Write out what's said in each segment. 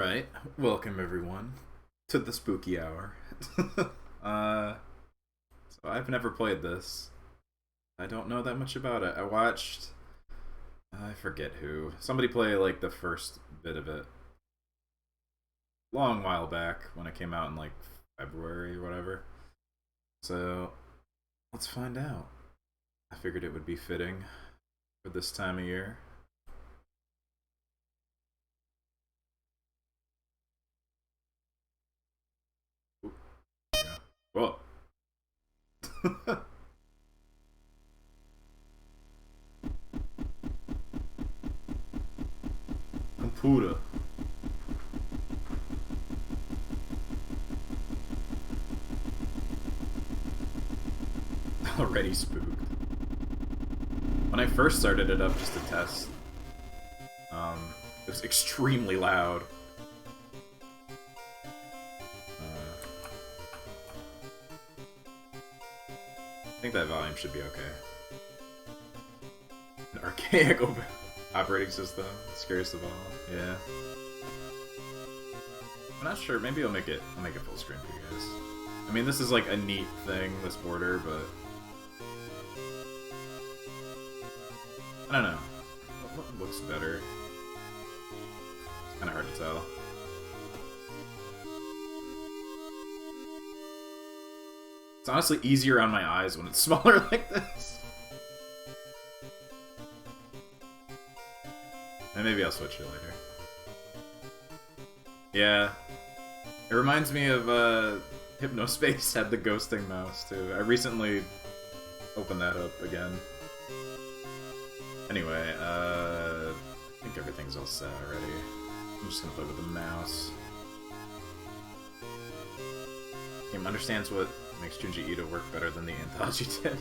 Alright, welcome everyone to the spooky hour. So I've never played this. I don't know that much about it. I watched, I forget who, somebody play like the first bit of it. Long while back when it came out in like February or whatever. So, let's find out. I figured it would be fitting for this time of year. Whoa. Computer. Already spooked. When I first started it up just to test, it was extremely loud. I think that volume should be okay. An archaic operating system, scariest of all. Yeah. I'm not sure. Maybe I'll make it full screen for you guys. I mean, this is like a neat thing, this border, but I don't know. What looks better? It's kind of hard to tell. It's honestly easier on my eyes when it's smaller like this. And maybe I'll switch it later. Yeah. It reminds me of, Hypnospace had the ghosting mouse, too. I recently opened that up again. Anyway, I think everything's all set already. I'm just gonna play with the mouse. Game understands what makes Junji Ito work better than the anthology did.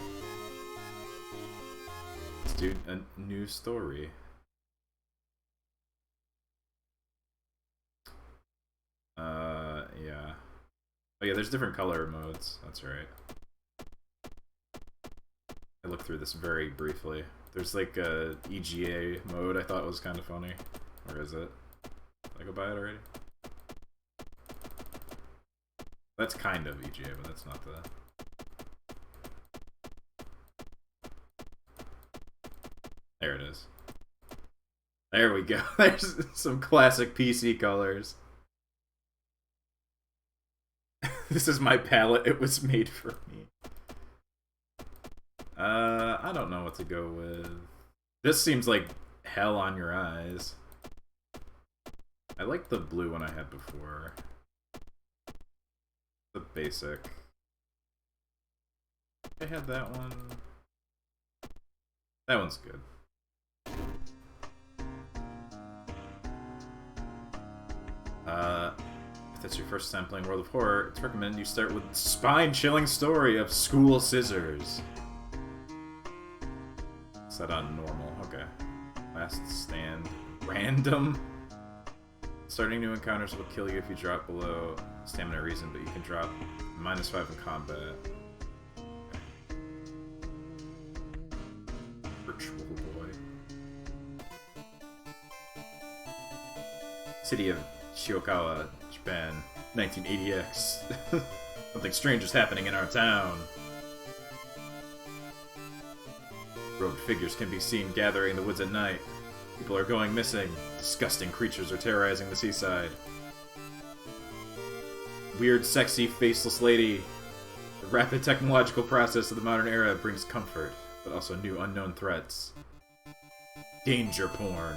Let's do a new story. Yeah. Oh yeah, there's different color modes, that's right. I looked through this very briefly. There's like a EGA mode I thought was kind of funny. Where is it? Did I go buy it already? That's kind of EGA, but that's not the... There it is. There we go. There's some classic PC colors. This is my palette. It was made for me. I don't know what to go with. This seems like hell on your eyes. I like the blue one I had before. The basic. I had that one. That one's good. If that's your first time playing World of Horror, it's recommended you start with the spine-chilling story of School Scissors. Set on normal, okay. Last stand. Random. Starting new encounters will kill you if you drop below stamina reason, but you can drop -5 in combat. Okay. Virtual boy. City of Shiokawa, Japan, 1980X. Something strange is happening in our town. Robed figures can be seen gathering in the woods at night. People are going missing. Disgusting creatures are terrorizing the seaside. Weird, sexy, faceless lady. The rapid technological process of the modern era brings comfort, but also new unknown threats. Danger porn.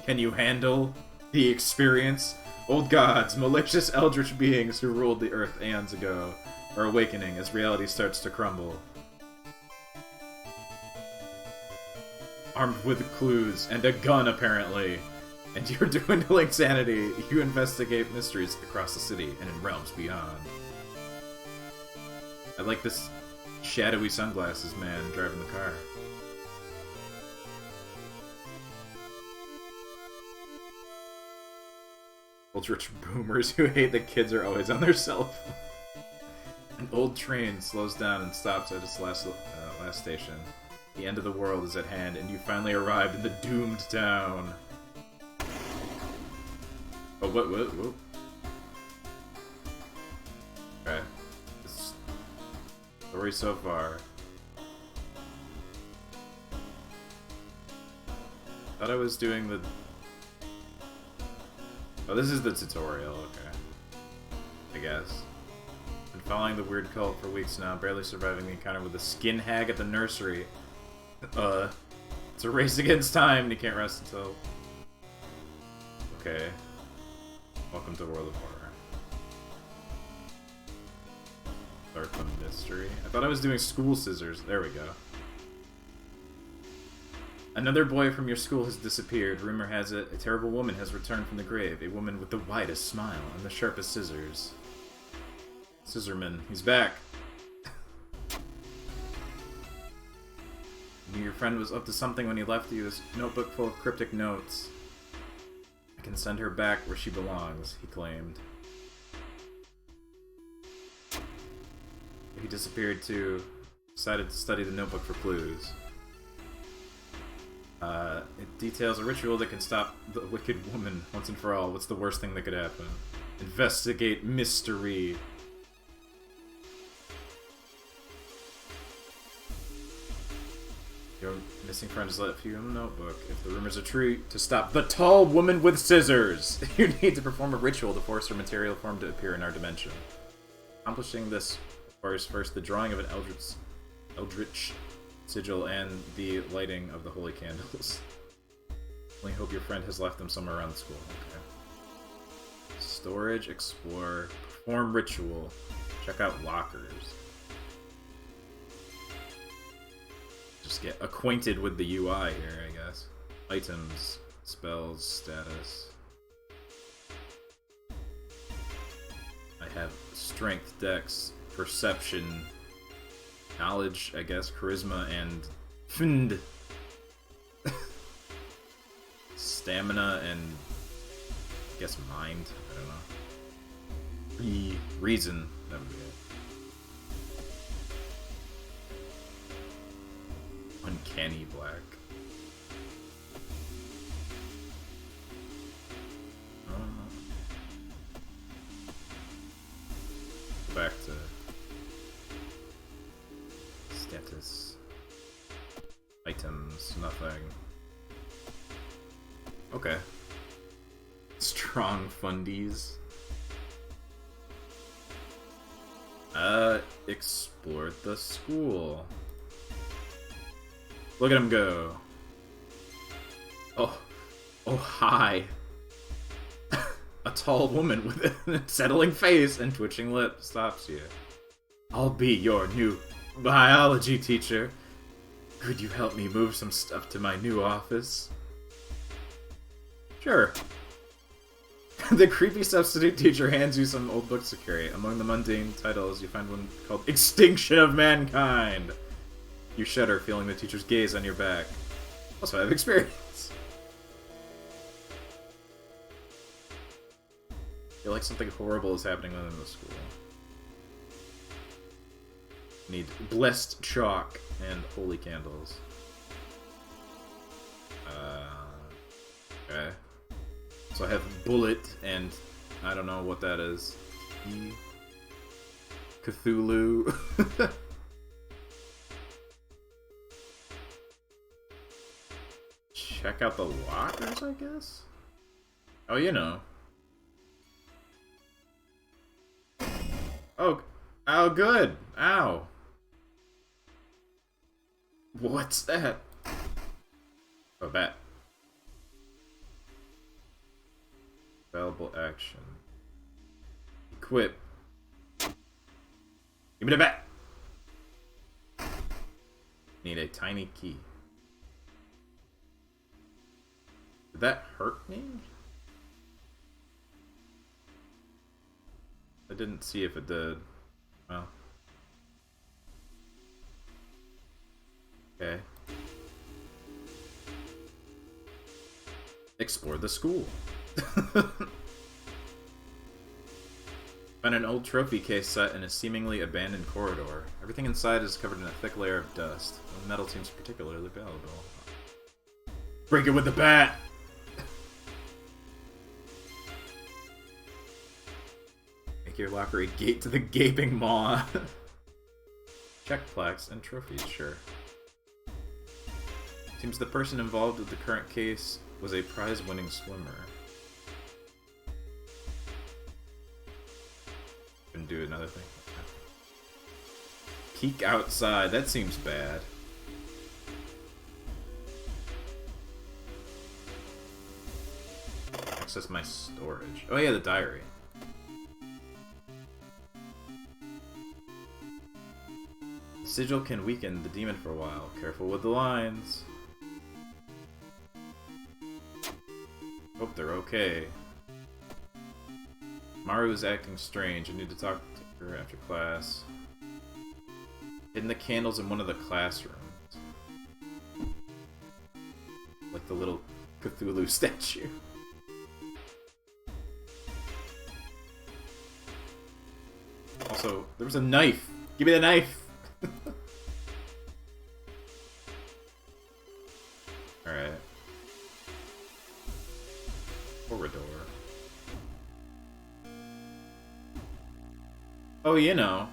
Can you handle the experience? Old gods, malicious eldritch beings who ruled the earth aeons ago, are awakening as reality starts to crumble. Armed with clues and a gun, apparently, and your dwindling sanity, you investigate mysteries across the city and in realms beyond. I like this shadowy sunglasses man driving the car. Ultra boomers who hate that kids are always on their cell phone. An old train slows down and stops at its last station. The end of the world is at hand, and you finally arrived in the doomed town. Oh, what? Okay. This story so far. Thought I was doing the... Oh, this is the tutorial, okay. I guess. Been following the weird cult for weeks now, barely surviving the encounter with the skin hag at the nursery. It's a race against time, and you can't rest until... Okay. Welcome to World of Horror. Start the mystery. I thought I was doing school scissors. There we go. Another boy from your school has disappeared. Rumor has it, a terrible woman has returned from the grave. A woman with the widest smile and the sharpest scissors. Scissorman, he's back. You knew your friend was up to something when he left you. His notebook full of cryptic notes. I can send her back where she belongs, he claimed. He disappeared too. Decided to study the notebook for clues. It details a ritual that can stop the wicked woman once and for all. What's the worst thing that could happen? Investigate mystery. Your missing friend has left you in the notebook. If the rumors are true, to stop the tall woman with scissors, you need to perform a ritual to force her material form to appear in our dimension. Accomplishing this requires first the drawing of an eldritch sigil and the lighting of the holy candles. Only hope your friend has left them somewhere around the school. Okay. Storage, explore, perform ritual, check out lockers. Just get acquainted with the UI here, I guess. Items, spells, status. I have strength, dex, perception, knowledge, I guess, charisma, and find. Stamina and I guess mind. I don't know. Reason. That would be it. Uncanny black. Back to status. Items, nothing. Okay. Strong fundies. Explored the school. Look at him go. Oh, hi. A tall woman with a settling face and twitching lips stops you. I'll be your new biology teacher. Could you help me move some stuff to my new office? Sure. The creepy substitute teacher hands you some old books to carry. Among the mundane titles, you find one called Extinction of Mankind. You shudder, feeling the teacher's gaze on your back. Also, I have experience. I feel like something horrible is happening within the school. Need blessed chalk and holy candles. Okay. So I have bullet and I don't know what that is. Cthulhu. Check out the lockers, I guess? Oh, you know. Oh, good. Ow. What's that? Oh, bat. Available action. Equip. Give me the bat. Need a tiny key. Did that hurt me? I didn't see if it did. Well. Okay. Explore the school. Found an old trophy case set in a seemingly abandoned corridor. Everything inside is covered in a thick layer of dust. The metal seems particularly valuable. Break it with the bat! Make your locker a gate to the gaping maw. Check plaques and trophies, sure. Seems the person involved with the current case was a prize-winning swimmer. Can do another thing. Peek outside. That seems bad. Access my storage. Oh yeah, the diary. The sigil can weaken the demon for a while. Careful with the lines. Hope they're okay. Maru is acting strange. I need to talk to her after class. Hidden the candles in one of the classrooms. Like the little Cthulhu statue. Also, there was a knife! Give me the knife! Alright. Corridor. Oh, you know.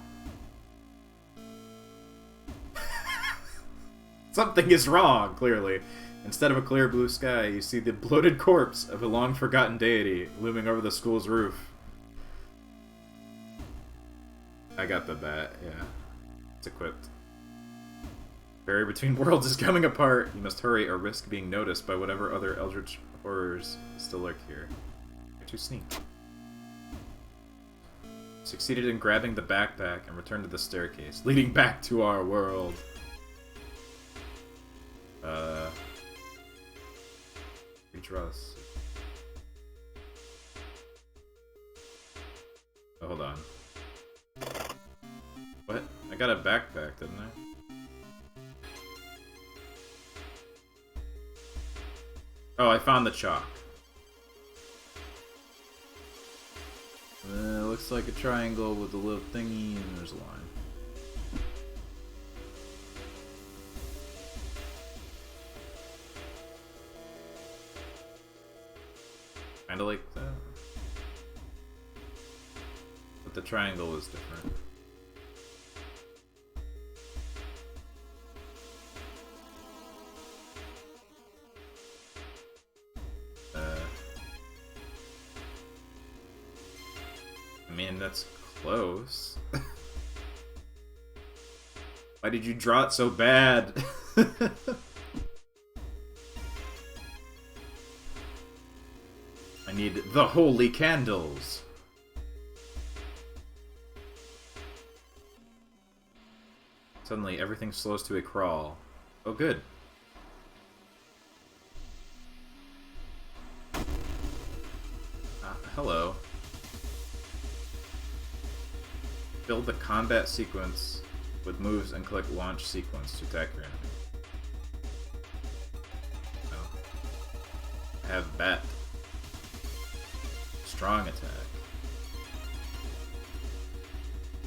Something is wrong, clearly. Instead of a clear blue sky, you see the bloated corpse of a long-forgotten deity looming over the school's roof. I got the bat, yeah. It's equipped. Barrier between worlds is coming apart. You must hurry or risk being noticed by whatever other eldritch horrors still lurk here. You're too sneak. Succeeded in grabbing the backpack and returned to the staircase, leading back to our world. Redraw this. Oh, hold on. What? I got a backpack, didn't I? Oh, I found the chalk. Looks like a triangle with a little thingy, and there's a line. Kinda like that. But the triangle is different. I mean, that's close. Why did you draw it so bad? I need the holy candles. Suddenly, everything slows to a crawl. Oh, good. Hello. Build the combat sequence with moves and click launch sequence to attack your enemy. Oh. Have bat. Strong attack.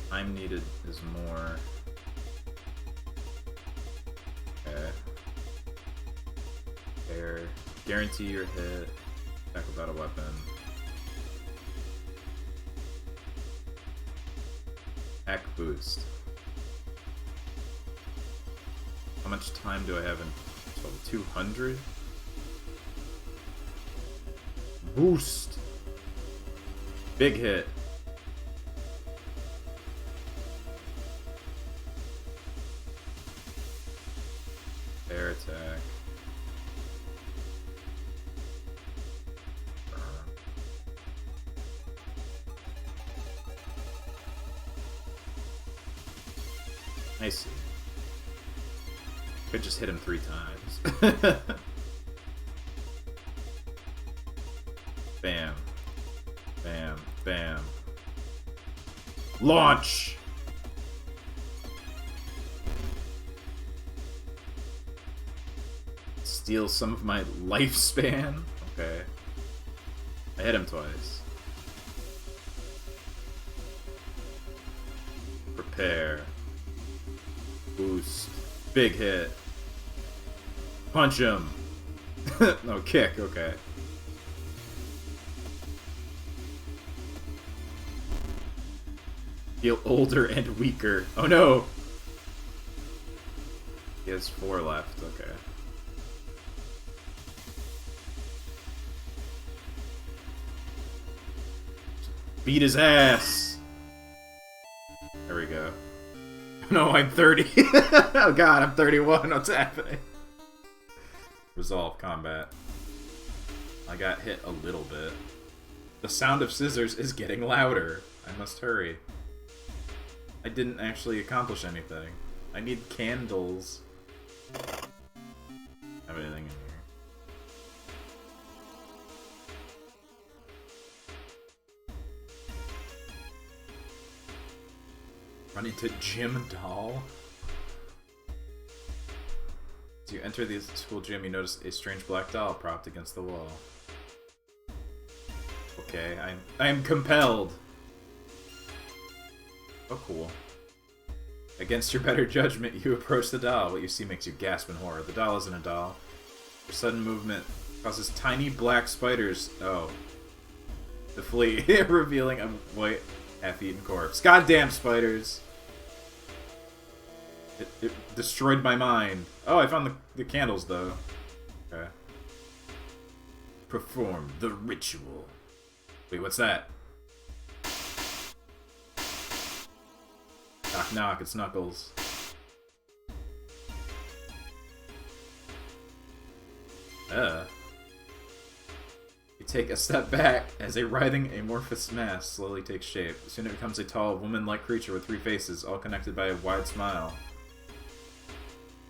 Time needed is more. Okay. Air. Guarantee your hit. Attack without a weapon. Attack boost. How much time do I have in total? 200? Boost! Big hit. Air attack. I see. Could just hit him 3 times. Bam. Bam. Bam. Launch! Steal some of my lifespan? Okay. I hit him twice. Prepare. Boost. Big hit. Punch him. No, kick, okay. Feel older and weaker. Oh no! He has 4 left, okay. Beat his ass! There we go. No, I'm 30. Oh god, I'm 31. What's happening? Resolve combat. I got hit a little bit. The sound of scissors is getting louder. I must hurry. I didn't actually accomplish anything. I need candles. Have anything in here? Run into Gym Doll. As you enter the school gym, you notice a strange black doll propped against the wall. Okay, I am compelled. Oh, cool. Against your better judgment, you approach the doll. What you see makes you gasp in horror. The doll isn't a doll. Your sudden movement causes tiny black spiders, to flee, revealing a white, half-eaten corpse. Goddamn spiders! It destroyed my mind. Oh, I found the candles, though. Okay. Perform the ritual. Wait, what's that? Knock knock, it's Knuckles. You take a step back as a writhing amorphous mass slowly takes shape. Soon it becomes a tall, woman-like creature with 3 faces, all connected by a wide smile.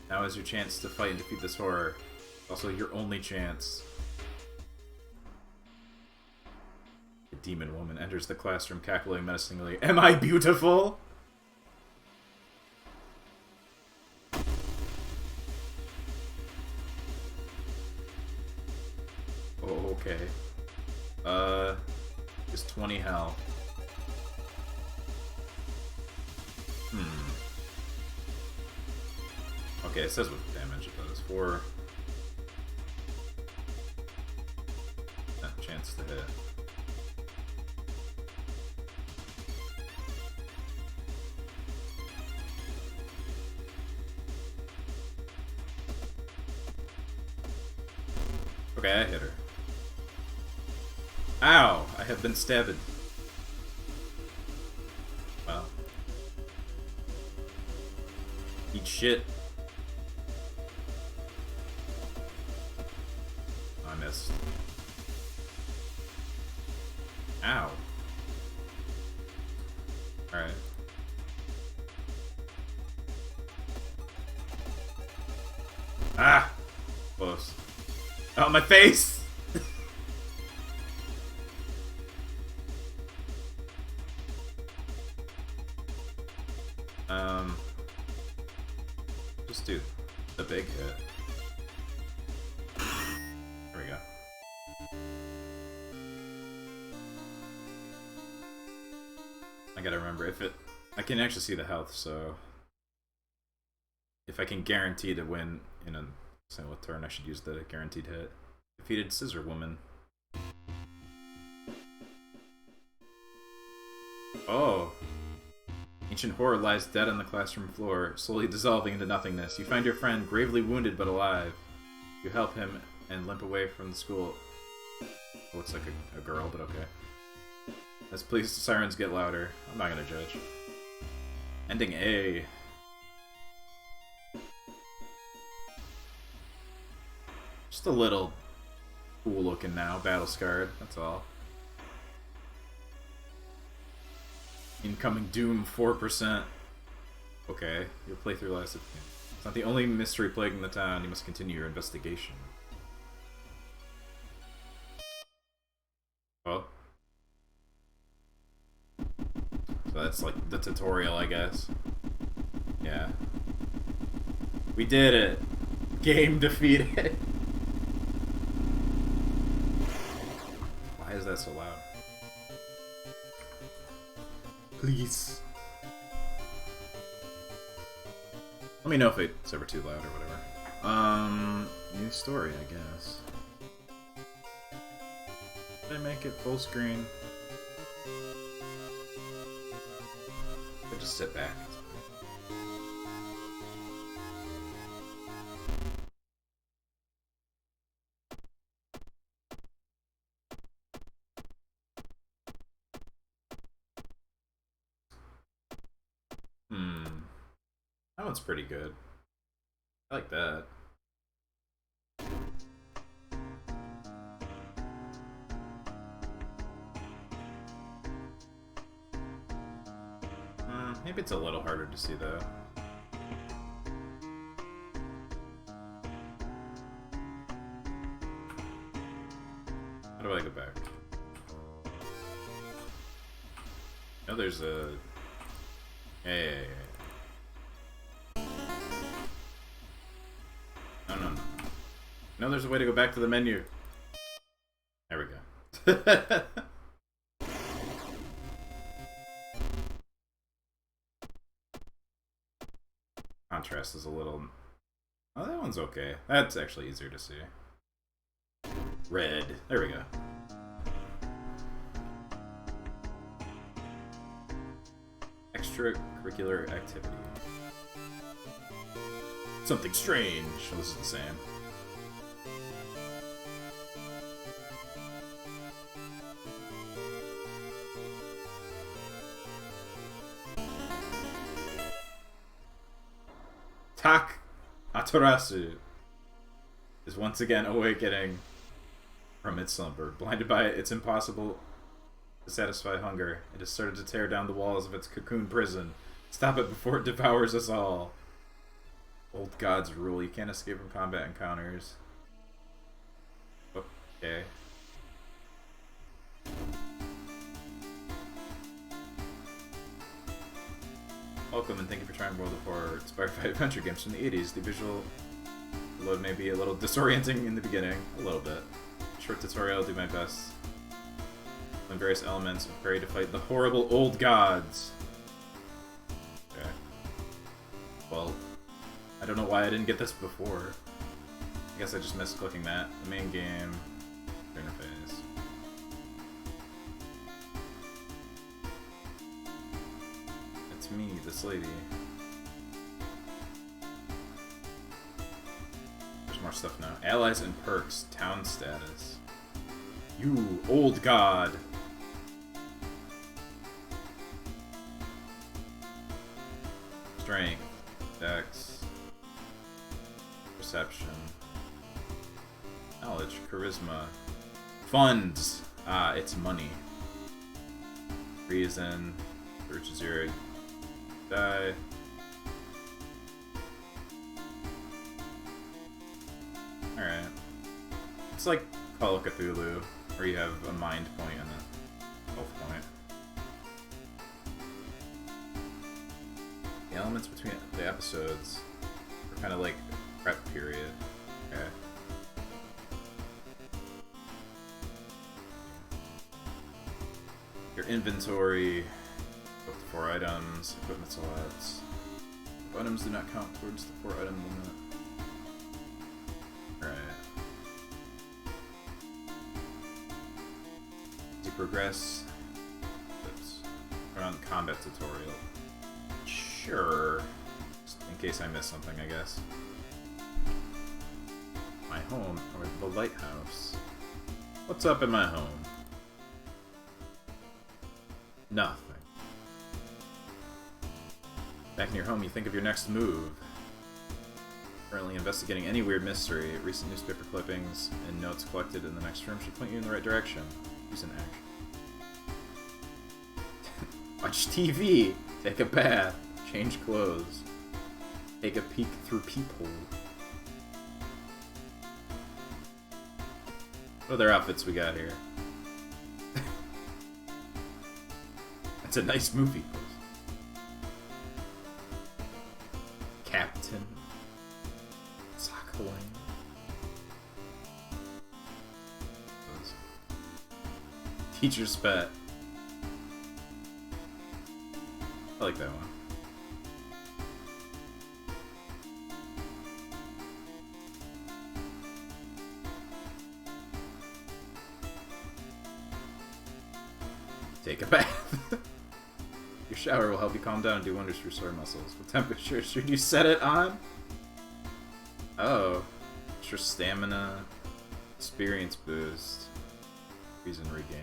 Now is your chance to fight and defeat this horror. Also, your only chance. The demon woman enters the classroom, cackling menacingly. Am I beautiful? Oh, okay. Just 20 health. Okay, it says what damage it does. 4. Chance to hit. Okay, I hit her. Ow! I have been stabbed. Wow. Eat shit. I missed. Ow. Alright. Ah! Close. Oh, my face! Just do the big hit. There we go. I gotta remember if I can actually see the health, so if I can guarantee to win in a single turn, I should use the guaranteed hit. Defeated Scissor Woman. Oh. Ancient horror lies dead on the classroom floor, slowly dissolving into nothingness. You find your friend, gravely wounded but alive. You help him and limp away from the school. Looks like a girl, but okay. As police sirens get louder, I'm not gonna judge. Ending A. Just a little cool looking now, battle scarred, that's all. Incoming Doom 4%. Okay, your playthrough lasted. It's not the only mystery plaguing the town. You must continue your investigation. Oh. So that's like the tutorial, I guess. Yeah. We did it! Game defeated! Why is that so loud? Please. Let me know if it's ever too loud or whatever. New story, I guess. Did I make it full screen? just sit back. That one's pretty good. I like that. Maybe it's a little harder to see though. How do I go back? No, there's a... Yeah. No. No, there's a way to go back to the menu. There we go. Contrast is a little... Oh, that one's okay. That's actually easier to see. Red. There we go. Extracurricular activity. Something strange. Well, this is the same. Tak Atarasu is once again awakening from its slumber. Blinded by it, it's impossible to satisfy hunger. It has started to tear down the walls of its cocoon prison. Stop it before it devours us all. Old gods rule. You can't escape from combat encounters. Okay. Welcome and thank you for trying World of Horror, inspired by adventure games from the 80s. The visual load may be a little disorienting in the beginning. A little bit. Short tutorial, I'll do my best. Learn various elements, prepare to fight the horrible old gods. Okay. Well, I don't know why I didn't get this before. I guess I just missed clicking that. The main game, interface. It's me, this lady. There's more stuff now. Allies and perks, town status. You, old god. Strength, dex, perception, knowledge, charisma, funds. Ah, it's money. Reason, search 0, die. Alright. It's like Call of Cthulhu, where you have a mind point and a health point. The elements between the episodes are kind of like prep period. Okay. Your inventory, up to 4 items, equipment slots. If items do not count towards the 4 item limit. Alright. To progress, let's run on combat tutorial. Sure. Just in case I miss something, I guess. My home, or the lighthouse. What's up in my home? Nothing. Back in your home, you think of your next move. Currently investigating any weird mystery. Recent newspaper clippings and notes collected in the next room should point you in the right direction. Use an action. Watch TV. Take a bath. Change clothes. Take a peek through peephole. What other outfits we got here? That's a nice movie post. Captain Sakhalin. Teacher's pet. I like that one. Take a bath. Your shower will help you calm down and do wonders for your sore muscles. What temperature should you set it on? Oh. Extra stamina. Experience boost. Reason regain.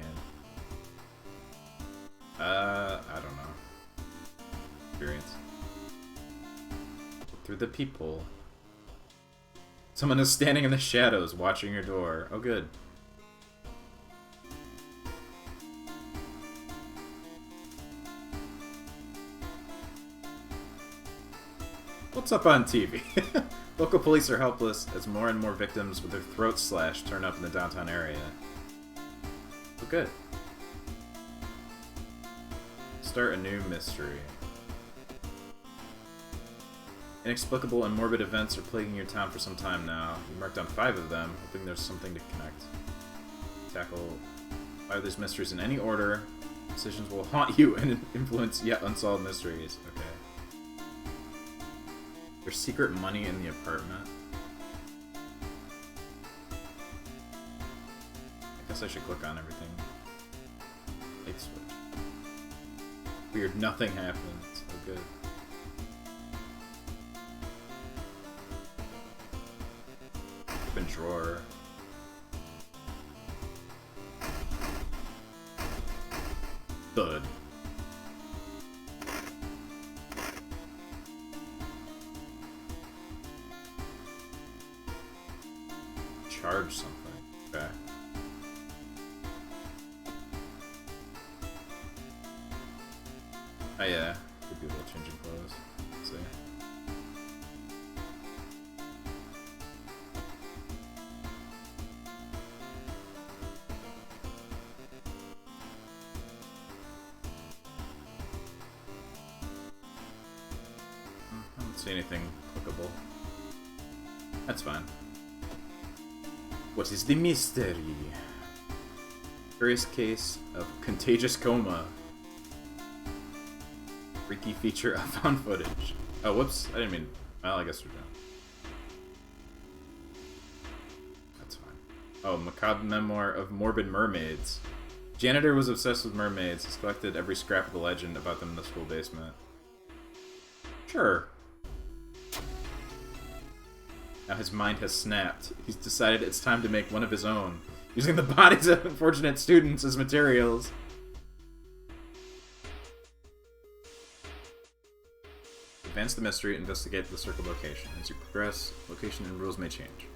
I don't know. Experience. Through the peephole. Someone is standing in the shadows watching your door. Oh, good. What's up on TV? Local police are helpless as more and more victims with their throats slashed turn up in the downtown area. Oh, good. Start a new mystery. Inexplicable and morbid events are plaguing your town for some time now. You marked down 5 of them, hoping there's something to connect. Tackle 5 of these mysteries in any order. Decisions will haunt you and influence yet unsolved mysteries. Okay. There's secret money in the apartment. I guess I should click on everything. Light switch. Weird, nothing happens. Oh, good. Open drawer. Thud. Charge something. Okay. Oh yeah, could be a little changing clothes. Let's see. I don't see anything clickable. That's fine. What is the mystery? Curious case of contagious coma. Freaky feature of found footage. Oh, whoops. I didn't mean... Well, I guess we're done. That's fine. Oh, macabre memoir of morbid mermaids. Janitor was obsessed with mermaids. He's collected every scrap of the legend about them in the school basement. Sure. Now his mind has snapped. He's decided it's time to make one of his own, using the bodies of unfortunate students as materials. Advance the mystery, investigate the circle location. As you progress, location and rules may change.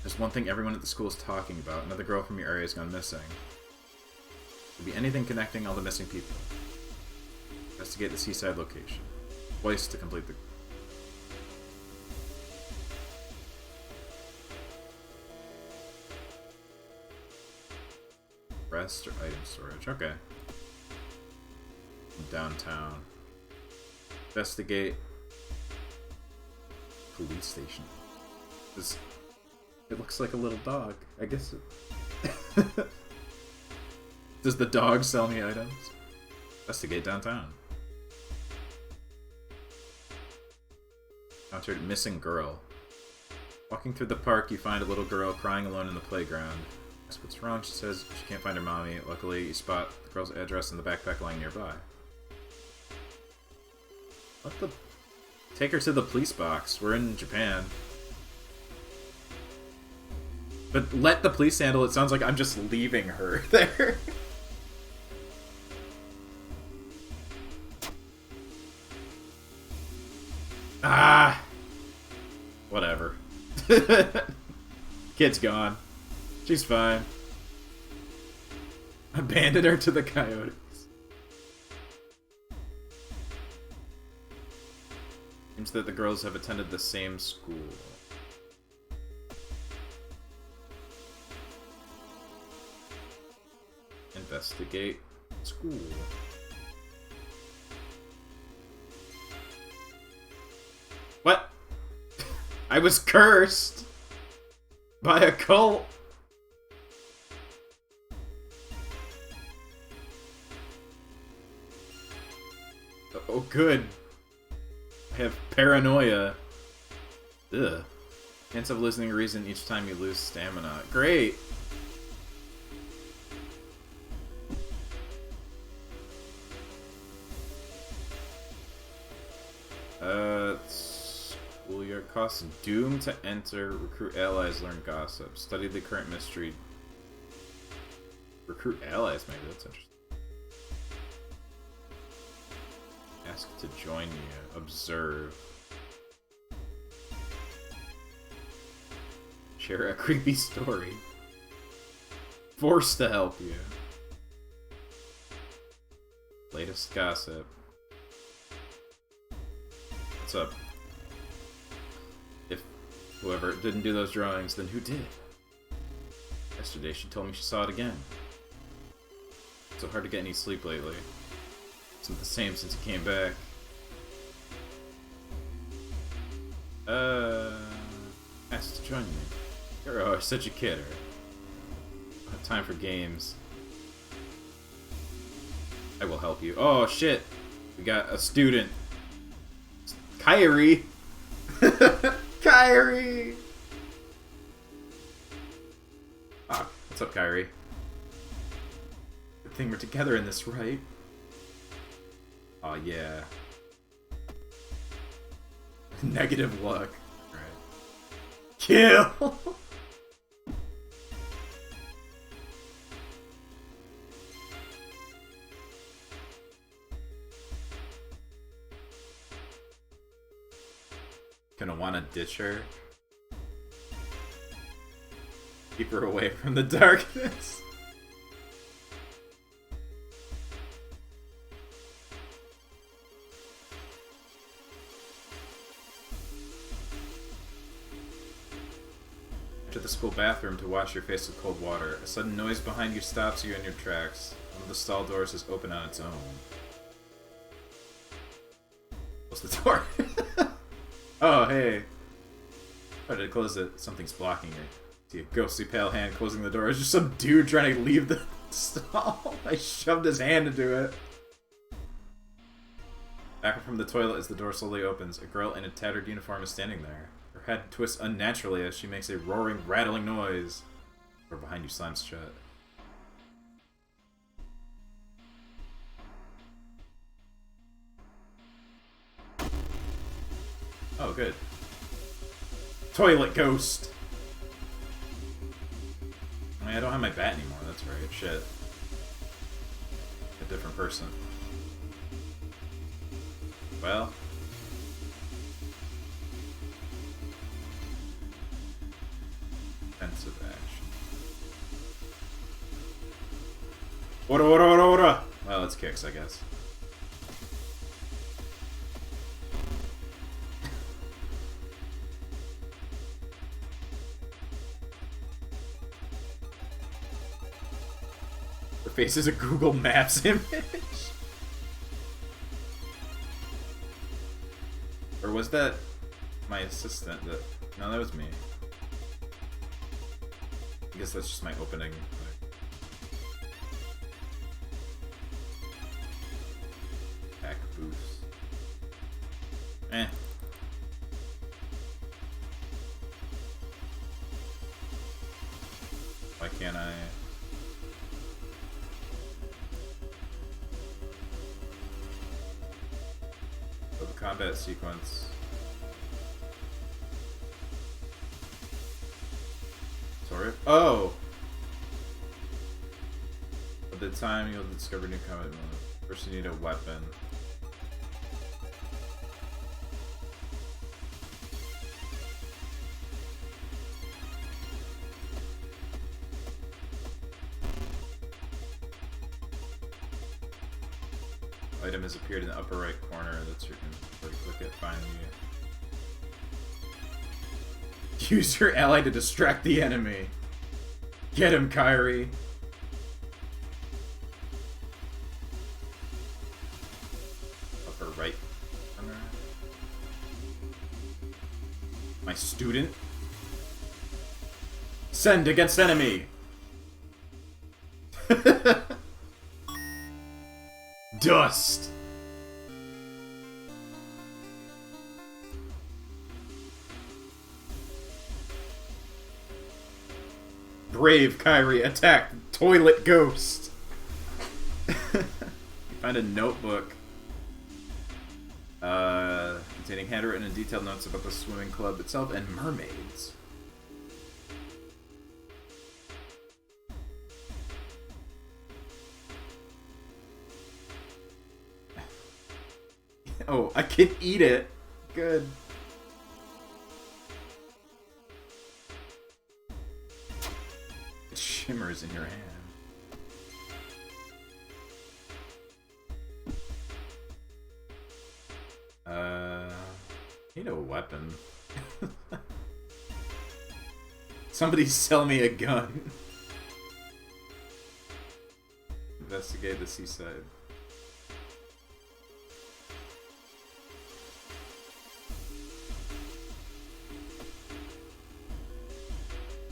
There's one thing everyone at the school is talking about. Another girl from your area has gone missing. Could be anything connecting all the missing people. Investigate the seaside location. Twice to complete the... Rest or item storage. Okay. Downtown. Investigate. Police station. It looks like a little dog. I guess it... Does the dog sell me items? Investigate downtown. Encountered missing girl. Walking through the park, you find a little girl crying alone in the playground. Ask what's wrong, she says she can't find her mommy. Luckily, you spot the girl's address in the backpack lying nearby. What the... Take her to the police box. We're in Japan. But let the police handle it. Sounds like I'm just leaving her there. Ah! Whatever. Kid's gone. She's fine. Abandon her to the coyotes. Seems that the girls have attended the same school. Investigate school. What? I was cursed by a cult. Oh, good. I have paranoia. Ugh. Chance of losing reason each time you lose stamina. Great. Schoolyard costs. Doomed to enter. Recruit allies. Learn gossip. Study the current mystery. Recruit allies, maybe. That's interesting. Ask to join you. Observe. Share a creepy story. Forced to help you. Latest gossip. What's up? If whoever didn't do those drawings, then who did? Yesterday she told me she saw it again. It's so hard to get any sleep lately. It's not the same since he came back. Asked to join me. You're such a kidder. I don't have time for games. I will help you. Oh shit! We got a student. Kyrie! Kyrie! Ah, what's up, Kyrie? Good thing we're together in this, right? Oh yeah. Negative luck. Right. Kill! Gonna wanna ditch her. Keep her away from the darkness. Enter the school bathroom to wash your face with cold water. A sudden noise behind you stops you in your tracks. One of the stall doors is open on its own. Close the door. Oh, hey. Try to close it. Something's blocking it. See a ghostly pale hand closing the door. It's just some dude trying to leave the stall. I shoved his hand into it. Back from the toilet as the door slowly opens. A girl in a tattered uniform is standing there. Her head twists unnaturally as she makes a roaring, rattling noise. The door behind you slams shut. Oh, good. Toilet ghost! I mean, I don't have my bat anymore, that's right. Shit. A different person. Well. Defensive action. Ora! Well, it's kicks, I guess. Face is a Google Maps image. Or was that my assistant that... No, that was me. I guess that's just my opening. Attack boost. Eh. Why can't I... Combat sequence. Sorry. Oh! At the time, you'll discover new combat mode. First, you need a weapon. Item has appeared in the upper right corner. That's your click it, find you. Use your ally to distract the enemy. Get him, Kyrie. Upper right corner. My student. Send against enemy. Dust. Brave Kyrie attacked toilet ghost. You find a notebook. containing handwritten and detailed notes about the swimming club itself and mermaids. Oh, I can eat it. Good. It shimmers in your hand. Need a weapon. Somebody sell me a gun. Investigate the seaside.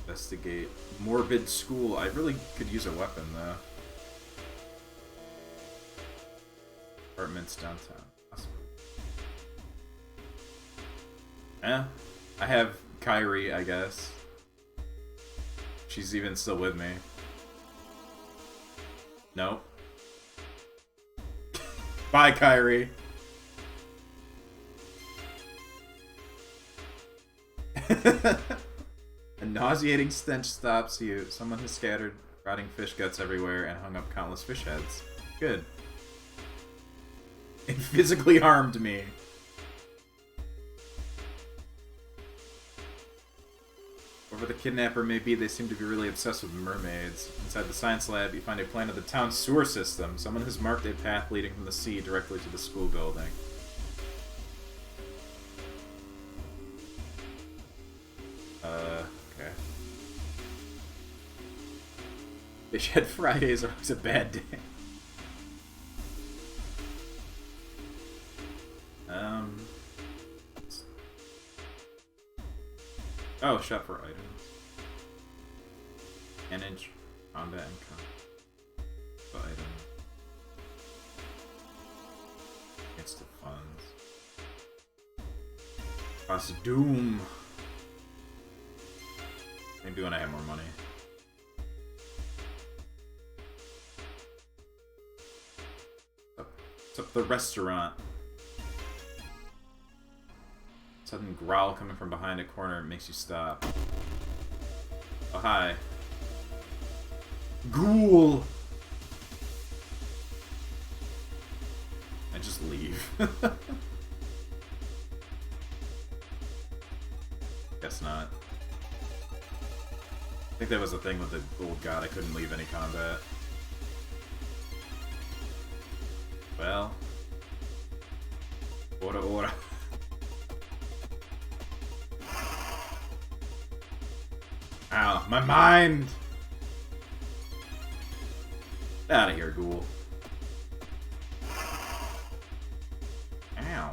Investigate morbid school. I really could use a weapon though. Apartments downtown. I have Kyrie, I guess. She's even still with me. Nope. Bye, Kyrie. A nauseating stench stops you. Someone has scattered rotting fish guts everywhere and hung up countless fish heads. Good. It physically harmed me. Whoever the kidnapper may be, they seem to be really obsessed with mermaids. Inside the science lab, you find a plan of the town's sewer system. Someone has marked a path leading from the sea directly to the school building. Okay. Fishhead Fridays are always a bad day. Oh, shop for items. Manage combat and the item. It's the funds. Cost Doom. Maybe when I have more money. It's up the restaurant. Sudden growl coming from behind a corner makes you stop. Oh, hi. Ghoul! I just leave. Guess not. I think that was the thing with the old god, I couldn't leave any combat. Well. Ora ora. Ow, my mind! Get out of here, ghoul. Ow.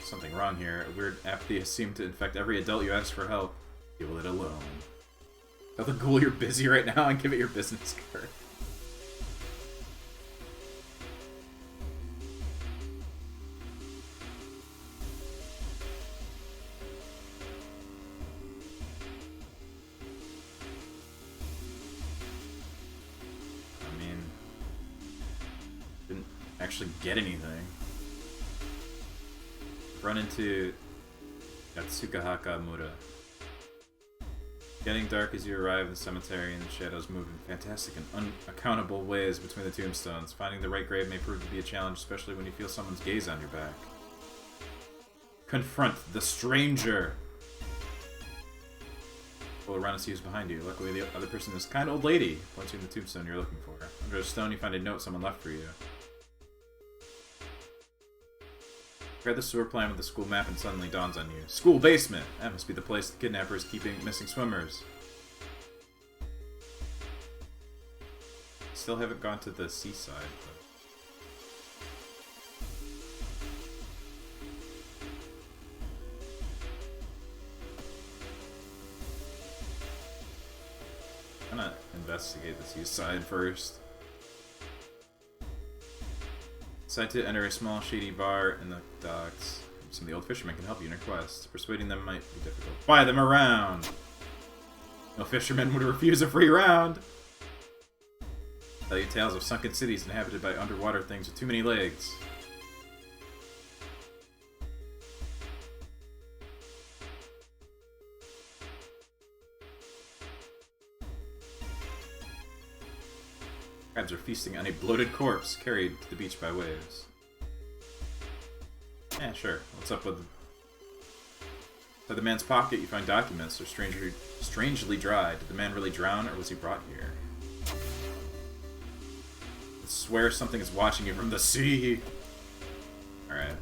Something wrong here. A weird apathy seemed to infect every adult you ask for help. Leave it alone. Tell the ghoul you're busy right now and give it your business card. Actually get anything. Run into Yatsukahaka Mura. Getting dark as you arrive in the cemetery and the shadows move in fantastic and unaccountable ways between the tombstones. Finding the right grave may prove to be a challenge, especially when you feel someone's gaze on your back. Confront the stranger! Pull around and see who's behind you. Luckily, the other person is a kind old lady, pointing to the tombstone you're looking for. Under a stone, you find a note someone left for you. Grab the sewer plan with the school map and suddenly dawns on you. School basement! That must be the place the kidnapper is keeping missing swimmers. Still haven't gone to the seaside, but... I'm gonna investigate the seaside first. Decide to enter a small, shady bar in the docks. Some of the old fishermen can help you in your quest. Persuading them might be difficult. Buy them around! No fisherman would refuse a free round. Tell you tales of sunken cities inhabited by underwater things with too many legs. Crabs are feasting on a bloated corpse carried to the beach by waves. Yeah, sure. What's up with... Inside the man's pocket, you find documents. They're strangely dry. Did the man really drown, or was he brought here? I swear something is watching you from the sea. Alright.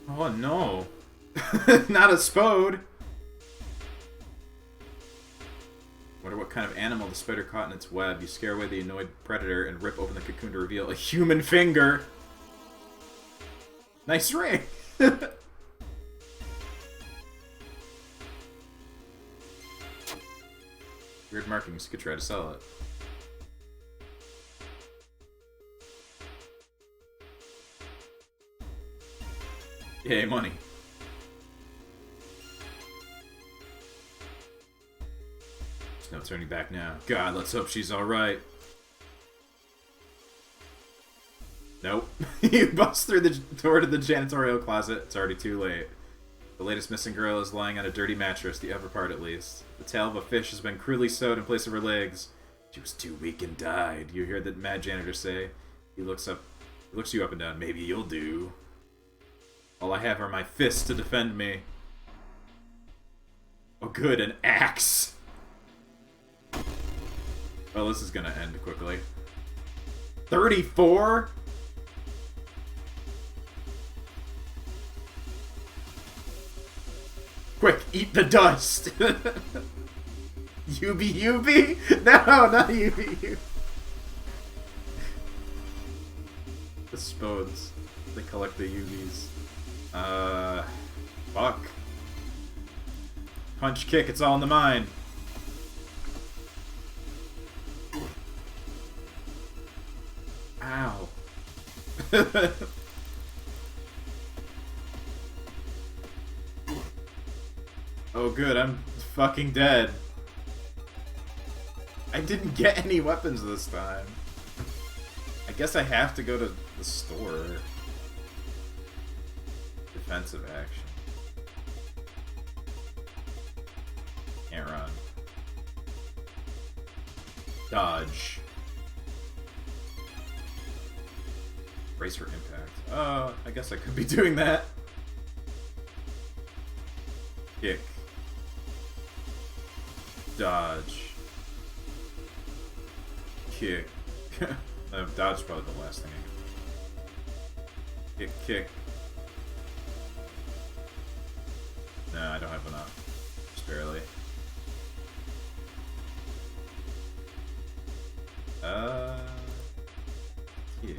Oh no. Not a spode. Wonder what kind of animal the spider caught in its web. You scare away the annoyed predator and rip open the cocoon to reveal a human finger. Nice ring. Weird markings. You could try to sell it. Yay, money. There's no turning back now. God, let's hope she's alright. Nope. You bust through the door to the janitorial closet. It's already too late. The latest missing girl is lying on a dirty mattress, the upper part at least. The tail of a fish has been crudely sewed in place of her legs. She was too weak and died, you hear the mad janitor say. He looks you up and down. Maybe you'll do. All I have are my fists to defend me. Oh good, an axe! Well, this is gonna end quickly. 34? Quick, eat the dust! Yubi Yubi? No, not Yubi Yubi. The spodes. They collect the Yubis. Fuck. Punch, kick, it's all in the mind. Ow. Oh good, I'm fucking dead. I didn't get any weapons this time. I guess I have to go to the store. Defensive action. Can't run. Dodge. Brace for impact. Oh, I guess I could be doing that. Kick. Dodge. Kick. Dodge is probably the last thing I can do. Kick. No, I don't have enough. Just barely. Kick.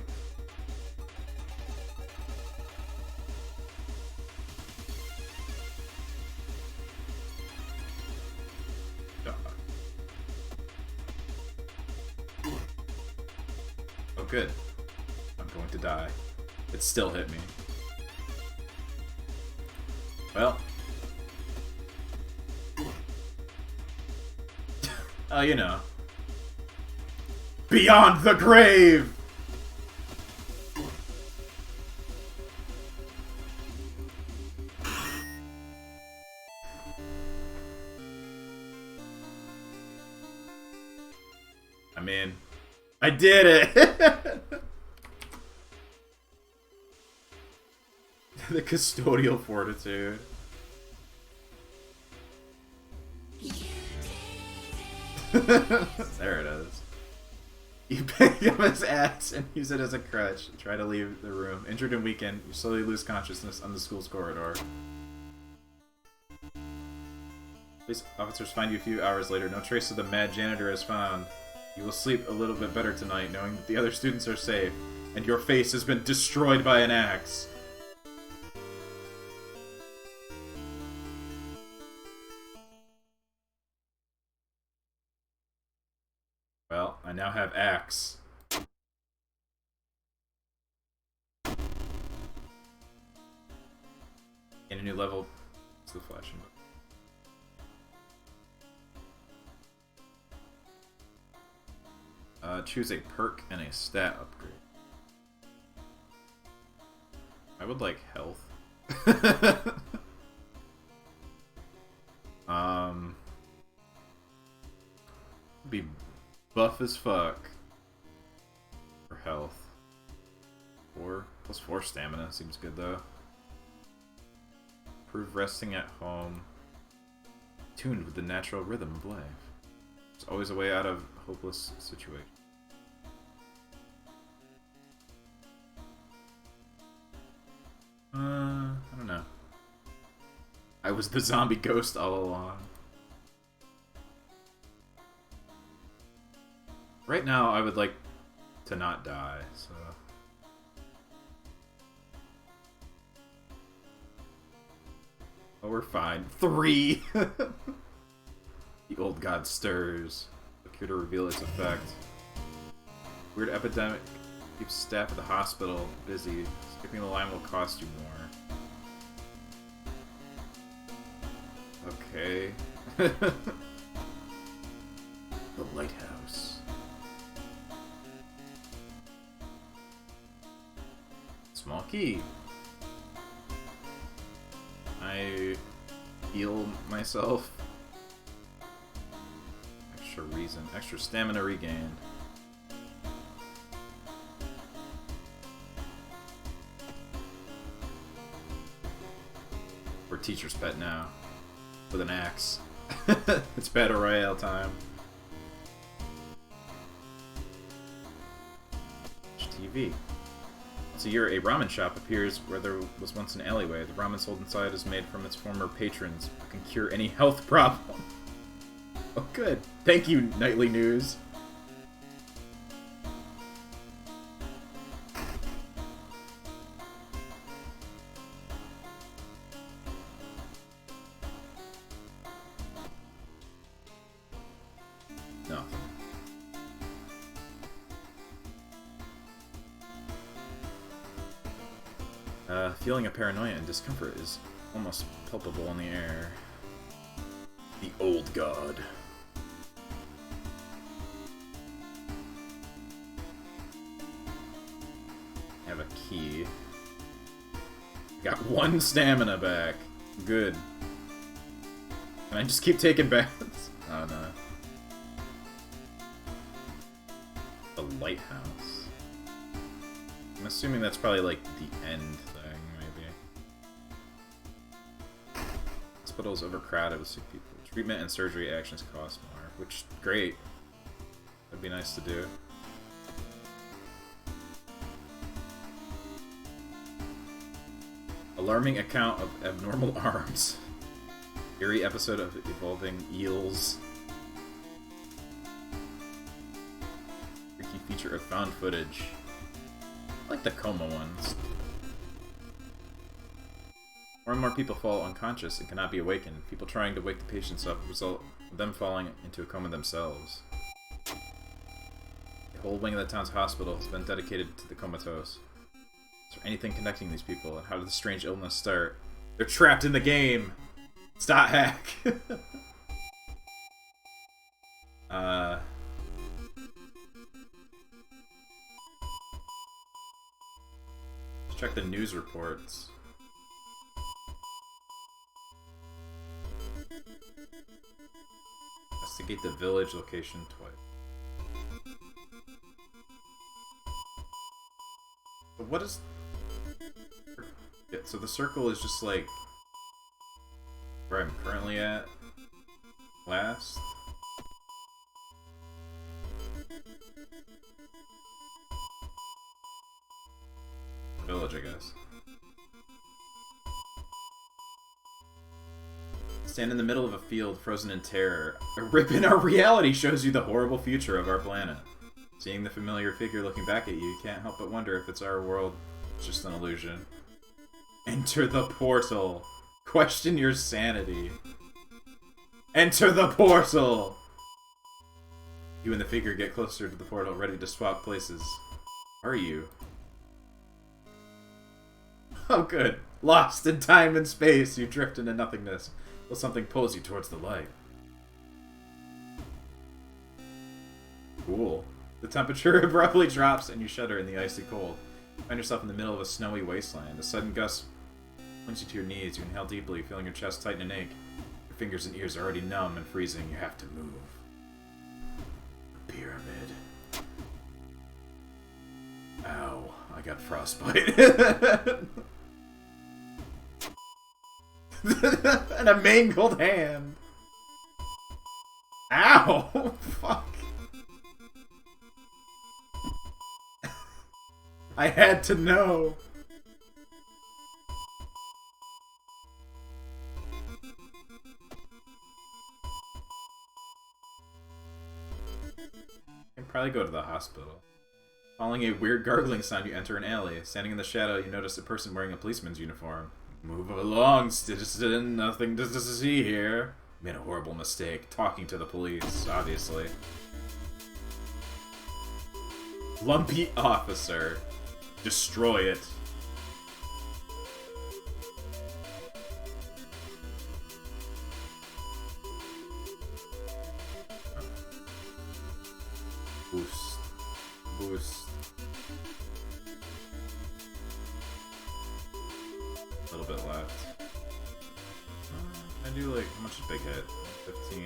Oh, good. I'm going to die. It still hit me. Well. Oh, you know. Beyond the grave! I mean, I did it! The custodial fortitude. There it is. You pick up his axe and use it as a crutch. Try to leave the room. Injured and weakened, you slowly lose consciousness on the school's corridor. Police officers find you a few hours later. No trace of the mad janitor is found. You will sleep a little bit better tonight, knowing that the other students are safe, and your face has been destroyed by an axe. Well, I now have axe. In a new level, it's the flashing button. Choose a perk and a stat upgrade. I would like health. Be buff as fuck for health. 4+4 stamina seems good though. Improve resting at home. Tuned with the natural rhythm of life. There's always a way out of hopeless situation. I don't know. I was the zombie ghost all along. Right now, I would like to not die, so... Oh, we're fine. 3! The old god stirs. The cure to reveal its effect. Weird epidemic keeps staff at the hospital busy. Skipping the line will cost you more. Okay. The lighthouse. Small key. I heal myself. Extra reason. Extra stamina regained. We're teacher's pet now. With an axe. It's Battle Royale time. TV. Once a year, a ramen shop appears where there was once an alleyway. The ramen sold inside is made from its former patrons, who can cure any health problem. Oh, good. Thank you, Nightly News. No. Feeling of paranoia and discomfort is almost palpable in the air. The old god. I have a key. Got 1 stamina back. Good. Can I just keep taking baths? Oh no. The lighthouse. I'm assuming that's probably like the end thing, maybe. Hospital's overcrowded with sick people. Treatment and surgery actions cost more, which, great. That'd be nice to do. Alarming account of abnormal arms. Eerie episode of evolving eels. Freaky feature of found footage. I like the coma ones. More and more people fall unconscious and cannot be awakened. People trying to wake the patients up result in them falling into a coma themselves. The whole wing of the town's hospital has been dedicated to the comatose. Is there anything connecting these people, and how did the strange illness start? They're trapped in the game! Stop hack! Let's check the news reports. Investigate the village location twice. But what is... Yeah, so the circle is just like... where I'm currently at. Last. Village, I guess. Stand in the middle of a field, frozen in terror. A rip in our reality shows you the horrible future of our planet. Seeing the familiar figure looking back at you, you can't help but wonder if it's our world. It's just an illusion. Enter the portal. Question your sanity. Enter the portal! You and the figure get closer to the portal, ready to swap places. Are you? Oh, good. Lost in time and space, you drift into nothingness. Will something pulls you towards the light? Cool. The temperature abruptly drops and you shudder in the icy cold. You find yourself in the middle of a snowy wasteland. A sudden gust brings you to your knees. You inhale deeply, feeling your chest tighten and ache. Your fingers and ears are already numb and freezing. You have to move. Pyramid. Ow. I got frostbite. And a mangled hand. Ow! Fuck. I had to know. I can probably go to the hospital. Following a weird gargling sound, you enter an alley. Standing in the shadow, you notice a person wearing a policeman's uniform. Move along, citizen. Nothing to see here. Made a horrible mistake. Talking to the police, obviously. Lumpy officer. Destroy it. Boost. Boost. A little bit left. I do like, how much is big hit? 15.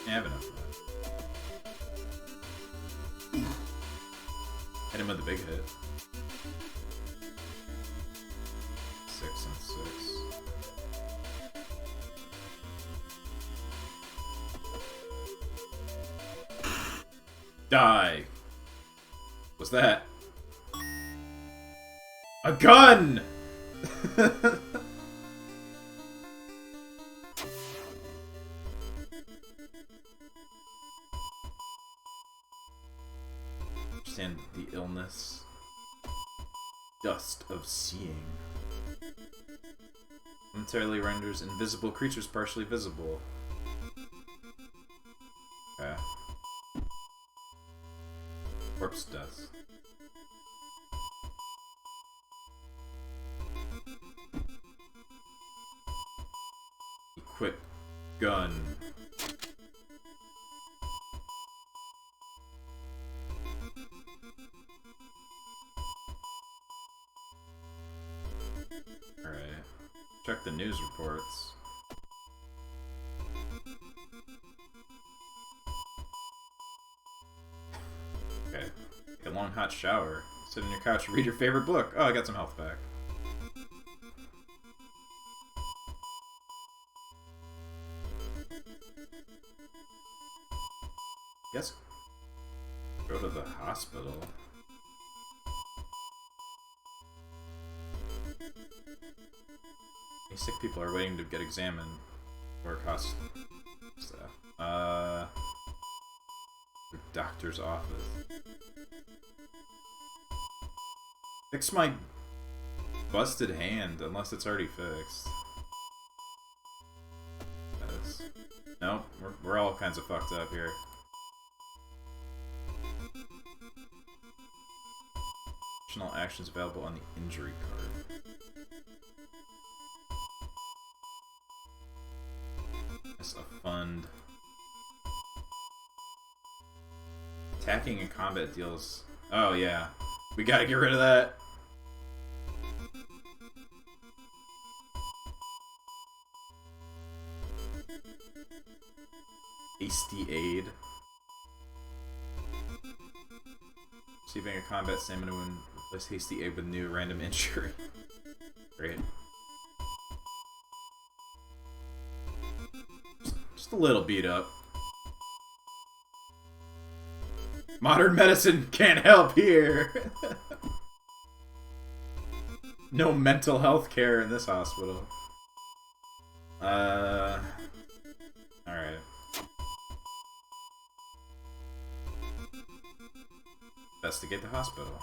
Yeah, I have enough for that. Hit him with a big hit. 6 and 6. Die! What's that? A gun! Understand the illness. Dust of seeing. Momentarily renders invisible creatures partially visible. Okay. Corpse dust. Equip gun. Alright. Check the news reports. Okay. Take a long hot shower. Sit on your couch and read your favorite book. Oh, I got some health back. Guess go to the hospital. These sick people are waiting to get examined. Or cost staff. The doctor's office. Fix my busted hand, unless it's already fixed. Nope, we're all kinds of fucked up here. Additional actions available on the injury card. That's a fund. Attacking in combat deals. Oh yeah, we gotta get rid of that. Hasty aid. Receiving a combat stamina wound. Replace hasty aid with new random injury. Great. Just a little beat up. Modern medicine can't help here. No mental health care in this hospital. Alright. Investigate the hospital.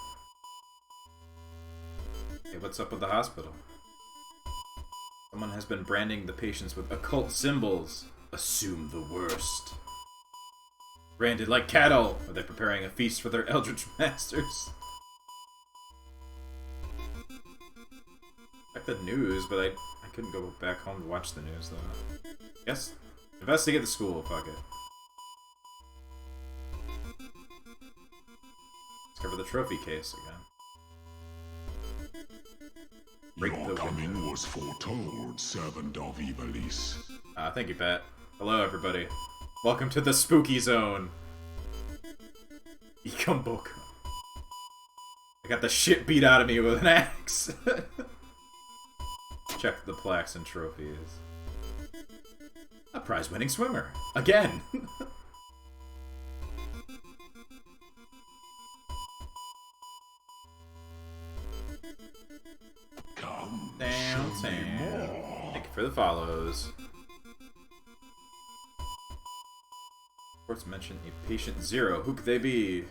Hey, what's up with the hospital? Someone has been branding the patients with occult symbols. assume the worst. Branded like cattle, are they preparing a feast for their eldritch masters? Check the news, but I couldn't go back home to watch the news, though. Yes, investigate the school, fuck it. Discover the trophy case again. Break Your coming was foretold, servant of Iblis. Thank you, Pat. Hello, everybody. Welcome to the spooky zone. Ikamboka. I got the shit beat out of me with an axe. Check the plaques and trophies. A prize-winning swimmer. Again! Come, Downtown. show me more. Thank you for the follows. Reports mention a patient 0. Who could they be?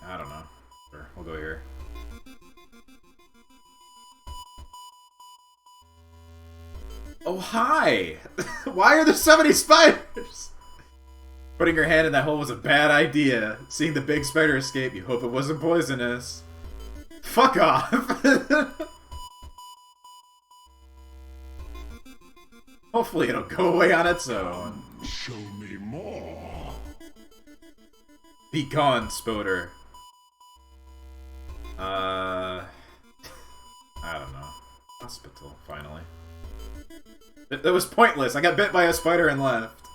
I don't know. Sure, we'll go here. Oh, hi! Why are there so many spiders? Putting your hand in that hole was a bad idea. Seeing the big spider escape, you hope it wasn't poisonous. Fuck off! Hopefully it'll go away on its own. Show me more. Be gone, Spoder. I don't know. Hospital, finally. That was pointless. I got bit by a spider and left.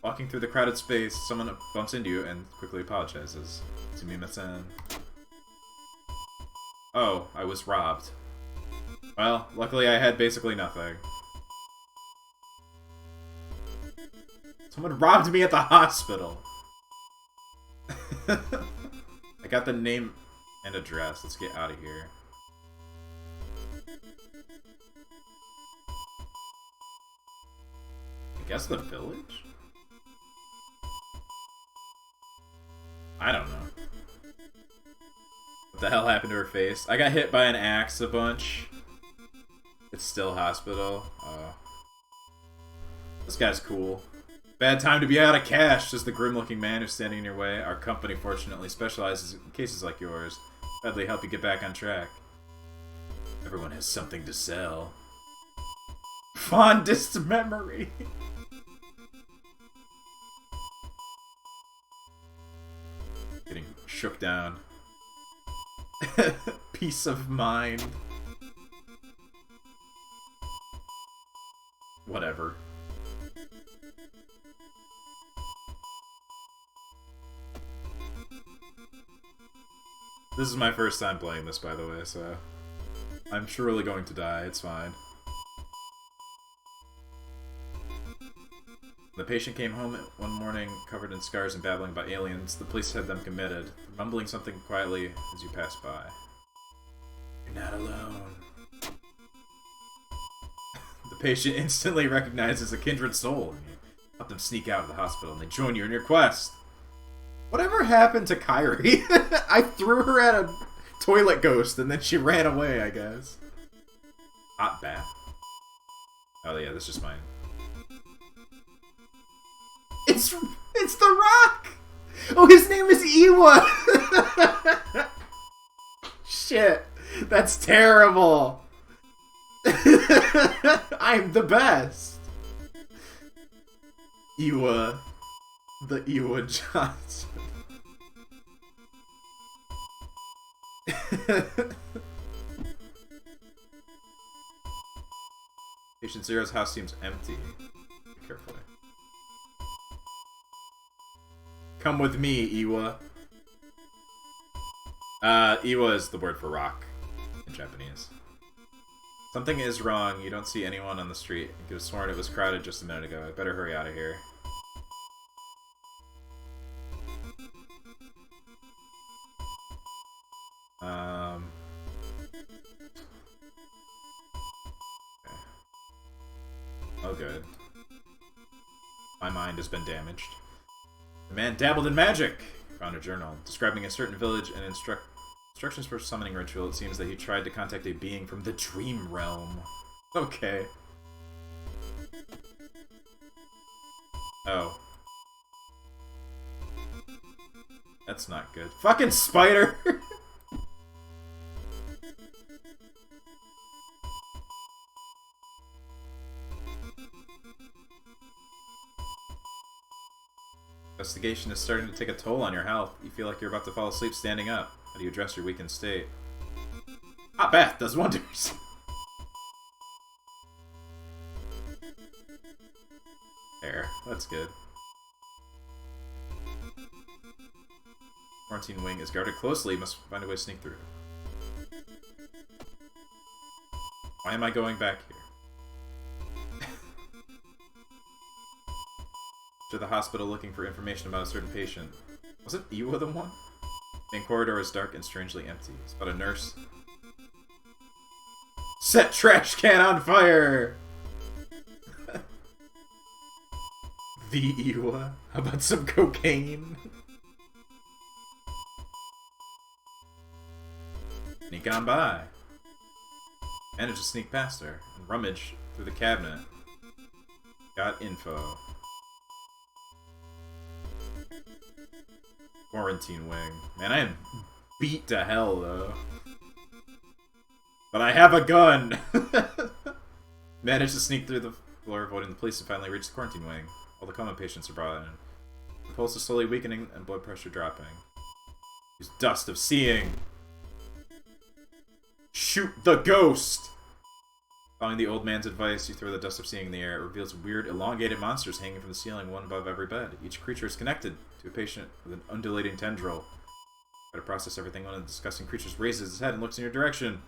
Walking through the crowded space, someone bumps into you and quickly apologizes. Sumimasen. Oh, I was robbed. Well, luckily I had basically nothing. Someone robbed me at the hospital. I got the name and address. Let's get out of here. I guess the village? I don't know. What the hell happened to her face? I got hit by an axe a bunch. It's still hospital. This guy's cool. Bad time to be out of cash, says the grim-looking man who's standing in your way. Our company, fortunately, specializes in cases like yours. Gladly help you get back on track. Everyone has something to sell. Fondest memory. Getting shook down. Peace of mind. Whatever. This is my first time playing this, by the way, so I'm surely going to die. It's fine. The patient came home one morning covered in scars and babbling about aliens. The police had them committed, mumbling something quietly as you pass by. You're not alone. The patient instantly recognizes a kindred soul, and you help them sneak out of the hospital, and they join you in your quest. Whatever happened to Kyrie? I threw her at a toilet ghost, and then she ran away, I guess. Hot bath. Oh yeah, this is mine. It's The Rock! Oh, his name is Iwa! Shit, that's terrible. I'm the best. Iwa. The Iwa Johnson. Patient Zero's house seems empty. Be careful. Come with me, Iwa. Iwa is the word for rock in Japanese. Something is wrong. You don't see anyone on the street. You could have sworn it was crowded just a minute ago. I better hurry out of here. Okay. Oh, good. My mind has been damaged. The man dabbled in magic! Found a journal. Describing a certain village and instructions for summoning ritual. It seems that he tried to contact a being from the dream realm. Okay. Oh. That's not good. Fucking spider! Investigation is starting to take a toll on your health. You feel like you're about to fall asleep standing up. How do you address your weakened state? Hot bath does wonders. There, that's good. Quarantine wing is guarded closely. You must find a way to sneak through. Why am I going back here? To the hospital looking for information about a certain patient. Wasn't Iwa the one? The main corridor is dark and strangely empty. It's about a nurse. Set trash can on fire! The Iwa? How about some cocaine? Sneak on by. Managed to sneak past her and rummage through the cabinet. Got info. Quarantine wing. Man, I am beat to hell, though. But I have a gun! Managed to sneak through the floor, avoiding the police, and finally reach the quarantine wing. All the coma patients are brought in. The pulse is slowly weakening and blood pressure dropping. Use dust of seeing. Shoot the ghost! Following the old man's advice, you throw the dust of seeing in the air. It reveals weird, elongated monsters hanging from the ceiling, one above every bed. Each creature is connected to a patient with an undulating tendril. Try to process everything. One of the disgusting creatures raises its head and looks in your direction.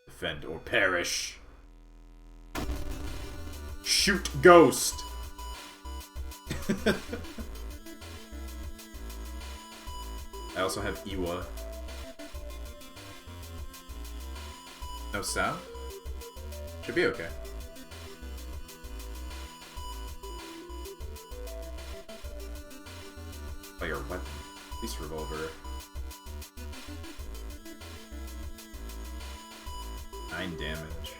Defend or perish. Shoot ghost! I also have Iwa. No sound? Should be okay. By your weapon. Police revolver. 9 damage.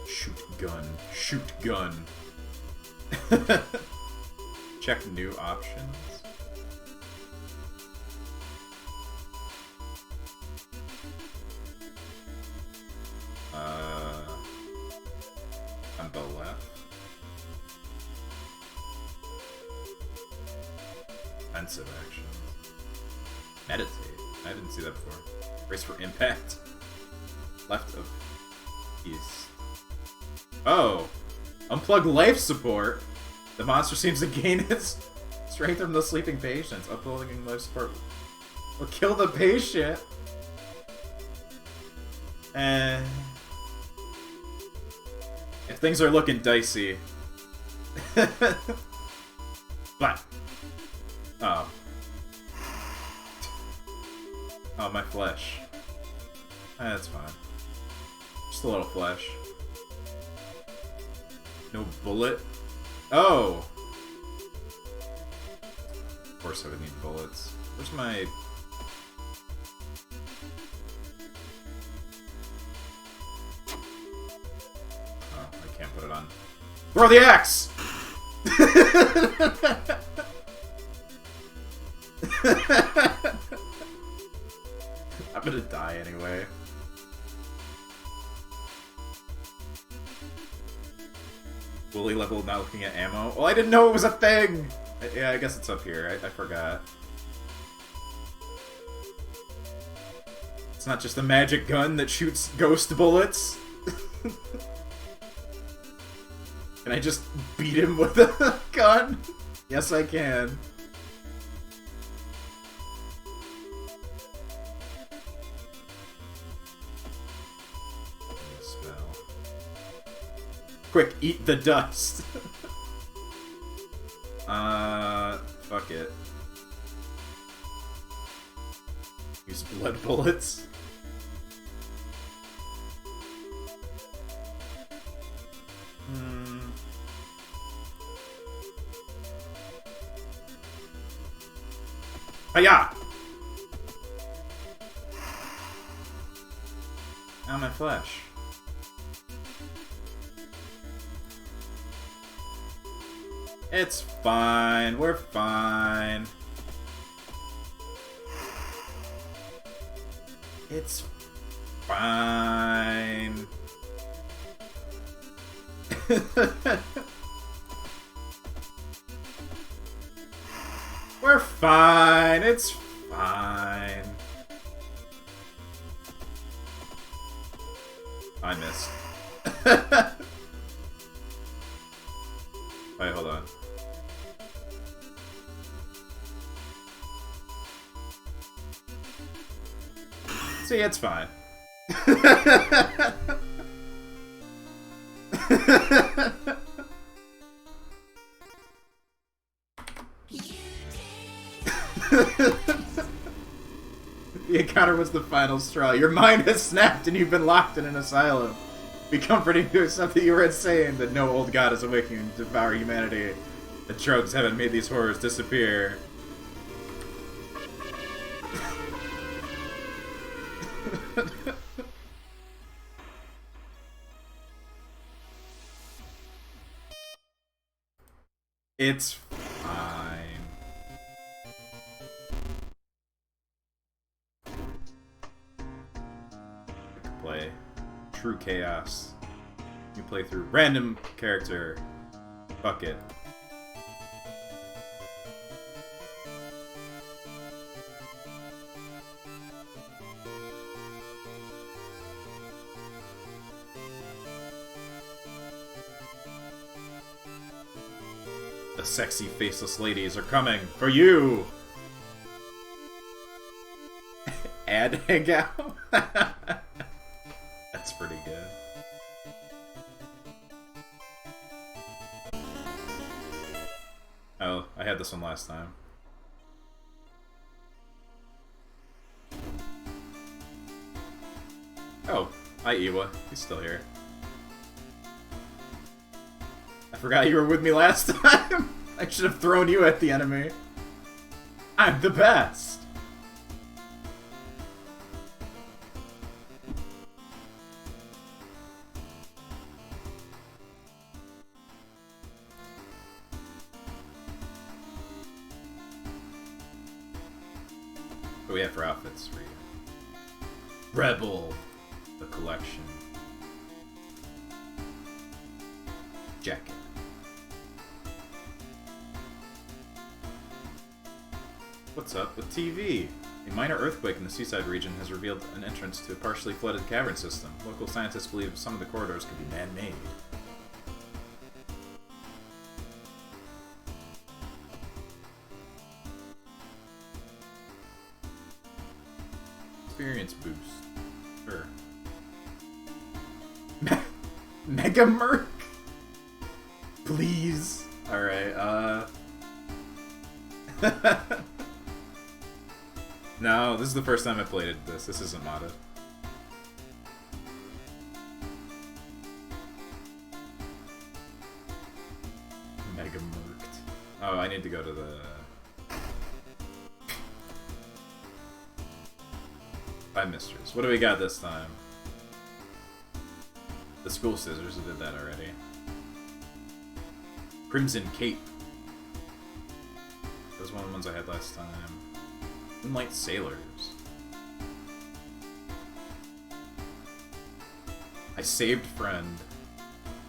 Shoot gun. Shoot gun. Check new options. On the left. Defensive actions. Meditate. I didn't see that before. Brace for impact. Left of east. Oh! Unplug life support! The monster seems to gain its strength from the sleeping patients. Uploading life support will kill the patient! If things are looking dicey. But. Oh. Oh, my flesh. That's fine. Just a little flesh. No bullet? Oh! Of course I would need bullets. Where's my... Oh, I can't put it on. Throw the axe! I'm gonna die anyway. Fully leveled, not looking at ammo. Well, I didn't know it was a thing! Yeah, I guess it's up here. I forgot. It's not just a magic gun that shoots ghost bullets. Can I just beat him with a gun? Yes, I can. Quick, eat the dust. Fuck it. Use blood bullets. Hiya! Oh, my flesh. It's fine. We're fine. It's fine. We're fine. It's fine. I missed. Wait, hold on. See, it's fine. The encounter was the final straw. Your mind has snapped and you've been locked in an asylum. Be comforting to accept that you were insane, that no old god is awakening to devour humanity. The drugs haven't made these horrors disappear. It's fine. Play True Chaos. You play through random character. Fuck it. The sexy faceless ladies are coming for you! Ad hangout? That's pretty good. Oh, I had this one last time. Oh, hi Iwa. He's still here. I forgot you were with me last time! I should have thrown you at the enemy. I'm the best! What do we have for outfits for you? Rebel! The collection. Jacket. What's up with TV? A minor earthquake in the seaside region has revealed an entrance to a partially flooded cavern system. Local scientists believe some of the corridors could be man-made. Experience boost. Sure. Mega Merc? Please. Alright, No, this is the first time I played this. This isn't modded. Mega Merked. Oh, I need to go to the... Five Mysteries. What do we got this time? The School Scissors, I did that already. Crimson Cape. That was one of the ones I had last time. Moonlight Sailors. I saved friend.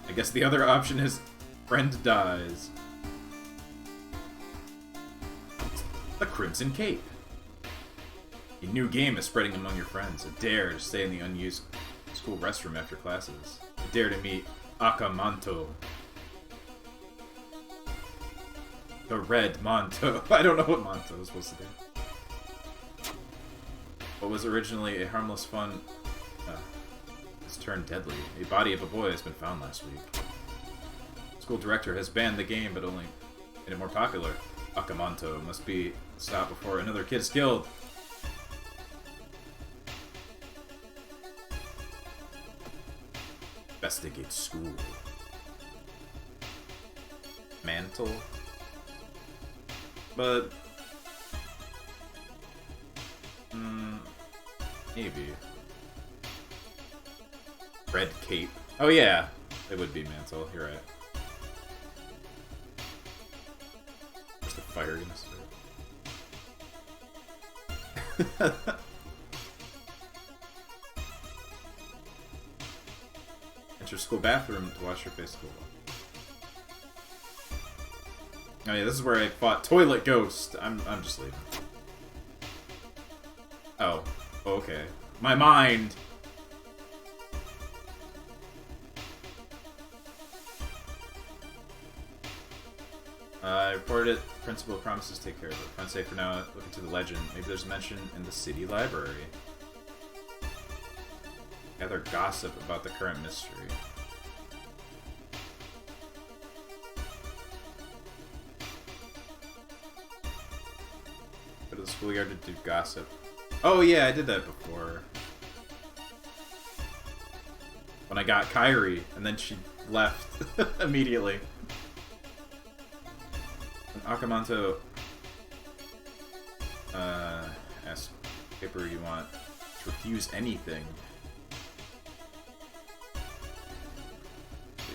I guess the other option is friend dies. The Crimson Cape. A new game is spreading among your friends. A dare to stay in the unused school restroom after classes. A dare to meet Akamanto. The Red Manto. I don't know what Manto is supposed to do. What was originally a harmless fun has turned deadly. A body of a boy has been found last week. School director has banned the game, but only made it more popular. Akamanto must be stopped before another kid is killed. Investigate school. Mantle. But... maybe. Red cape. Oh yeah, it would be mantle. You're right. Where's the fire gonna start? Enter school bathroom to wash your face. School. Oh yeah, this is where I fought Toilet Ghost. I'm just leaving. Oh, okay. My mind. I reported it. Principal promises to take care of it. Friends say for now, look into the legend. Maybe there's a mention in the city library. Gather gossip about the current mystery. Go to the schoolyard to do gossip. Oh yeah, I did that before. When I got Kyrie, and then she left immediately. Akamanto asked paper you want to refuse anything.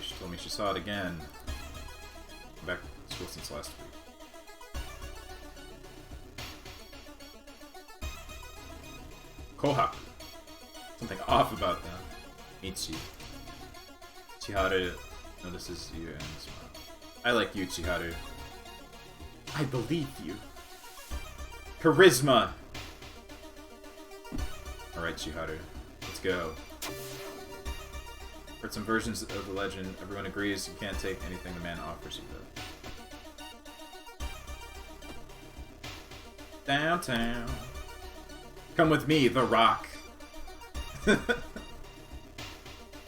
She told me she saw it again. I'm back to school since last week. Kohaku. Something off about them. Michi. Chiharu notices you and smiles. I like you, Chiharu. I believe you. Charisma! Alright, Chiharu. Let's go. Heard some versions of the legend. Everyone agrees you can't take anything the man offers you, though. Downtown. Come with me, The Rock.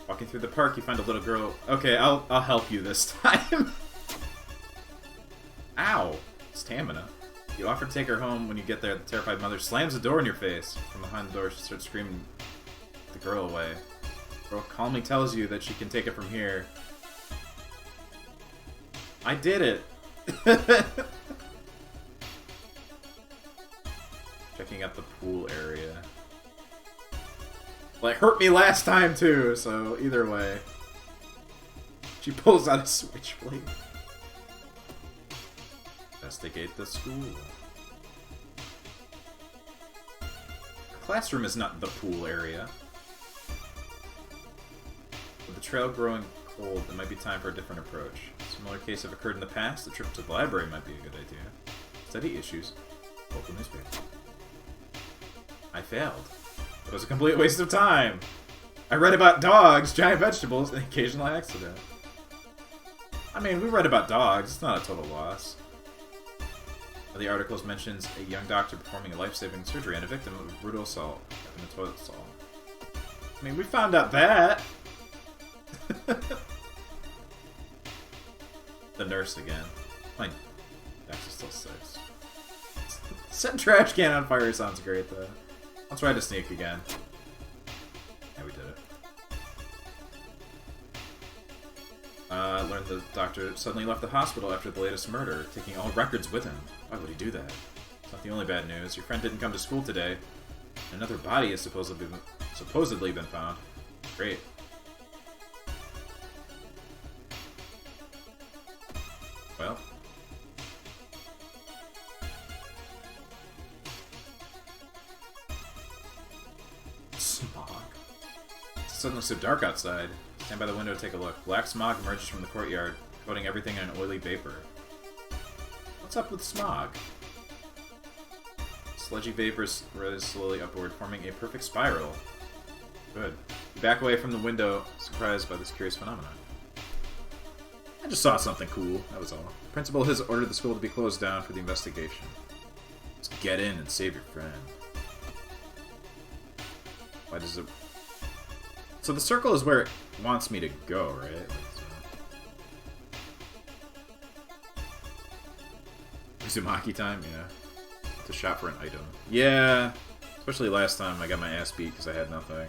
Walking through the park, you find a little girl. Okay, I'll help you this time. Ow. Stamina. You offer to take her home. When you get there, the terrified mother slams the door in your face. From behind the door, she starts screaming the girl away. The girl calmly tells you that she can take it from here. I did it! Checking out the pool area. Well, it hurt me last time too, so either way. She pulls out a switchblade. Investigate the school. The classroom is not the pool area. With the trail growing cold, it might be time for a different approach. A similar case have occurred in the past. The trip to the library might be a good idea. Study issues. Local newspaper. I failed. It was a complete waste of time. I read about dogs, giant vegetables, and occasional accident. I mean, we read about dogs. It's not a total loss. One of the articles mentions a young doctor performing a life-saving surgery on a victim of brutal assault in a toilet stall. I mean, we found out that. The nurse again. My dex is still 6. Setting trash can on fire sounds great, though. I'll try to sneak again. Yeah, we did it. Learned the doctor suddenly left the hospital after the latest murder, taking all records with him. Why would he do that? It's not the only bad news. Your friend didn't come to school today. Another body has supposedly been found. Great. Well. Smog. It's suddenly so dark outside. Stand by the window to take a look. Black smog emerges from the courtyard, coating everything in an oily vapor. What's up with smog? Sludgy vapors rise slowly upward, forming a perfect spiral. Good. You back away from the window, surprised by this curious phenomenon. I just saw something cool, that was all. The principal has ordered the school to be closed down for the investigation. Let's get in and save your friend. Why does it... So the circle is where it wants me to go, right? Uzumaki time, yeah. To shop for an item. Yeah, especially last time I got my ass beat because I had nothing.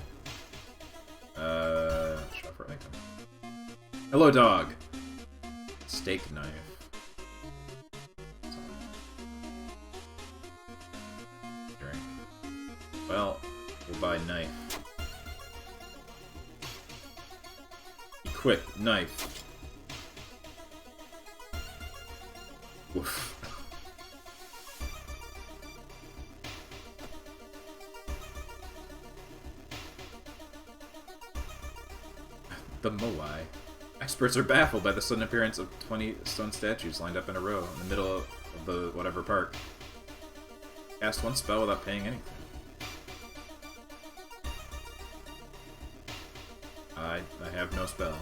Shop for item. Hello, dog. Steak knife. Drink. Well, we'll buy knife. Quick, knife. Oof. The Moai. Experts are baffled by the sudden appearance of 20 stone statues lined up in a row in the middle of the whatever park. Cast one spell without paying anything. I have no spell.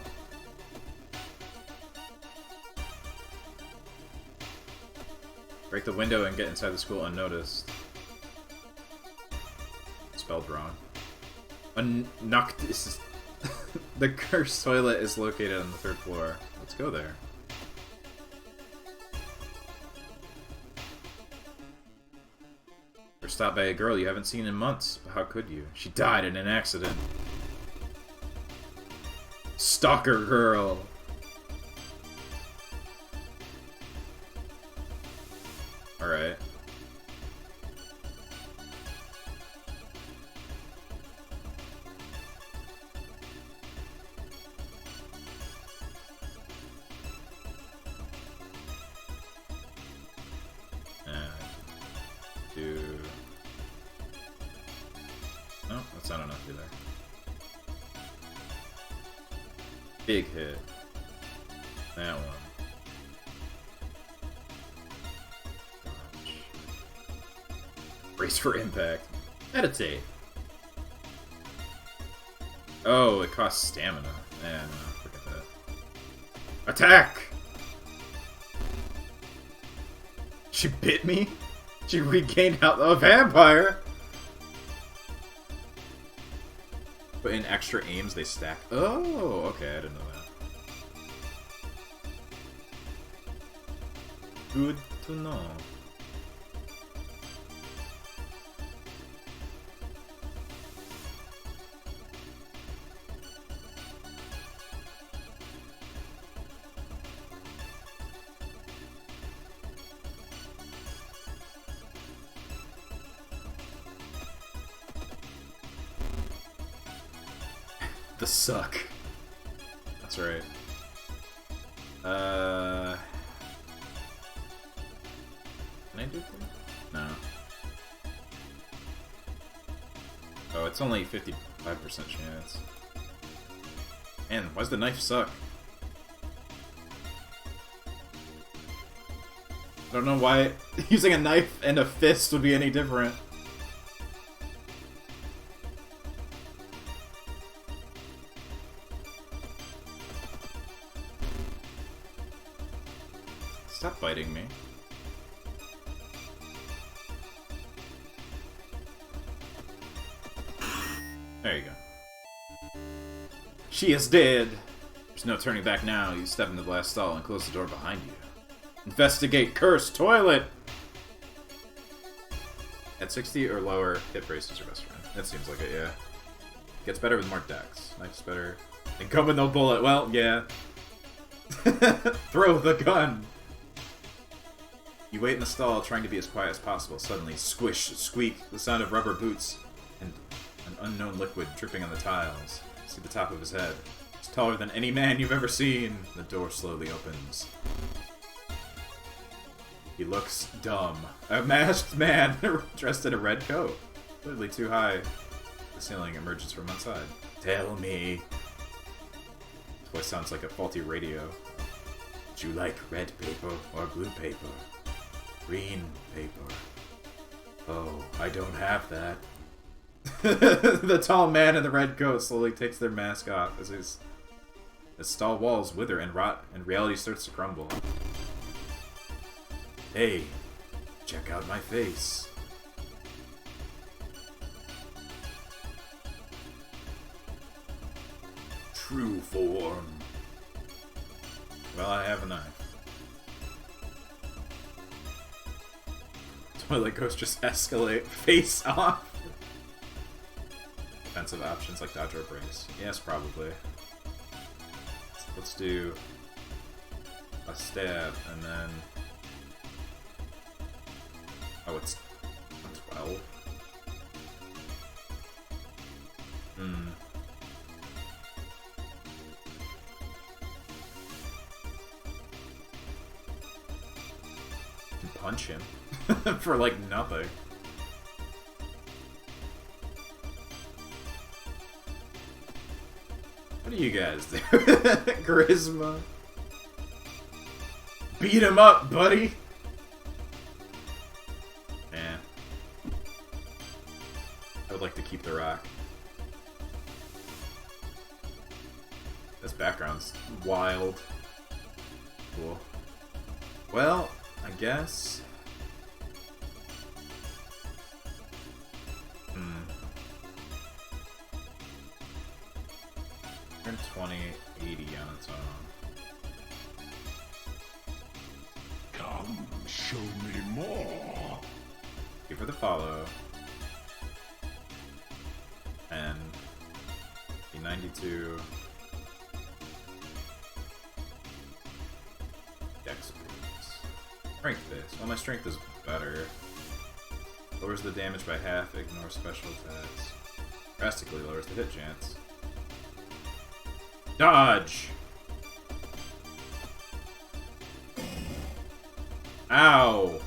Break the window and get inside the school unnoticed. Spelled wrong. The cursed toilet is located on the 3rd floor. Let's go there. You're stopped by a girl you haven't seen in months. How could you? She died in an accident. Stalker girl. Alright. No, that's not enough either. Big hit. That one. Brace for impact. Meditate. Oh, it costs stamina. Yeah, no, forget that. Attack! She bit me? She regained health. A vampire! But in extra aims, they stack. Oh, okay, I didn't know that. Good to know. The suck. That's right. Can I do things? No. Oh, it's only 55% chance. Man, why's the knife suck? I don't know why using a knife and a fist would be any different. Stop biting me. There you go. She is dead. There's no turning back now. You step into the last stall and close the door behind you. Investigate cursed toilet! At 60 or lower, hit brace is your best friend. That seems like it, yeah. Gets better with more dex. Knife's better. And come with no bullet. Well, yeah. Throw the gun! You wait in the stall, trying to be as quiet as possible. Suddenly, squish, squeak, the sound of rubber boots, and an unknown liquid dripping on the tiles. See the top of his head. It's taller than any man you've ever seen. The door slowly opens. He looks dumb. A masked man dressed in a red coat. Clearly too high. The ceiling emerges from outside. Tell me. His voice sounds like a faulty radio. Would you like red paper or blue paper? Green paper. Oh, I don't have that. The tall man in the red coat slowly takes their mask off as his stall walls wither and rot and reality starts to crumble. Hey, check out my face. True form. Well, I have a knife. Toilet ghosts just escalate face off. Defensive options like dodge or brace. Yes, probably. Let's do a stab and then. Oh, it's 12. punch him for like nothing. What do you guys do? Charisma. Beat him up, buddy. Yeah. I would like to keep the rock. This background's wild. Cool. Well, I guess. Turn 20, 80 on its own. Come, show me more. Give her the follow. And be 92. Dex boost. Strength base. Well, my strength is better. Lowers the damage by half, ignores special attacks. Drastically lowers the hit chance. Dodge! Ow!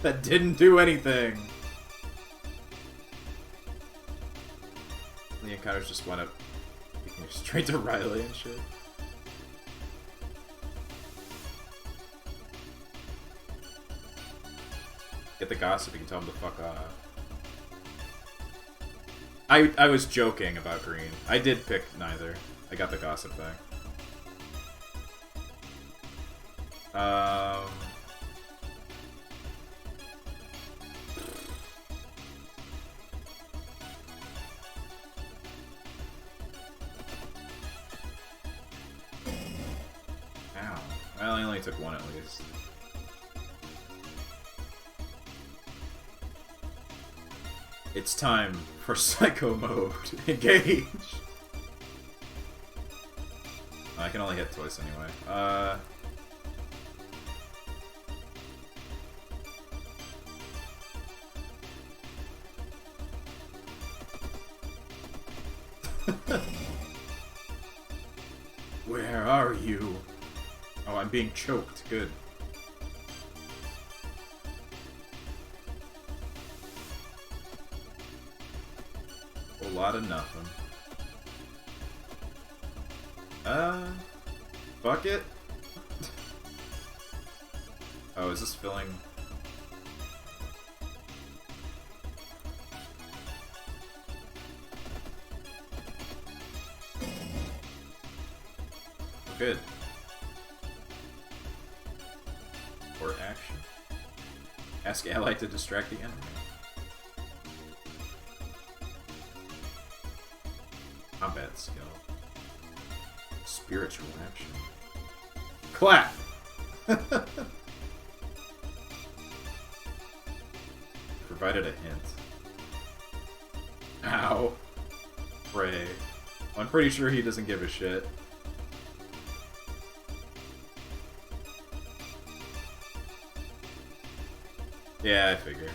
That didn't do anything! The encounters just went up straight to Riley and shit. Get the gossip, you can tell him to fuck off. I was joking about green. I did pick neither. I got the gossip thing. Ow. Well, I only took one at least. It's time for Psycho Mode. Engage! I can only hit twice anyway. Where are you? Oh, I'm being choked. Good. A lot of nothing. Fuck it? Oh, is this filling? Good. Or action. Ask ally to distract the enemy. Combat skill. Spiritual action. Clap! Provided a hint. Ow. Pray. I'm pretty sure he doesn't give a shit. Yeah, I figure.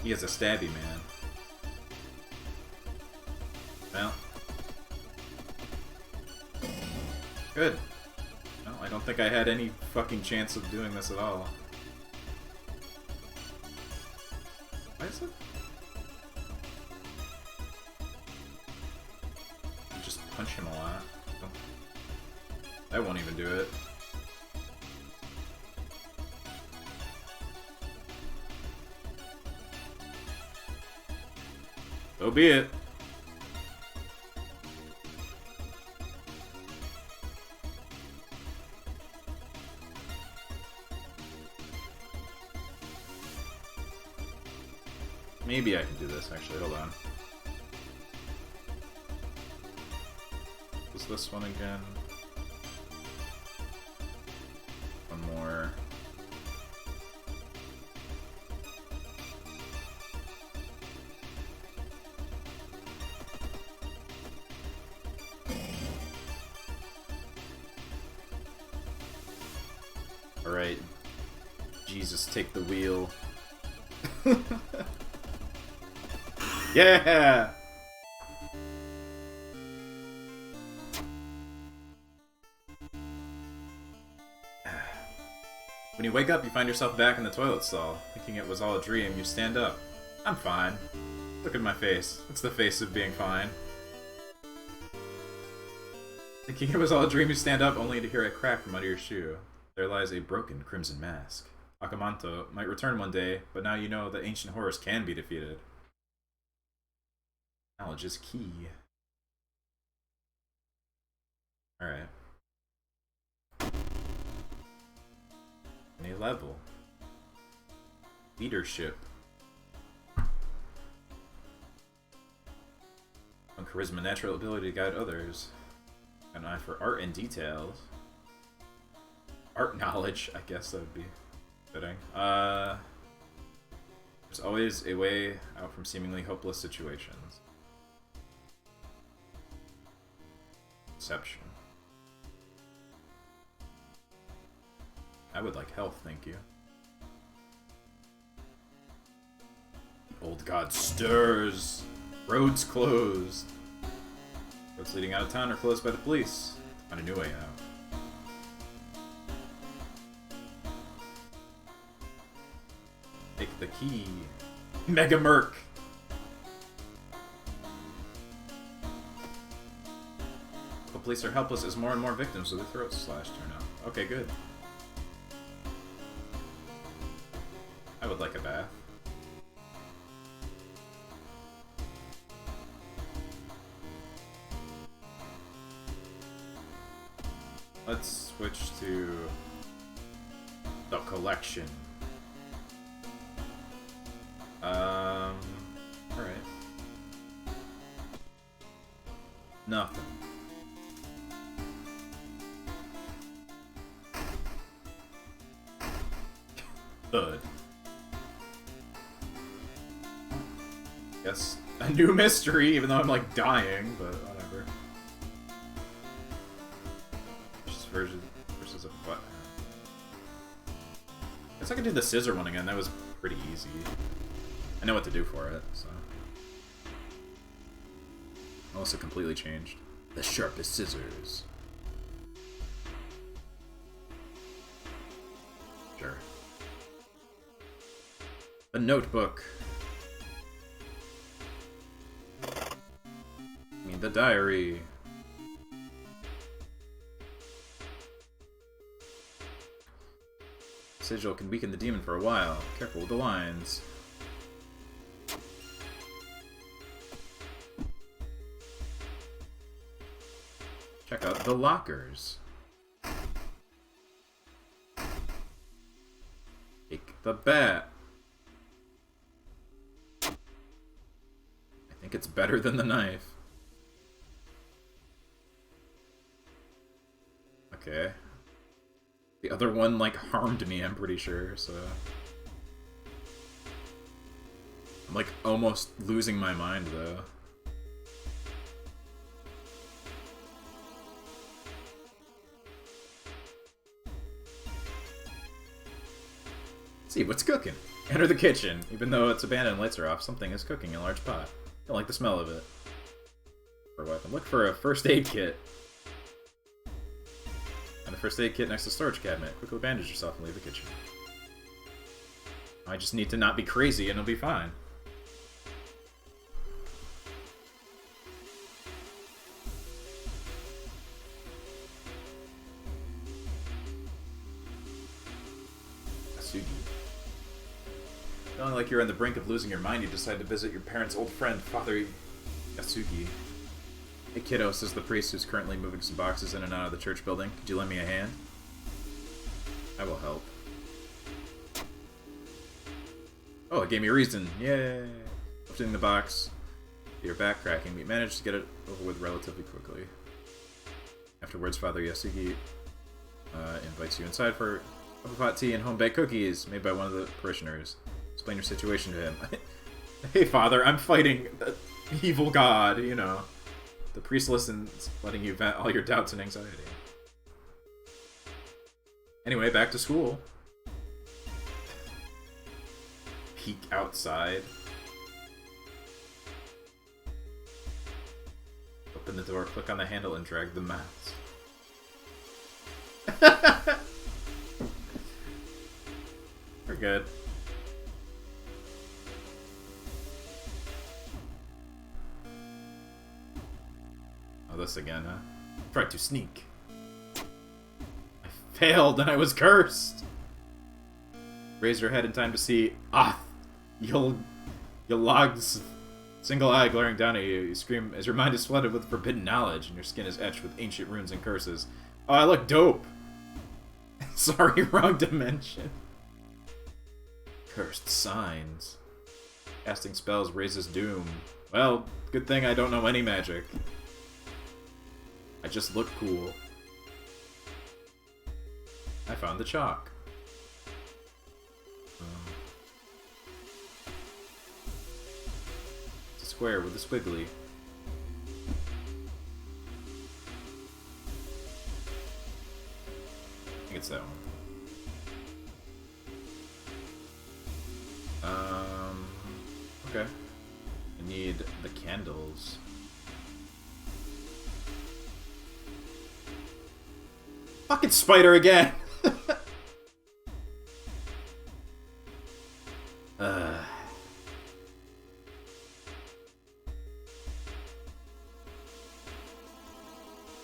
He is a stabby man. Well. Good. Well, I don't think I had any fucking chance of doing this at all. Why is it? You just punch him a lot. That won't even do it. So be it. Maybe I can do this, actually. Hold on. Was this one again? One more. Alright. Jesus, take the wheel. Yeah! When you wake up, you find yourself back in the toilet stall. Thinking it was all a dream, you stand up. I'm fine. Look at my face. It's the face of being fine. Thinking it was all a dream, you stand up only to hear a crack from under your shoe. There lies a broken crimson mask. Akamanto might return one day, but now you know that ancient horrors can be defeated. Knowledge is key. Alright. Any level. Leadership. On charisma, natural ability to guide others. An eye for art and details. Art knowledge, I guess that would be fitting. There's always a way out from seemingly hopeless situations. Perception. I would like health, thank you. The old god stirs. Roads closed. Roads leading out of town are closed by the police. Find a new way out. Take the key. Mega Merc! The police are helpless as more and more victims with their throats slashed turn up. Okay, good. I would like a bath. Let's switch to the collection. Alright. Nothing. Thud. Guess a new mystery, even though I'm like dying, but whatever. Just versus a butt. Guess I could do the scissor one again. That was pretty easy. I know what to do for it, so. Also completely changed. The sharpest scissors. Sure. A notebook. I mean, the diary. Sigil can weaken the demon for a while. Careful with the lines. Check out the lockers. Take the bat. I think it's better than the knife. Okay. The other one, like, harmed me, I'm pretty sure, so... I'm, like, almost losing my mind, though. Let's see, what's cooking? Enter the kitchen. Even though it's abandoned and lights are off, something is cooking in a large pot. Don't like the smell of it. For a weapon. Look for a first aid kit. And a first aid kit next to the storage cabinet. Quickly bandage yourself and leave the kitchen. I just need to not be crazy and it'll be fine. Asugi. Feeling like you're on the brink of losing your mind, you decide to visit your parents' old friend, Father Yasugi. Hey kiddo, says the priest who's currently moving some boxes in and out of the church building. Could you lend me a hand? I will help. Oh, it gave me a reason. Yay! Lifting the box. You're back cracking. We managed to get it over with relatively quickly. Afterwards, Father Yasugi invites you inside for a pot tea and home-baked cookies made by one of the parishioners. Explain your situation to him. Hey, Father, I'm fighting an evil god, you know. The priest listens, letting you vent all your doubts and anxiety. Anyway, back to school. Peek outside. Open the door, click on the handle, and drag the mouse. good. Oh, this again, huh? Tried to sneak. I failed and I was cursed. Raise your head in time to see Yolag's single eye glaring down at you. You scream as your mind is flooded with forbidden knowledge and your skin is etched with ancient runes and curses. Oh, I look dope. Sorry, wrong dimension. Cursed signs. Casting spells raises doom. Well, good thing I don't know any magic. I just look cool. I found the chalk. It's a square with a squiggly. I think it's that one. Okay. I need the candles. Fucking spider again!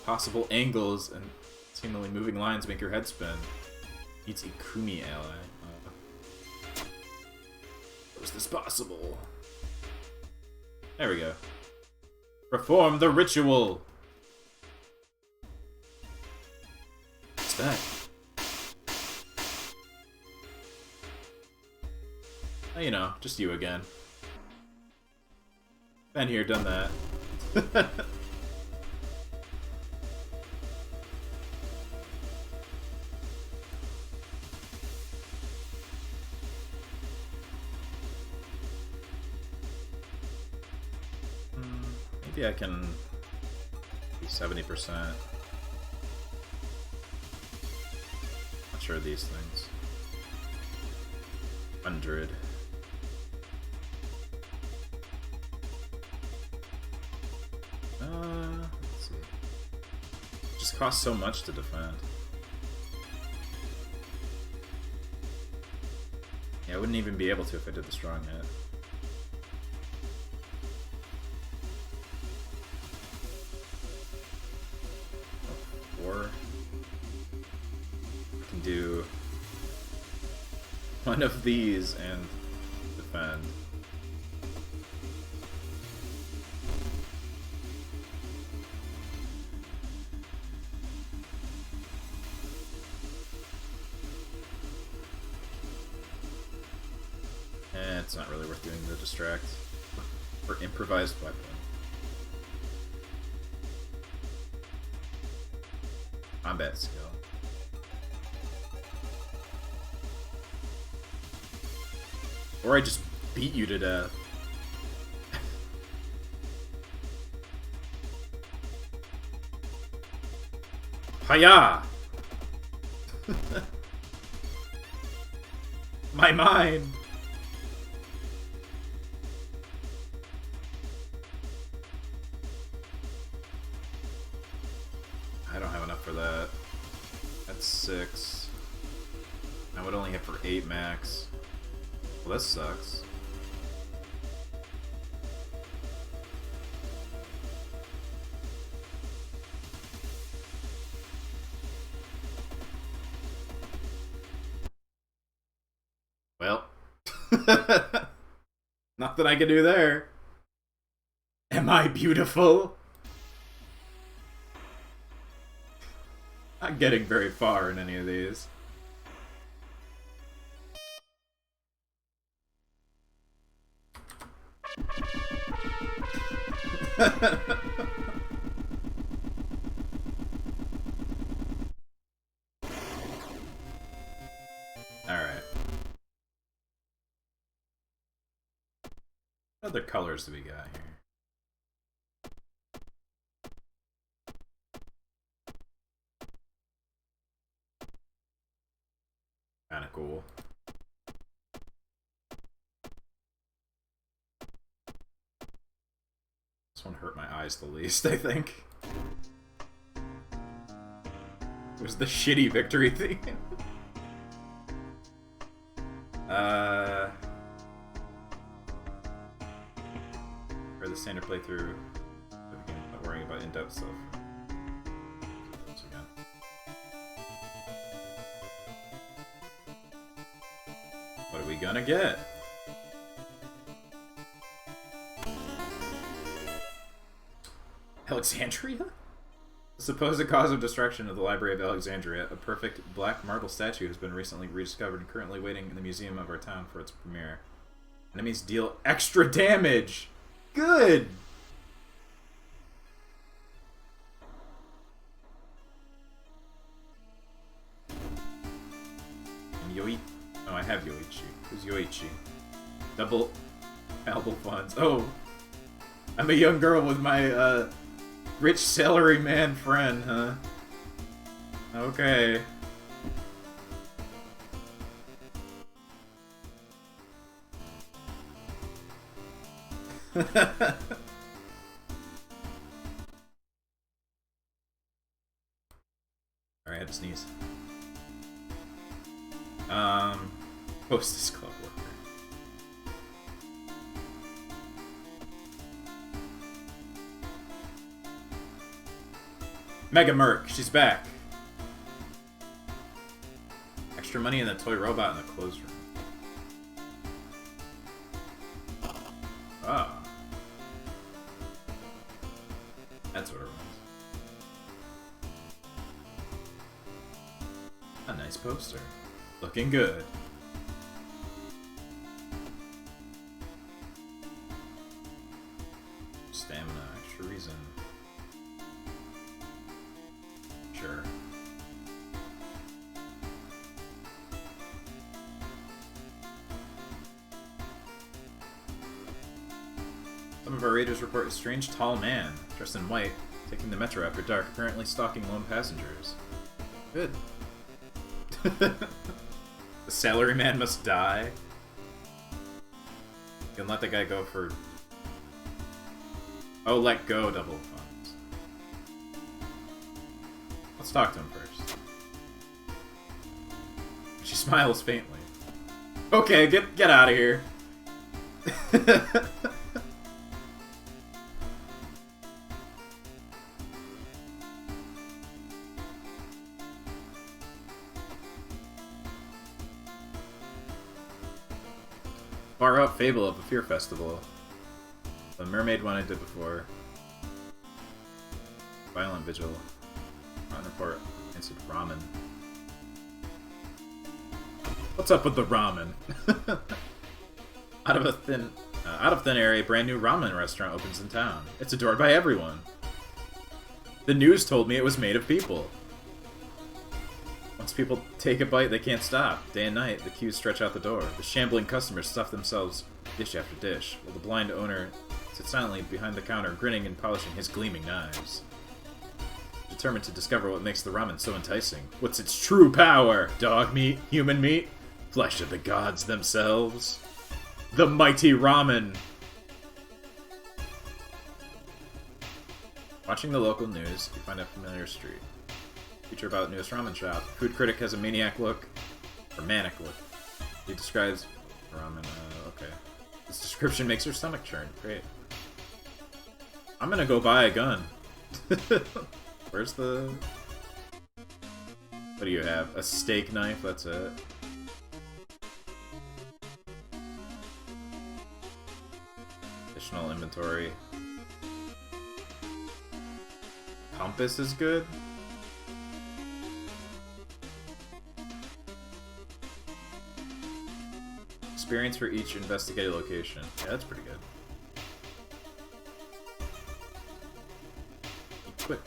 Possible angles and seemingly moving lines make your head spin. Needs a Kumi ally. How is this possible? There we go. Perform the ritual! What's that? Oh, you know, just you again. Been here, done that. Maybe I can be 70%. Not sure of these things. 100. Let's see. It just costs so much to defend. Yeah, I wouldn't even be able to if I did the strong hit. Do one of these and defend. It's not really worth doing the distract or improvised weapon. Combat skill. Or I just beat you to death. Hiya! My mind! I don't have enough for that. That's 6. I would only hit for 8 max. Well, this sucks. Well. Nothing I can do there. Am I beautiful? Not getting very far in any of these. Alright. What other colors do we got here? Kinda cool. This one hurt my eyes the least, I think. It was the shitty victory theme. Or the standard playthrough. Not worrying about in-depth stuff. Once again. What are we gonna get? Alexandria? The supposed cause of destruction of the Library of Alexandria, a perfect black marble statue, has been recently rediscovered and currently waiting in the museum of our town for its premiere. Enemies deal extra damage! Good! And Yoichi. Oh, I have Yoichi. Who's Yoichi? Double album funds. Oh! I'm a young girl with my, rich salaryman friend, huh? Okay. Alright, I had to sneeze. Hostess club worker. Mega Merc, she's back. Extra money in the toy robot in the clothes room. Ah. That's what it was. A nice poster. Looking good. Stamina, extra reason. Sure. Some of our raiders report a strange tall man, dressed in white, taking the metro after dark, apparently stalking lone passengers. Good. The salaryman must die. You can let the guy go for... Oh, let go double funds. Let's talk to him first. She smiles faintly. Okay, get out of here. Far out fable of a fear festival. The mermaid one I did before. Violent vigil. Rotten report. Instant ramen. What's up with the ramen? Out of thin air, a brand new ramen restaurant opens in town. It's adored by everyone. The news told me it was made of people. Once people take a bite, they can't stop. Day and night, the queues stretch out the door. The shambling customers stuff themselves dish after dish, while the blind owner sits silently behind the counter, grinning and polishing his gleaming knives. Determined to discover what makes the ramen so enticing. What's its true power? Dog meat? Human meat? Flesh of the gods themselves? The mighty ramen! Watching the local news, you find a familiar street. Feature about newest ramen shop. Food critic has a maniac look. Or manic look. He describes ramen, okay. This description makes her stomach churn. Great. I'm gonna go buy a gun. Where's the... What do you have? A steak knife? That's it. Additional inventory. Compass is good? Experience for each investigated location. Yeah, that's pretty good. Equip.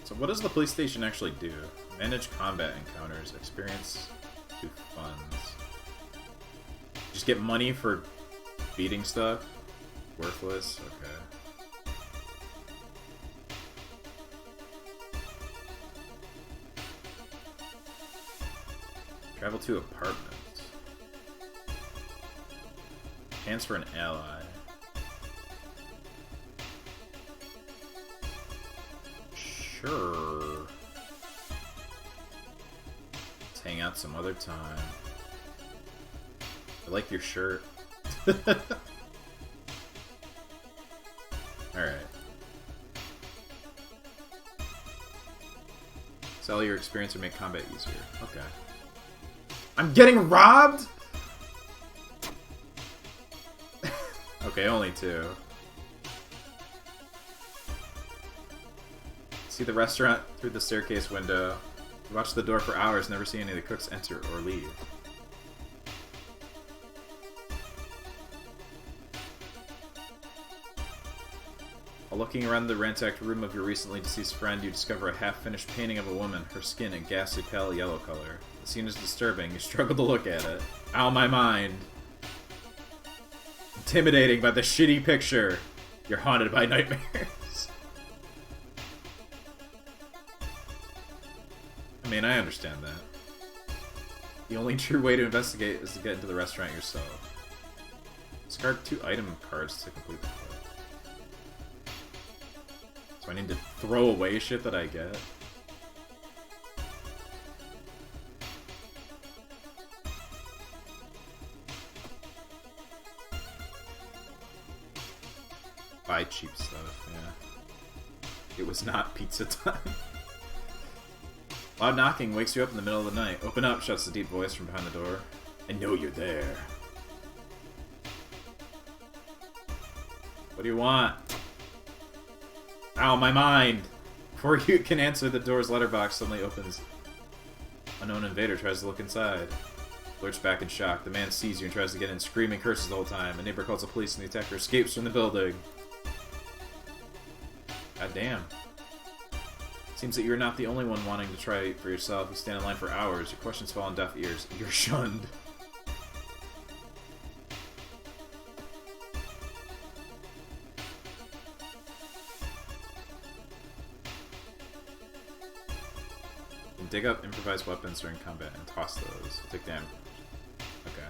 So what does the police station actually do? Manage combat encounters. Experience to funds. Just get money for beating stuff? Worthless? Okay. Travel to apartment. Chance for an ally. Sure. Let's hang out some other time. I like your shirt. Alright. Sell your experience or make combat easier. Okay. I'm getting robbed?! Okay, only 2. See the restaurant through the staircase window. You watch the door for hours, never see any of the cooks enter or leave. While looking around the ransacked room of your recently deceased friend, you discover a half-finished painting of a woman, her skin a ghastly pale yellow color. The scene is disturbing. You struggle to look at it. Ow, my mind. Intimidating by the shitty picture. You're haunted by nightmares. I mean, I understand that. The only true way to investigate is to get into the restaurant yourself. Discard 2 item cards to complete the quest. So I need to throw away shit that I get? Buy cheap stuff, yeah. It was not pizza time. Loud knocking wakes you up in the middle of the night. Open up, shouts the deep voice from behind the door. I know you're there. What do you want? Ow, my mind! Before you can answer, the door's letterbox suddenly opens. Unknown invader tries to look inside. Lurch back in shock. The man sees you and tries to get in, screaming curses the whole time. A neighbor calls the police and the attacker escapes from the building. God damn. Seems that you're not the only one wanting to try it for yourself. You stand in line for hours. Your questions fall on deaf ears. You're shunned. You can dig up improvised weapons during combat and toss those. Take damage. Okay.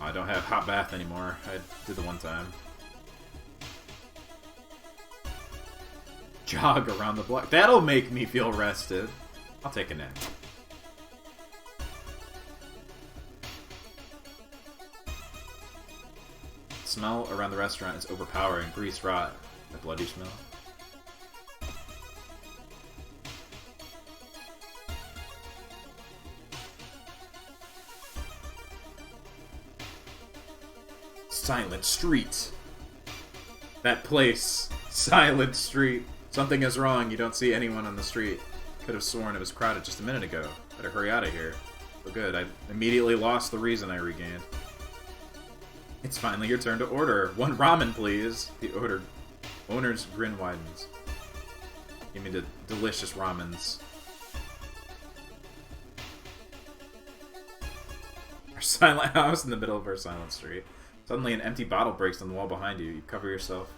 I don't have hot bath anymore. I did the one time. Jog around the block. That'll make me feel rested. I'll take a nap. The smell around the restaurant is overpowering. Grease, rot, a bloody smell. Silent Street. That place. Silent Street. Something is wrong. You don't see anyone on the street. Could have sworn it was crowded just a minute ago. Better hurry out of here. Oh good, I immediately lost the reason I regained. It's finally your turn to order. 1 ramen, please. The owner's grin widens. Give me the delicious ramens. Our silent house in the middle of our silent street. Suddenly an empty bottle breaks on the wall behind you. You cover yourself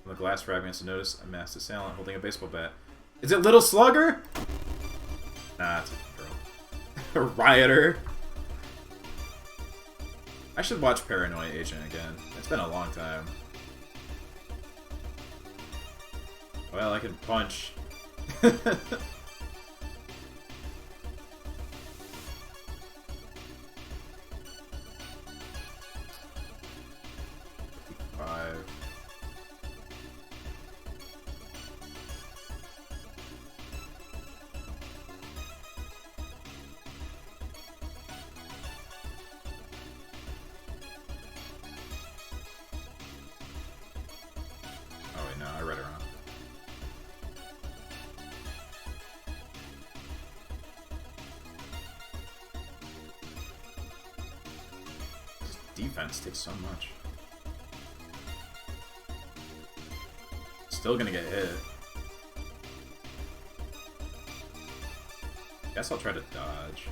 from the glass fragments to notice a masked assailant holding a baseball bat. Is it Little Slugger? Nah, it's a girl. A rioter. I should watch Paranoia Agent again. It's been a long time. Well, I can punch. Defense takes so much. Still gonna get hit. Guess I'll try to dodge.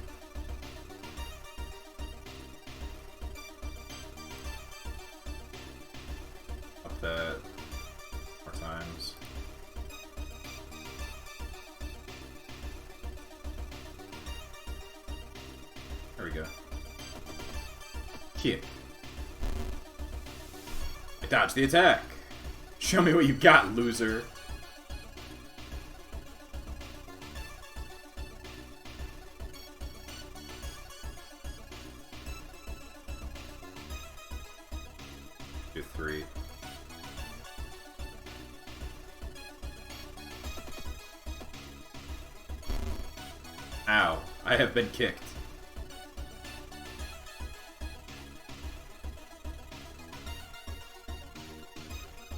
Up that more times. There we go. Kick. I dodged the attack. Show me what you got, loser. Do 3. Ow. I have been kicked.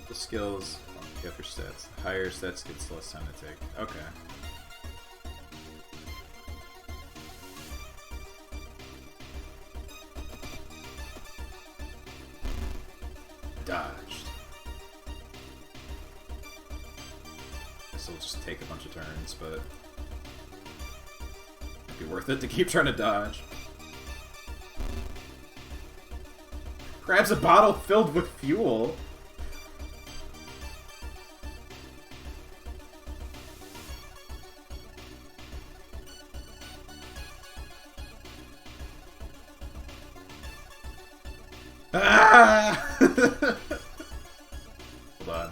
The skills get for stats. Higher stats gets less time to take. Okay. Dodged. This will just take a bunch of turns, but it'd be worth it to keep trying to dodge. Grabs a bottle filled with fuel. Ah! Hold on.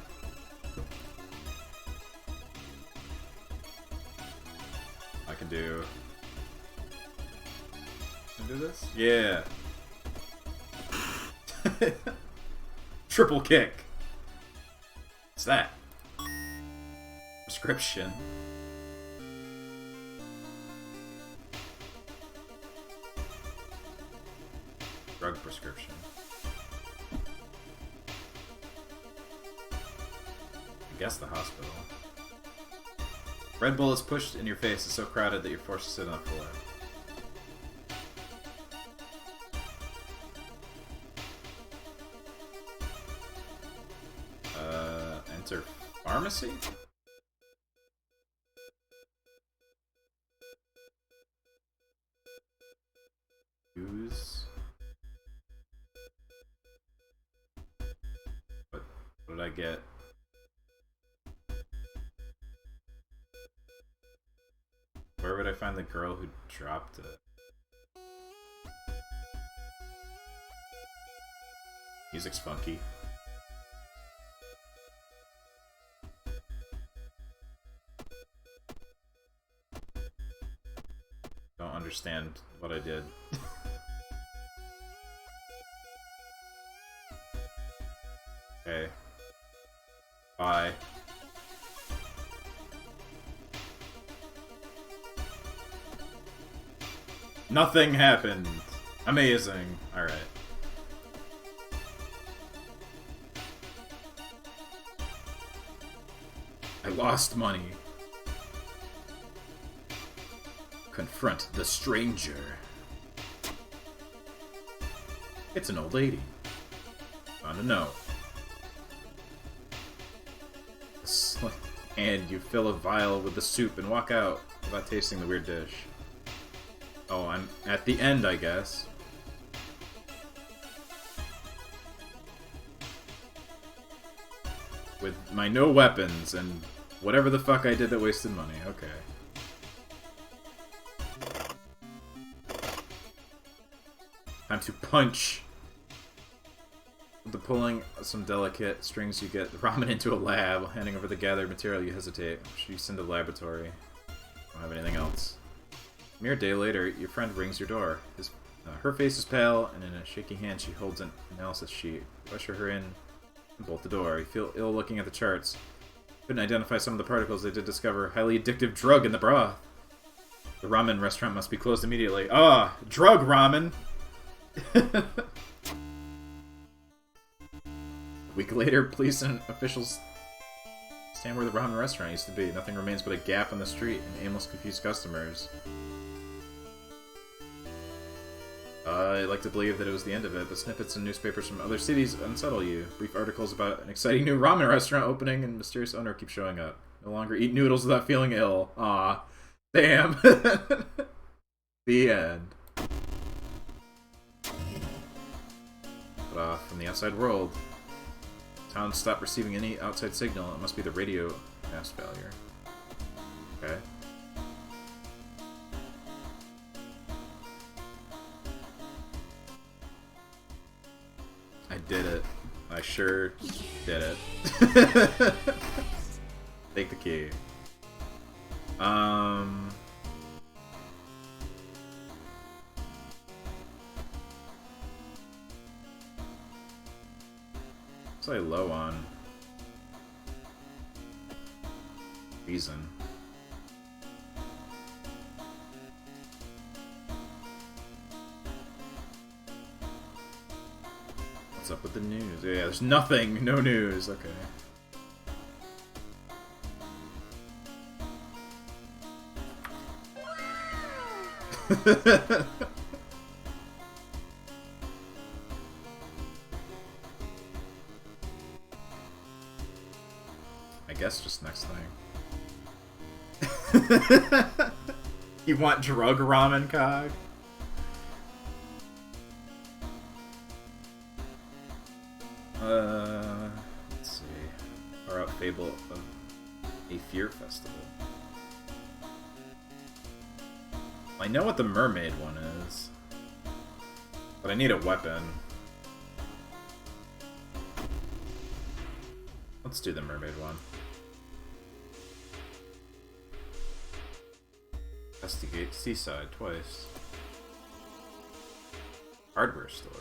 I can do this? Yeah. Triple kick. What's that? Prescription. Drug prescription. I guess the hospital. Red Bull is pushed in your face. It's so crowded that you're forced to sit on the floor. Enter pharmacy? Use. What did I get? Where would I find the girl who dropped it? Music's funky. Don't understand what I did. Okay. Bye. Nothing happened. Amazing. Alright. I lost money. Confront the stranger. It's an old lady. Found a note. And you fill a vial with the soup and walk out without tasting the weird dish. Oh, I'm at the end, I guess. With my no weapons and whatever the fuck I did that wasted money. Okay. Time to punch. With the pulling some delicate strings, you get ramen into a lab. Handing over the gathered material, you hesitate. Should you send to the laboratory? Don't have anything else. A mere day later, your friend rings your door. Her face is pale, and in a shaky hand, she holds an analysis sheet. You usher her in and bolt the door. You feel ill looking at the charts. Couldn't identify some of the particles. They did discover highly addictive drug in the broth. The ramen restaurant must be closed immediately. Ah, drug ramen! A week later, police and officials stand where the ramen restaurant used to be. Nothing remains but a gap in the street and aimless, confused customers. I like to believe that it was the end of it, but snippets in newspapers from other cities unsettle you. Brief articles about an exciting new ramen restaurant opening and mysterious owner keep showing up. No longer eat noodles without feeling ill. Aw. Damn. The end. Cut off from the outside world. Town stopped receiving any outside signal. It must be the radio mass failure. Okay. I did it. I sure did it. Take the key. What's I low on? Reason. What's up with the news? Yeah, there's nothing. No news. Okay. I guess just next thing. You want drug ramen, Cog? Let's see. Far Out Fable of a Fear Festival. I know what the mermaid one is, but I need a weapon. Let's do the mermaid one. Investigate Seaside twice. Hardware store.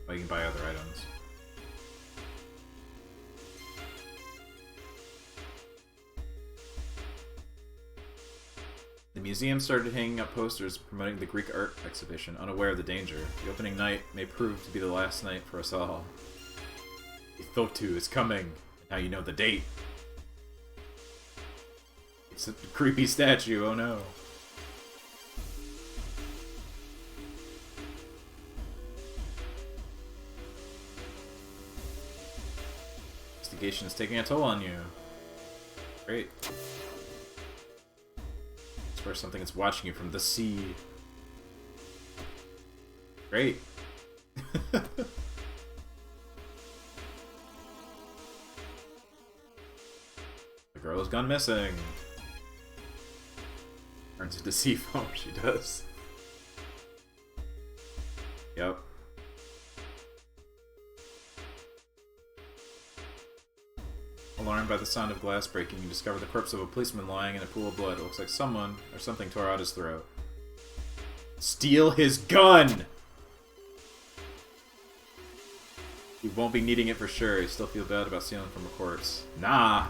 Oh, you can buy other items. The museum started hanging up posters promoting the Greek art exhibition, unaware of the danger. The opening night may prove to be the last night for us all. Ithotu is coming. Now you know the date. It's a creepy statue, oh no. Investigation is taking a toll on you. Great. It's where something is watching you from the sea. Great. The girl has gone missing. Turns into sea foam, she does. Yep. Alarmed by the sound of glass breaking, you discover the corpse of a policeman lying in a pool of blood. It looks like someone or something tore out his throat. Steal his gun! You won't be needing it for sure. You still feel bad about stealing from a corpse. Nah!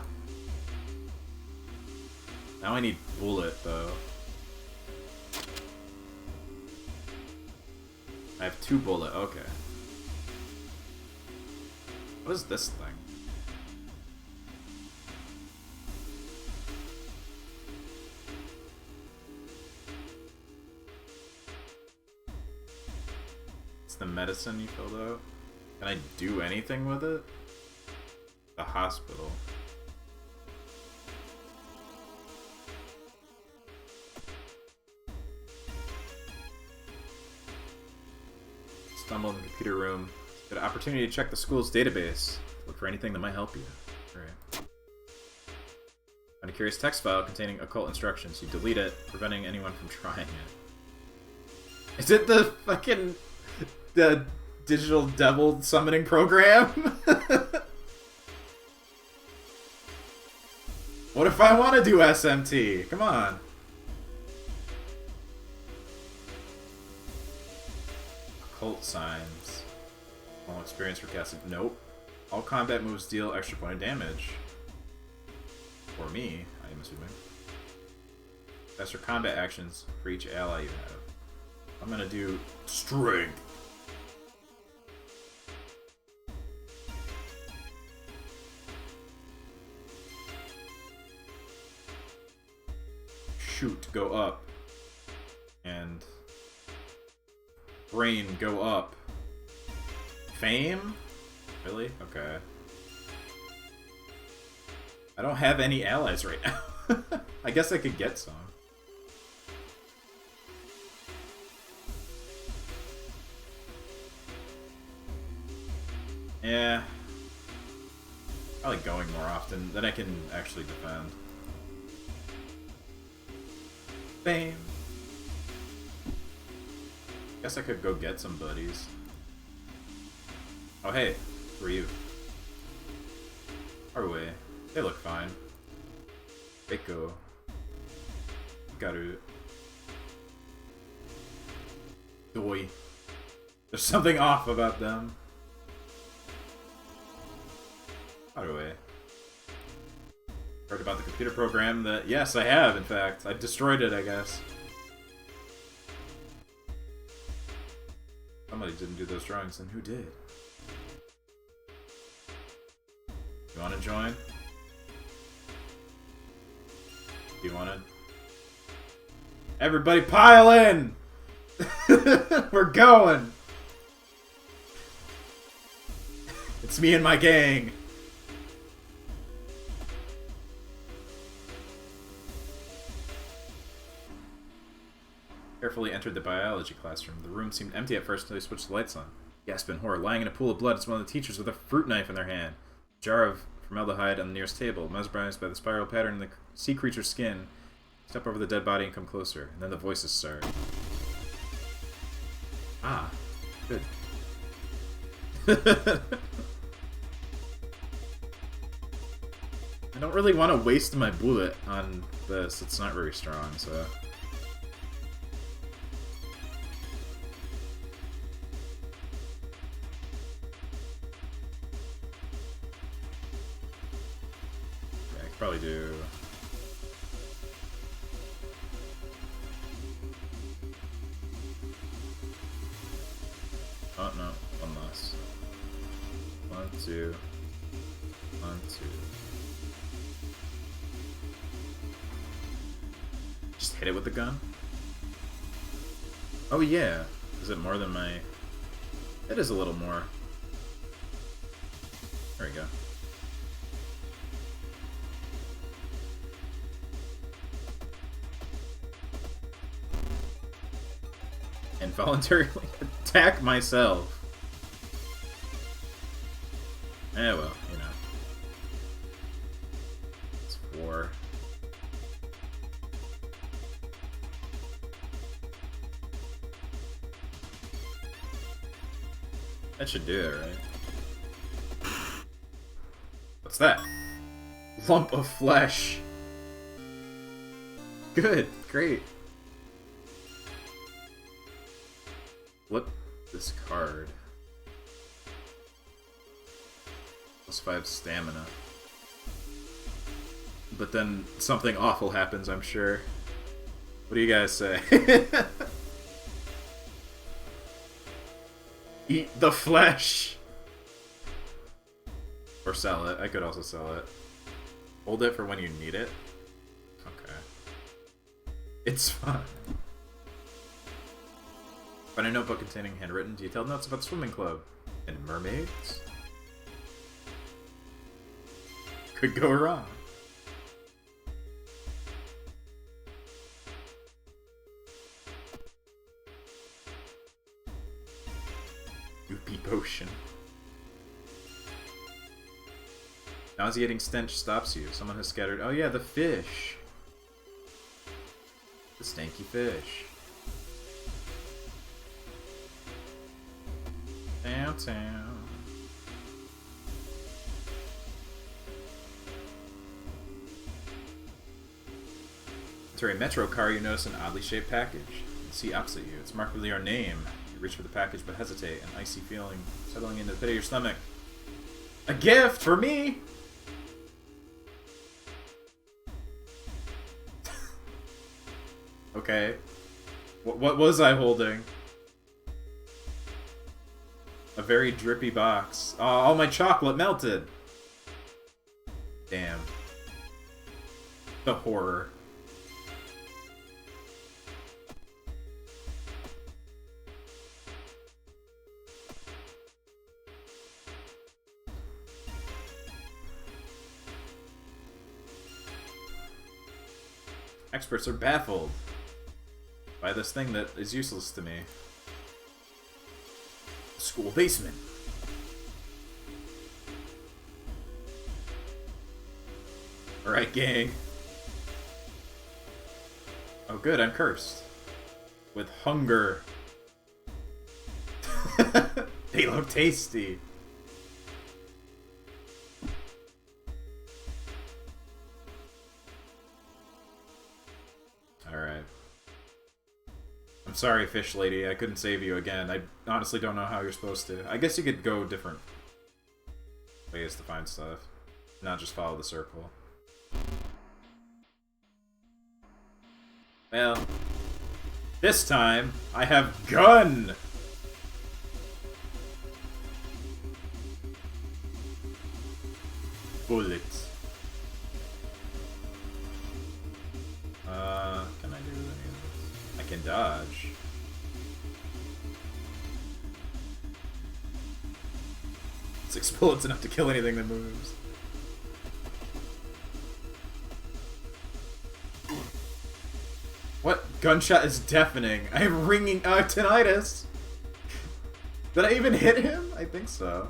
Now I need bullet, though. I have 2 bullet. Okay. What is this thing? It's the medicine you filled out. Can I do anything with it? The hospital. Stumble in the computer room. Get an opportunity to check the school's database. Look for anything that might help you. Alright. Find a curious text file containing occult instructions. You delete it, preventing anyone from trying it. Is it the fucking... the digital devil summoning program? What if I want to do SMT? Come on. Occult signs. All experience for casting. Nope. All combat moves deal extra point of damage. For me, I am assuming. That's for combat actions for each ally you have. I'm gonna do strength. Shoot, go up. And brain, go up. Fame? Really? Okay. I don't have any allies right now. I guess I could get some. Yeah. Probably going more often. Then I can actually defend. Fame. Guess I could go get some buddies. Oh hey, who are you? Our way. They look fine. Echo. Garu. Doi. There's something off about them. Heard about the computer program that... Yes, I have, in fact. I destroyed it, I guess. Somebody didn't do those drawings, then who did? You want to join? Do you want to... Everybody pile in! We're going! It's me and my gang! Carefully entered the biology classroom. The room seemed empty at first until they switched the lights on. Gasped in horror. Lying in a pool of blood is one of the teachers with a fruit knife in their hand. A jar of formaldehyde on the nearest table. Mesmerized by the spiral pattern in the sea creature's skin, step over the dead body and come closer. And then the voices start. Ah, good. I don't really want to waste my bullet on this. It's not very strong, so... Probably do. Oh no, one less. 1, 2. 1, 2. Just hit it with the gun? Oh yeah. Is it more than my... It is a little more. There we go. Involuntarily attack myself. Eh, well, you know. It's 4. That should do it, right? What's that? Lump of flesh. Good, great. Flip this card. +5 stamina. But then something awful happens, I'm sure. What do you guys say? Eat the flesh! Or sell it. I could also sell it. Hold it for when you need it. Okay. It's fun. Find a notebook containing handwritten detailed notes about the swimming club. And mermaids? Could go wrong. Goopy potion. Nauseating stench stops you. Someone has scattered... Oh yeah, the fish. The stanky fish. Downtown. Enter a metro car, you notice an oddly shaped package. You see opposite you. It's marked with your name. You reach for the package but hesitate, an icy feeling settling into the pit of your stomach. A gift for me! Okay. What was I holding? A very drippy box. Oh, all my chocolate melted! Damn. The horror. Experts are baffled by this thing that is useless to me. School basement. Alright, gang. Oh good, I'm cursed. With hunger. They look tasty. Alright. I'm sorry, fish lady. I couldn't save you again. I honestly don't know how you're supposed to. I guess you could go different ways to find stuff. Not just follow the circle. Well, this time I have gun. Bullets. Can I do any of this? I can dodge. 6 bullets enough to kill anything that moves. What? Gunshot is deafening. I have ringing tinnitus. Did I even hit him? I think so.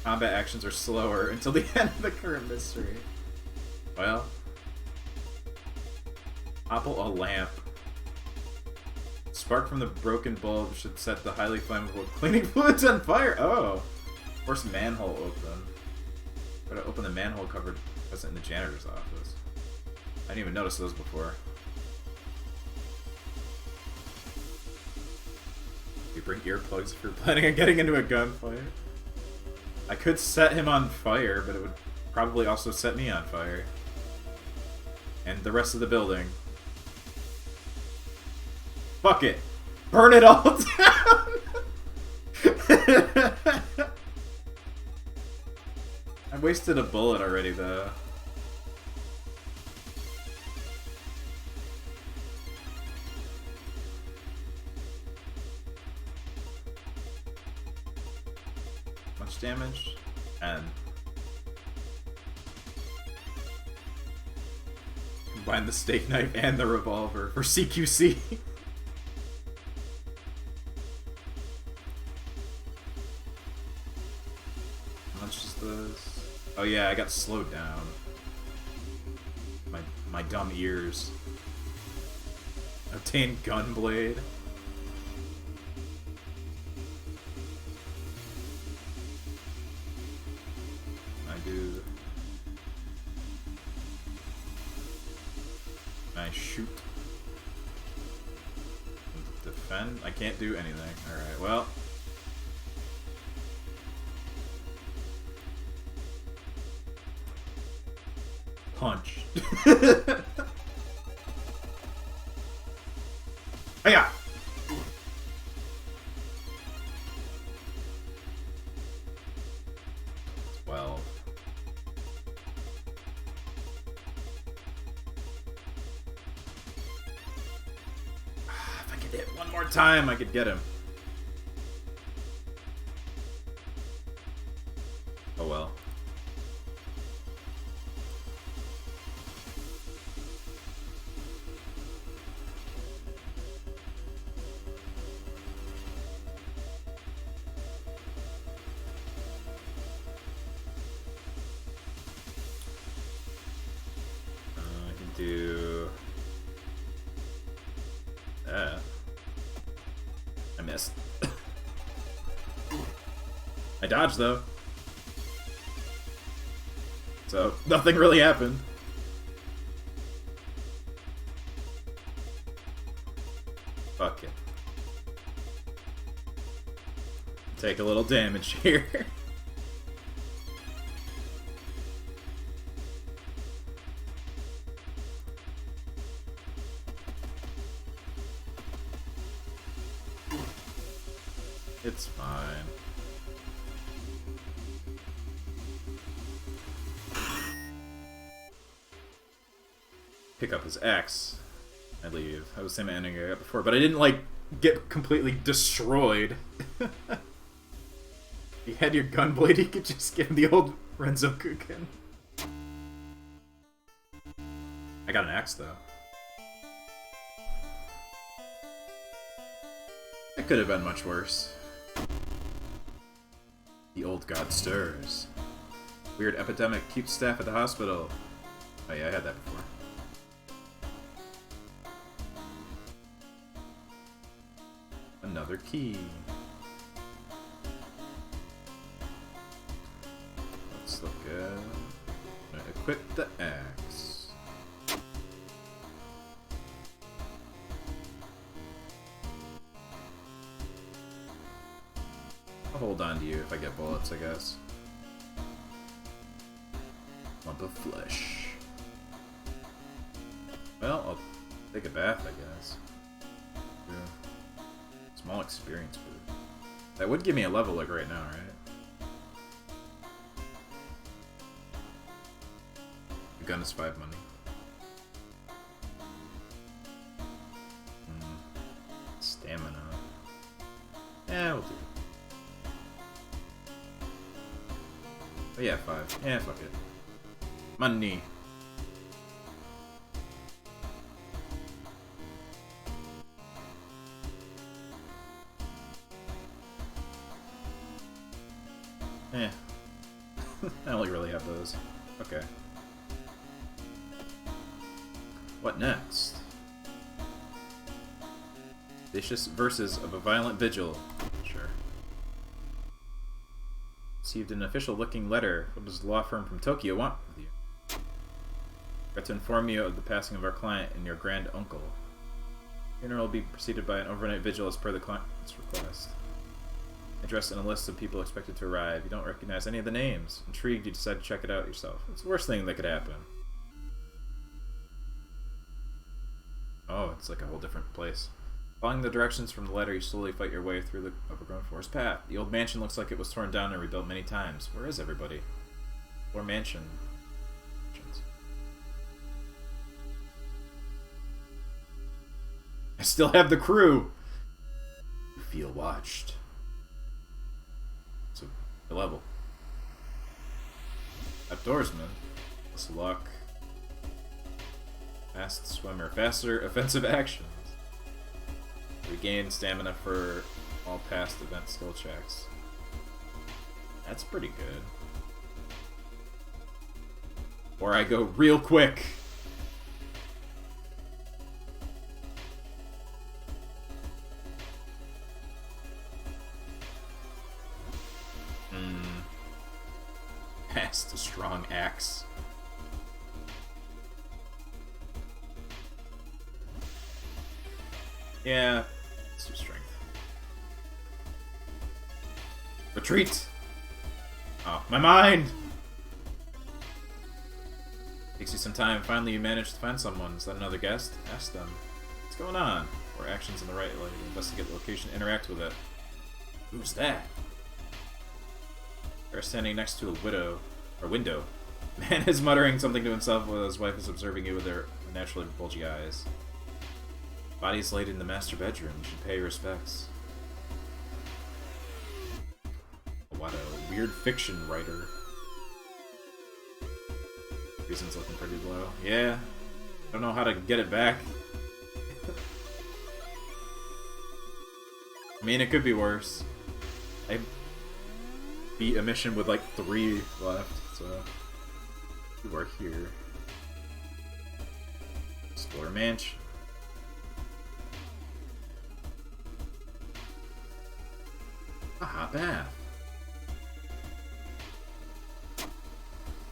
Combat actions are slower until the end of the current mystery. Well. Topple a lamp. Spark from the broken bulb should set the highly flammable cleaning fluids on fire. Oh. Force manhole open. Gotta open the manhole covered present in the janitor's office. I didn't even notice those before. You bring earplugs if you're planning on getting into a gunfight. I could set him on fire, but it would probably also set me on fire. And the rest of the building. Fuck it! Burn it all down! I wasted a bullet already, though. Much damage? And combine the steak knife and the revolver for CQC. How much is this? Oh yeah, I got slowed down. My dumb ears. Obtain gunblade. I do. I shoot. Defend? I can't do anything. Alright, well. Punch. Hiya! 12. If I could hit one more time, I could get him. Oh well. Do I missed. I dodged though, so nothing really happened. Fuck it. Take a little damage here. It's fine. Pick up his axe. I leave. That was the same ending I got before, but I didn't, like, get completely destroyed. You had your gunblade, you could just give him the old Renzo Kuken. I got an axe, though. It could have been much worse. The old god stirs. Weird epidemic keeps staff at the hospital. Oh yeah, I had that before. Another key. Let's look at... equip the axe. I'll hold on to you if I get bullets, I guess. lump of flesh. Well, I'll take a bath, I guess. Yeah. Small experience boost. That would give me a level like right now, right? The gun is 5 money. Stamina. Yeah, we'll do it. Oh yeah, 5. Yeah, fuck it. Money. Eh. I only really have those. Okay. What next? Vicious verses of a violent vigil. Sure. Received an official-looking letter. What does the law firm from Tokyo want with you? Got to inform you of the passing of our client and your grand uncle. Funeral will be preceded by an overnight vigil as per the client's request. Addressed in a list of people expected to arrive. You don't recognize any of the names. Intrigued, you decide to check it out yourself. It's the worst thing that could happen. Oh, it's like a whole different place. Following the directions from the letter, you slowly fight your way through the overgrown forest path. The old mansion looks like it was torn down and rebuilt many times. Where is everybody? Or mansion? I still have the crew! You feel watched. So, the level. Outdoorsman. This luck. Fast swimmer. Faster offensive actions. Regain stamina for all past event skill checks. That's pretty good. Or I go real quick. Past a strong axe. Yeah, let's do strength. Retreat! Oh, my mind! Takes you some time. Finally, you manage to find someone. Is that another guest? Ask them. What's going on? Or actions in the right light. Investigate the location. Interact with it. Who's that? They're standing next to a window. Man is muttering something to himself while his wife is observing you with their naturally bulgy eyes. Body is laid in the master bedroom. You should pay your respects. What a weird fiction writer. Reason's looking pretty low. Yeah. Don't know how to get it back. I mean, it could be worse. I beat a mission with like 3 left, so you are here. Explore mansion. A hot bath.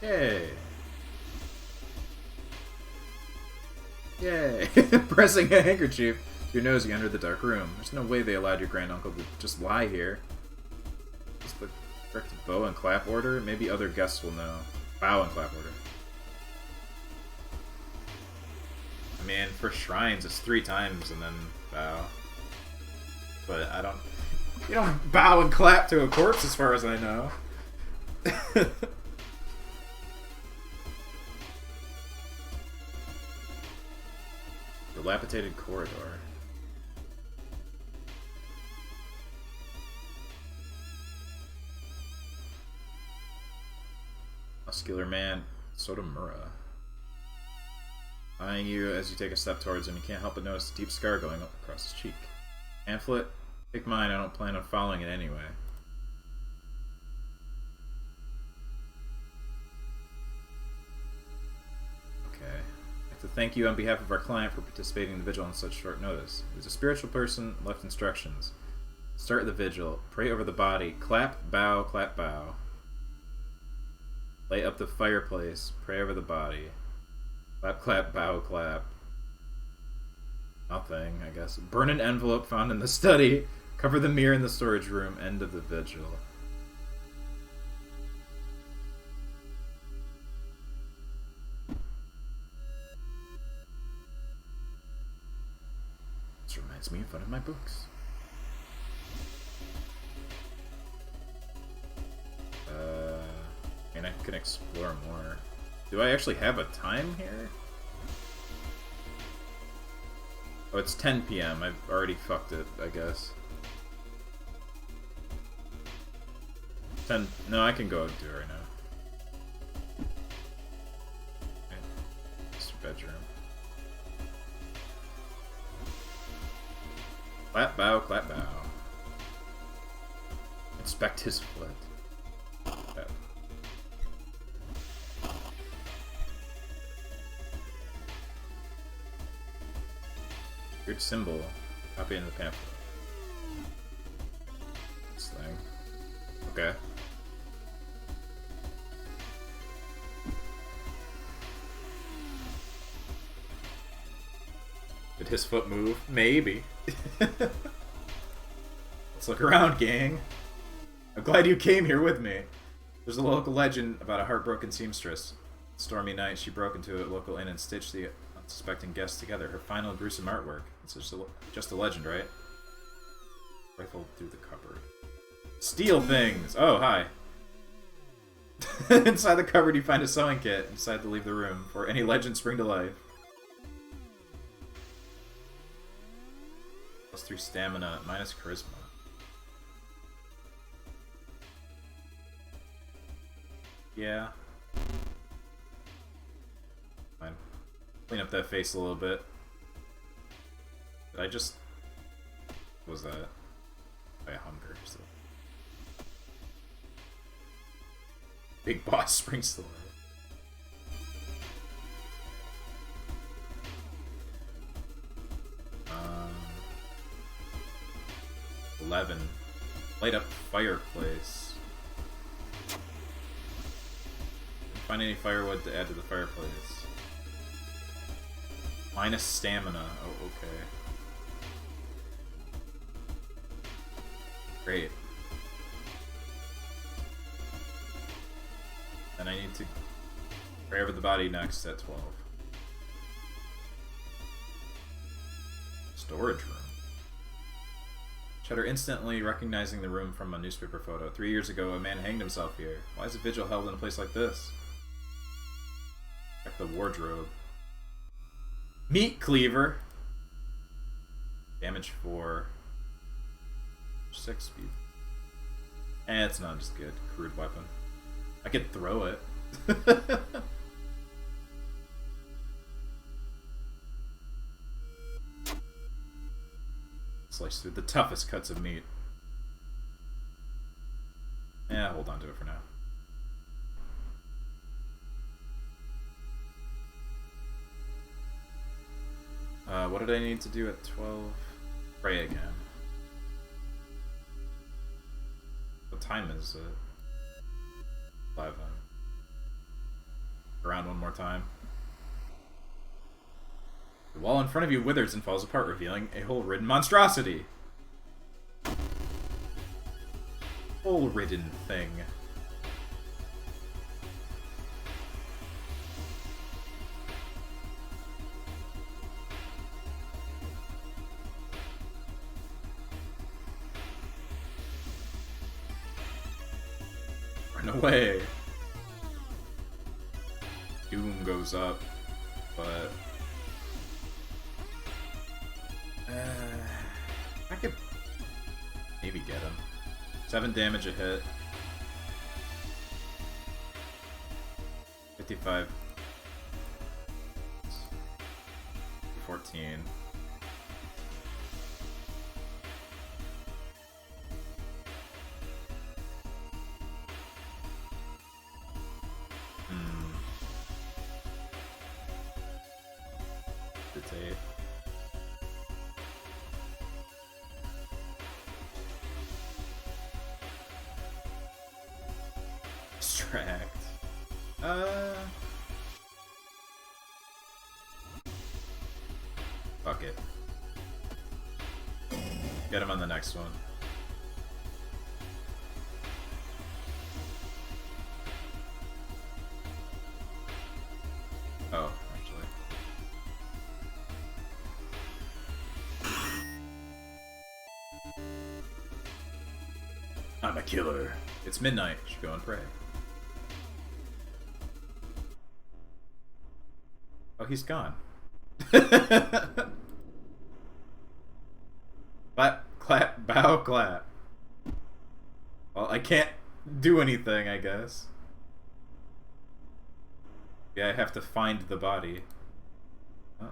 Yay. Yay. Pressing a handkerchief to your nose, you enter the dark room. There's no way they allowed your grand uncle to just lie here. Is the correct bow and clap order? Maybe other guests will know. Bow and clap order. I mean, for shrines, it's 3 times and then bow. But I don't... You don't bow and clap to a corpse, as far as I know. Dilapidated corridor. Muscular man, Sotomura. Eyeing you as you take a step towards him, you can't help but notice a deep scar going up across his cheek. Pamphlet? Take mine, I don't plan on following it anyway. Okay. I'd like to thank you on behalf of our client for participating in the vigil on such short notice. He was a spiritual person, left instructions. Start the vigil. Pray over the body. Clap, bow, clap, bow. Light up the fireplace. Pray over the body. Clap, clap, bow, clap. Nothing, I guess. Burn an envelope found in the study. Cover the mirror in the storage room. End of the vigil. This reminds me of one of my books. And I can explore more. Do I actually have a time here? Oh, it's 10 p.m. I've already fucked it, I guess. 10. No, I can go and do it right now. Okay. This bedroom. Clap bow, clap bow. Inspect his foot. Okay. Weird symbol. Copy into the pamphlet. This thing. Okay. Did his foot move? Maybe. Let's look around, gang. I'm glad you came here with me. There's a local legend about a heartbroken seamstress. Stormy night, she broke into a local inn and stitched the unsuspecting guests together. Her final gruesome artwork. It's just a legend, right? Rifle through the cupboard. Steal things! Oh, hi. Inside the cupboard, you find a sewing kit and decide to leave the room for any legend spring to life. +3 stamina, minus charisma. Yeah. Fine. Clean up that face a little bit. Did I just... What was that? I hunger. So. Big boss springs to life. 11. Light up fireplace. Find any firewood to add to the fireplace. Minus stamina. Oh, okay. Great. Then I need to pray over the body next at 12. Storage room. Shudder instantly recognizing the room from a newspaper photo. 3 years ago, a man hanged himself here. Why is a vigil held in a place like this? Check the wardrobe. Meat cleaver. Damage 4. 6 speed. It's not just good. Crude weapon. I could throw it. Slice through the toughest cuts of meat. Yeah, hold on to it for now. What did I need to do at 12? Pray again. What time is it? 11. Around one more time. The wall in front of you withers and falls apart, revealing a hole-ridden monstrosity. Hole-ridden thing. Run away. Doom goes up, but I could maybe get him. 7 damage a hit. 55. 14. It's 8. Distract. Fuck it. Get him on the next one. Oh, actually. a killer. It's midnight. You should go and pray. Oh, he's gone. Clap, clap, bow, clap. Well, I can't do anything, I guess. Yeah, I have to find the body. Oh.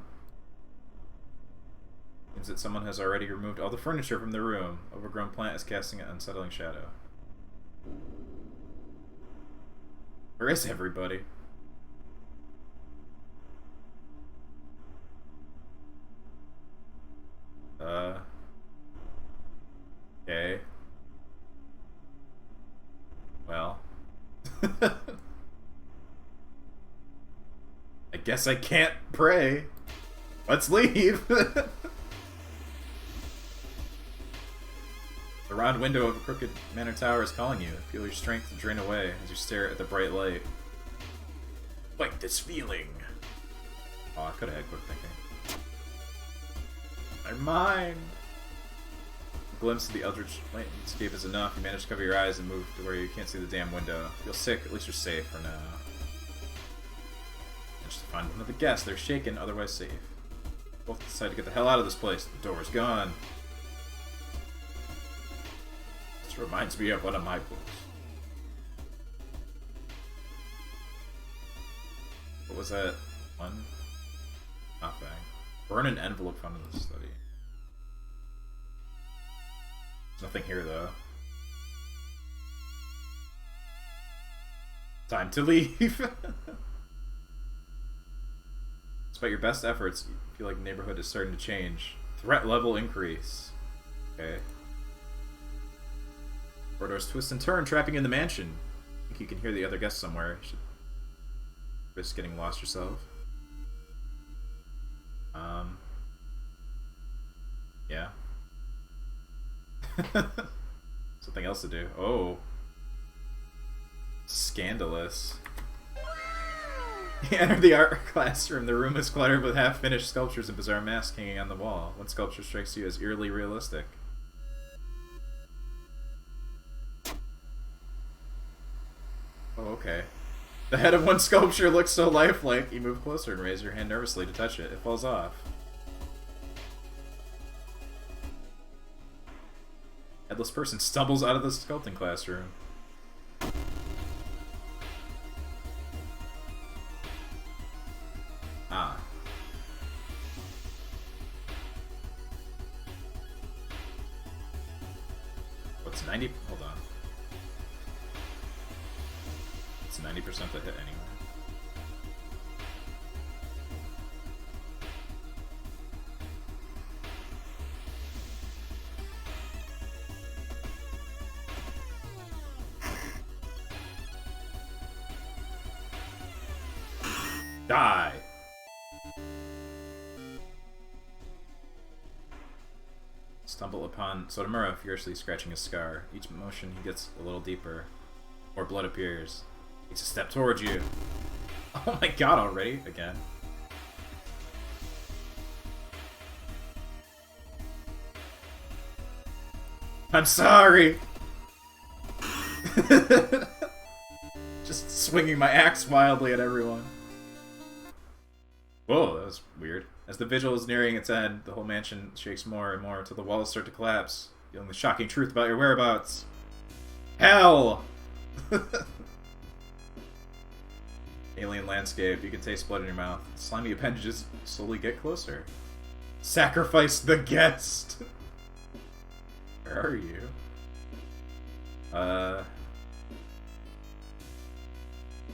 Seems that someone has already removed all the furniture from the room. Overgrown plant is casting an unsettling shadow. Where is everybody? Okay. Well. I guess I can't pray. Let's leave! The round window of a crooked manor tower is calling you. Feel your strength drain away as you stare at the bright light. Fight this feeling! Oh, I could've had quick thinking. I'm mine! A glimpse of the eldritch landscape is enough. You manage to cover your eyes and move to where you can't see the damn window. Feel sick, at least you're safe for now. Just to find one of the guests. They're shaken, otherwise safe. Both decide to get the hell out of this place. The door's gone. This reminds me of one of my books. What was that? One? Nothing. Burn an envelope found in the study. There's nothing here, though. Time to leave! Despite your best efforts, you feel like the neighborhood is starting to change. Threat level increase. Okay. Corridors twist and turn, trapping you in the mansion. I think you can hear the other guests somewhere. You should risk getting lost yourself. Yeah. Something else to do. Oh. Scandalous. You enter the art classroom. The room is cluttered with half-finished sculptures and bizarre masks hanging on the wall. One sculpture strikes you as eerily realistic. Oh, okay. The head of one sculpture looks so lifelike. You move closer and raise your hand nervously to touch it. It falls off. Headless person stumbles out of the sculpting classroom. Ah. What's 90? Hold on. It's 90% to hit anyway. Die! Stumble upon Sotomura furiously scratching his scar. Each motion he gets a little deeper. More blood appears. Takes a step towards you. Oh my god, already? Again. I'm sorry! Just swinging my axe wildly at everyone. Whoa, that was weird. As the vigil is nearing its end, the whole mansion shakes more and more until the walls start to collapse, revealing the shocking truth about your whereabouts. Hell! Alien landscape, you can taste blood in your mouth. Slimy appendages slowly get closer. Sacrifice the guest! Where are you?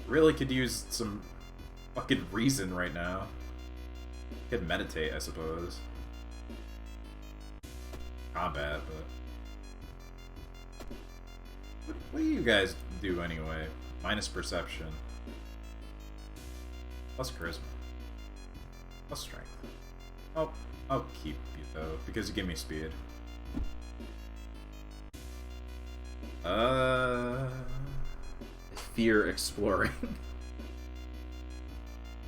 Really could use some fucking reason right now. Could meditate, I suppose. Combat, but... What do you guys do anyway? Minus perception. Plus charisma. Plus strength. Oh, I'll keep you though, because you give me speed. Fear exploring.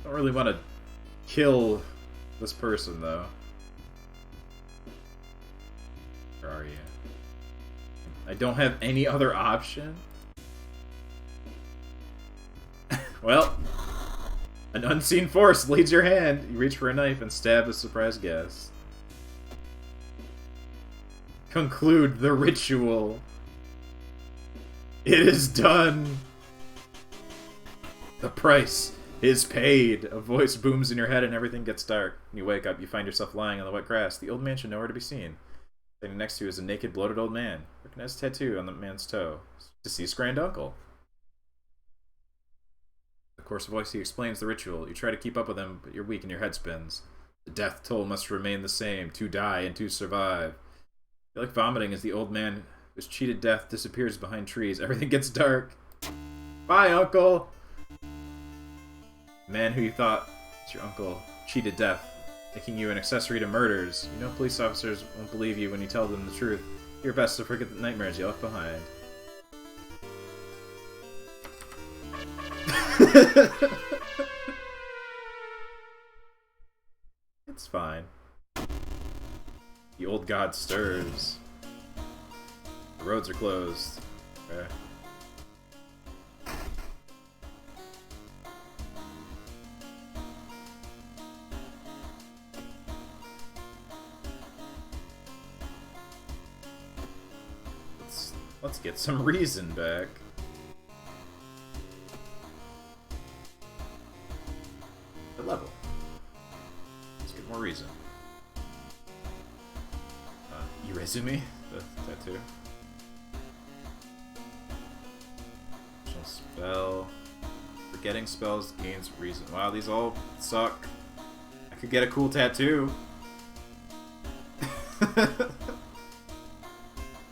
Don't really want to kill this person though. Where are you? I don't have any other option? Well, an unseen force leads your hand. You reach for a knife and stab a surprise guest. Conclude the ritual. It is done. The price is paid. A voice booms in your head and everything gets dark. When you wake up, you find yourself lying on the wet grass. The old man should nowhere to be seen. Standing next to you is a naked, bloated old man. Recognize a tattoo on the man's toe. Deceased grand uncle. Of course, voice he explains the ritual. You try to keep up with him, but you're weak and your head spins. The death toll must remain the same. 2 die and 2 survive. You feel like vomiting as the old man who's cheated death disappears behind trees. Everything gets dark. Bye, uncle! The man who you thought was your uncle cheated death, making you an accessory to murders. You know police officers won't believe you when you tell them the truth. Do your best to forget the nightmares you left behind. It's fine. The old god stirs. The roads are closed. Okay. Let's get some reason back. The level. Let's get more reason. Irezumi, the tattoo. Additional spell. Forgetting spells gains reason. Wow, these all suck. I could get a cool tattoo.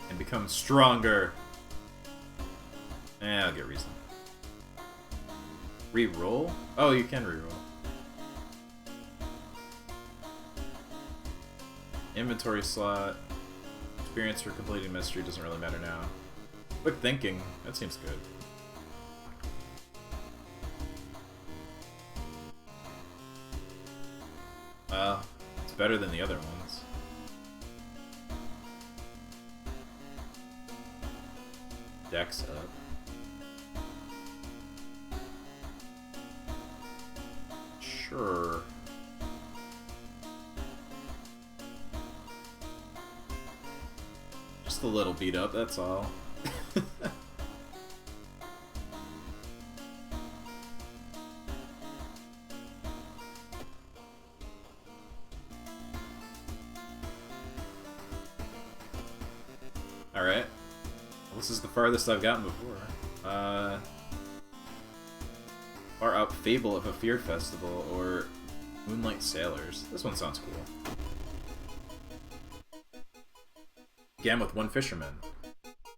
And become stronger. I'll get reason. Reroll? Oh, you can reroll. Inventory slot. Experience for completing mystery doesn't really matter now. Quick thinking. That seems good. Well, it's better than the other ones. Dex up. Sure. Just a little beat up, that's all. Alright. Well, this is the farthest I've gotten before. Far Out Fable of a Fear Festival or Moonlight Sailors. This one sounds cool. Began with one fisherman.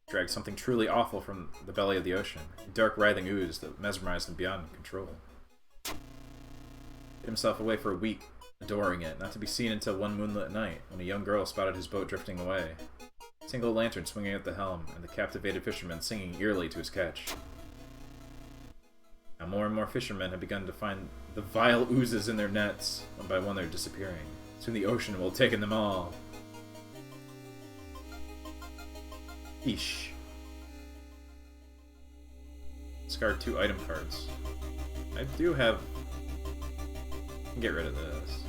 Dragged something truly awful from the belly of the ocean. A dark, writhing ooze that mesmerized him beyond control. Hid himself away for a week, adoring it, not to be seen until one moonlit night, when a young girl spotted his boat drifting away. A single lantern swinging at the helm, and the captivated fisherman singing eerily to his catch. Now more and more fishermen have begun to find the vile oozes in their nets. One by one they're disappearing. Soon the ocean will have taken them all. Eesh. Discard 2 item cards. I do have... I can get rid of this.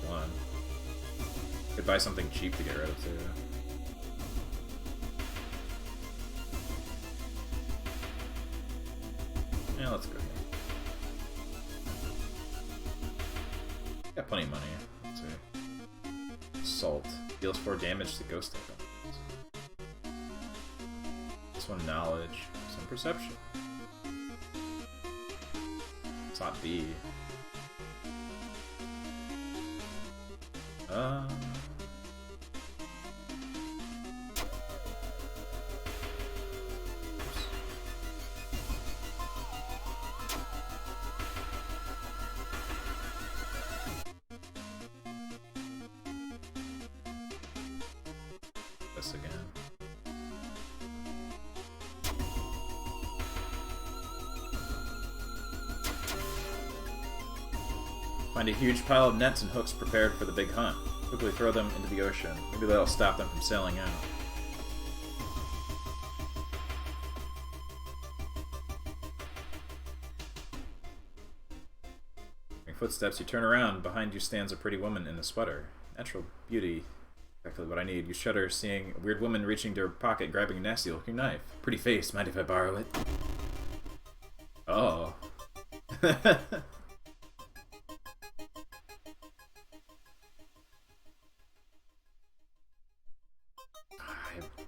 One. Could buy something cheap to get rid of too. Yeah, let's go. Got plenty of money. Let's see. Assault. Deals 4 damage to ghost items. This one, knowledge. Some perception. It's not B. This again. Find a huge pile of nets and hooks prepared for the big hunt. Quickly throw them into the ocean. Maybe that'll stop them from sailing out. Hearing footsteps, you turn around. Behind you stands a pretty woman in a sweater. Natural beauty. Exactly what I need. You shudder seeing a weird woman reaching to her pocket, grabbing a nasty-looking knife. Pretty face. Mind if I borrow it? Oh.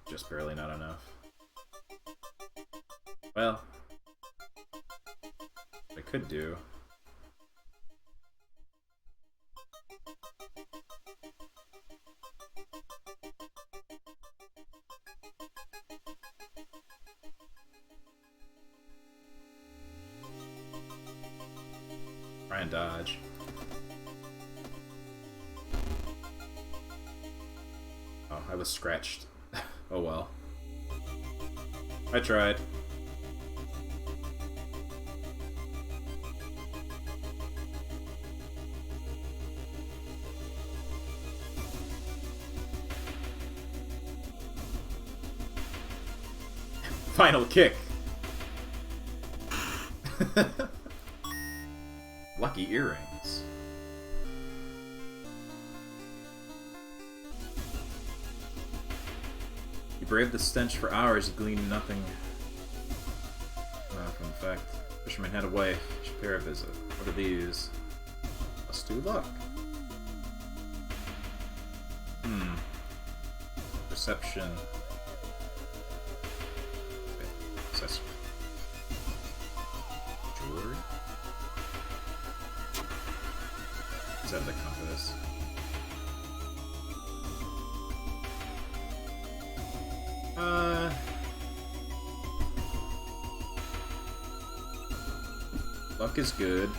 Just barely not enough. Well, I could do. Try and dodge. Oh, I was scratched. Oh well. I tried. Final kick. Lucky earrings. You braved the stench for hours, gleaned nothing from the fact. Fisherman had a wife. Should pay her a visit. What are these? Let's do luck. Perception. Accessory. Jewelry? Is that the compass? Luck is good.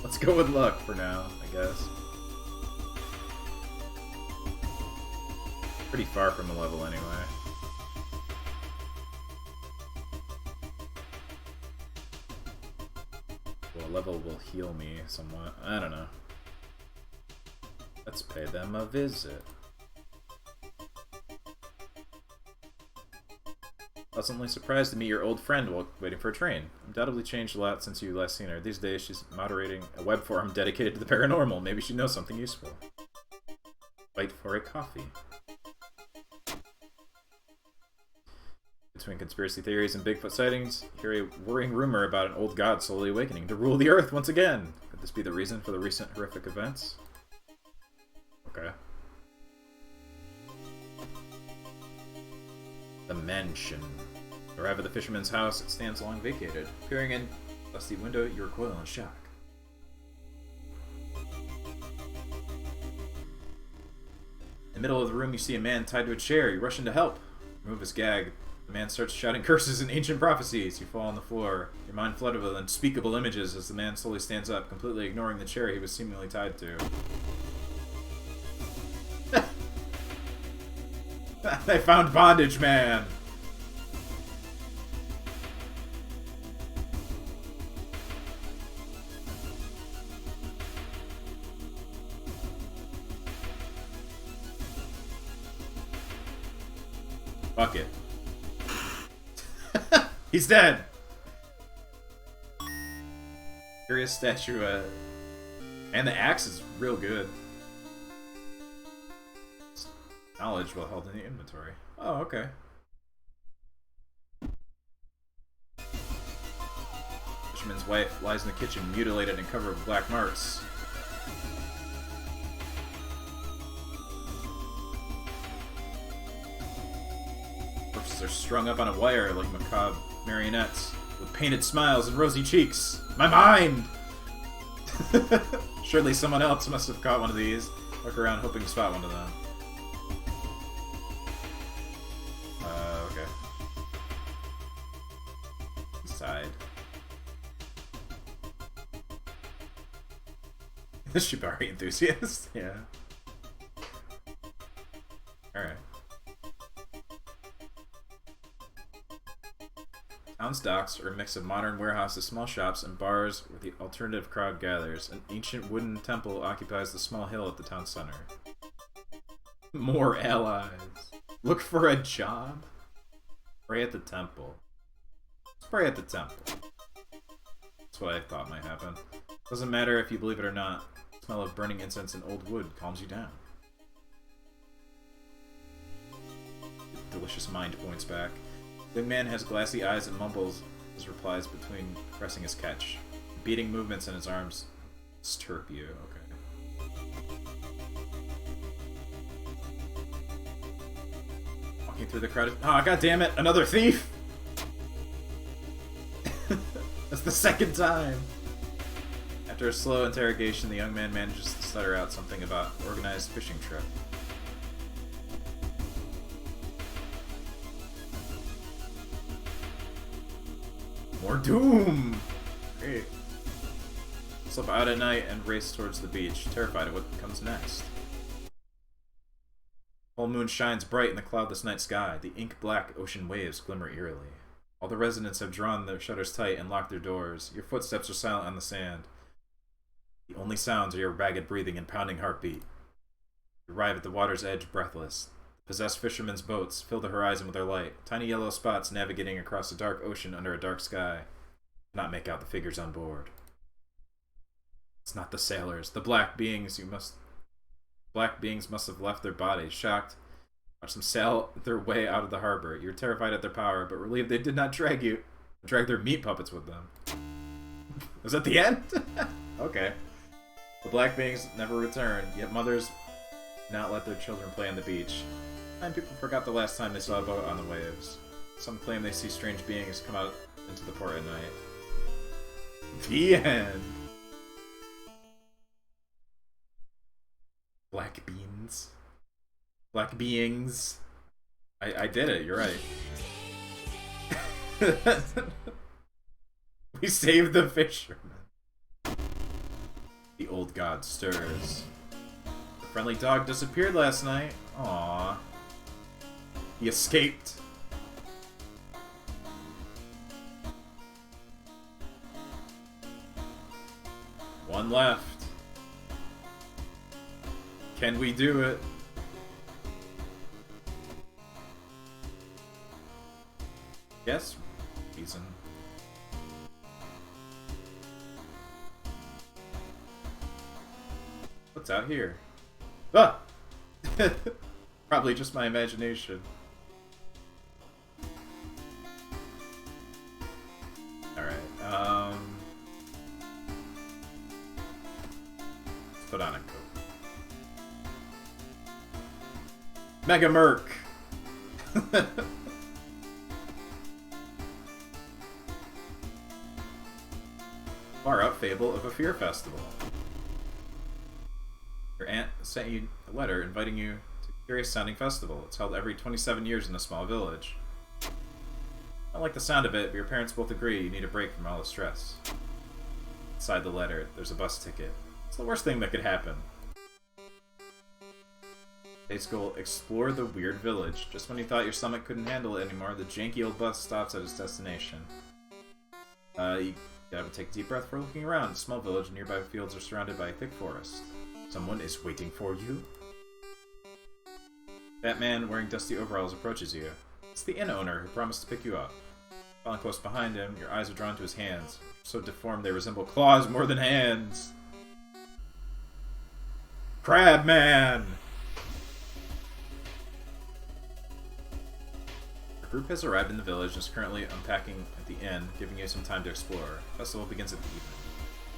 Let's go with luck for now, I guess. Pretty far from the level anyway. Well, a level will heal me somewhat. I don't know. Let's pay them a visit. Pleasantly surprised to meet your old friend while waiting for a train. Undoubtedly changed a lot since you last seen her. These days she's moderating a web forum dedicated to the paranormal. Maybe she knows something useful. Wait for a coffee. Between conspiracy theories and Bigfoot sightings, hear a worrying rumor about an old god slowly awakening to rule the earth once again. Could this be the reason for the recent horrific events? Okay. The mansion. Arrive at the fisherman's house, it stands long vacated. Peering in dusty window, you recoil in shock. In the middle of the room, you see a man tied to a chair. You rush in to help. Remove his gag. The man starts shouting curses and ancient prophecies. You fall on the floor. Your mind flooded with unspeakable images as the man slowly stands up, completely ignoring the chair he was seemingly tied to. I found Bondage Man! Fuck it. He's dead! Curious statue, and the axe is real good. Knowledge well held in the inventory. Oh, okay. Fisherman's wife lies in the kitchen, mutilated and covered with black marks. Corpses are strung up on a wire like macabre marionettes, with painted smiles and rosy cheeks. My mind! Surely someone else must have caught one of these. Look around hoping to spot one of them. Okay. Side. The Shibari enthusiast? Yeah. Alright. Town's docks are a mix of modern warehouses, small shops, and bars where the alternative crowd gathers. An ancient wooden temple occupies the small hill at the town center. More allies. Look for a job? Pray at the temple. Let's pray at the temple. That's what I thought might happen. Doesn't matter if you believe it or not. The smell of burning incense and old wood calms you down. The delicious mind points back. The young man has glassy eyes and mumbles his replies between pressing his catch. Beating movements in his arms disturb you. Okay. Walking through the crowd. Ah, god damn it! Another thief! That's the second time! After a slow interrogation, the young man manages to stutter out something about organized fishing trip. More doom! Great. Slip out at night and race towards the beach, terrified of what comes next. Full moon shines bright in the cloudless night sky. The ink-black ocean waves glimmer eerily. All the residents have drawn their shutters tight and locked their doors. Your footsteps are silent on the sand. The only sounds are your ragged breathing and pounding heartbeat. You arrive at the water's edge breathless. Possessed fishermen's boats fill the horizon with their light. Tiny yellow spots navigating across a dark ocean under a dark sky. Not make out the figures on board. It's not the sailors. The black beings must have left their bodies, shocked. Watch them sail their way out of the harbor. You're terrified at their power, but relieved they did not drag their meat puppets with them. Was that the end? Okay. The black beings never return, yet mothers not let their children play on the beach. And people forgot the last time they saw a boat on the waves. Some claim they see strange beings come out into the port at night. The end. Black beans. Black beings. I did it, you're right. We saved the fisherman. The old god stirs. The friendly dog disappeared last night. Aww. He escaped. One left. Can we do it? Yes, reason. What's out here? Ah! Probably just my imagination. Alright, let's put on a coat. Mega Merc! Far up fable of a fear festival. Your aunt sent you a letter inviting you to a curious sounding festival. It's held every 27 years in a small village. I don't like the sound of it, but your parents both agree you need a break from all the stress. Inside the letter, there's a bus ticket. It's the worst thing that could happen. Today's goal, explore the weird village. Just when you thought your stomach couldn't handle it anymore, the janky old bus stops at its destination. You gotta take a deep breath before looking around. A small village and nearby fields are surrounded by a thick forest. Someone is waiting for you. Batman, wearing dusty overalls, approaches you. It's the inn owner who promised to pick you up. Following close behind him, your eyes are drawn to his hands. So deformed they resemble claws more than hands. Crabman! The group has arrived in the village and is currently unpacking at the inn, giving you some time to explore. The festival begins at the evening.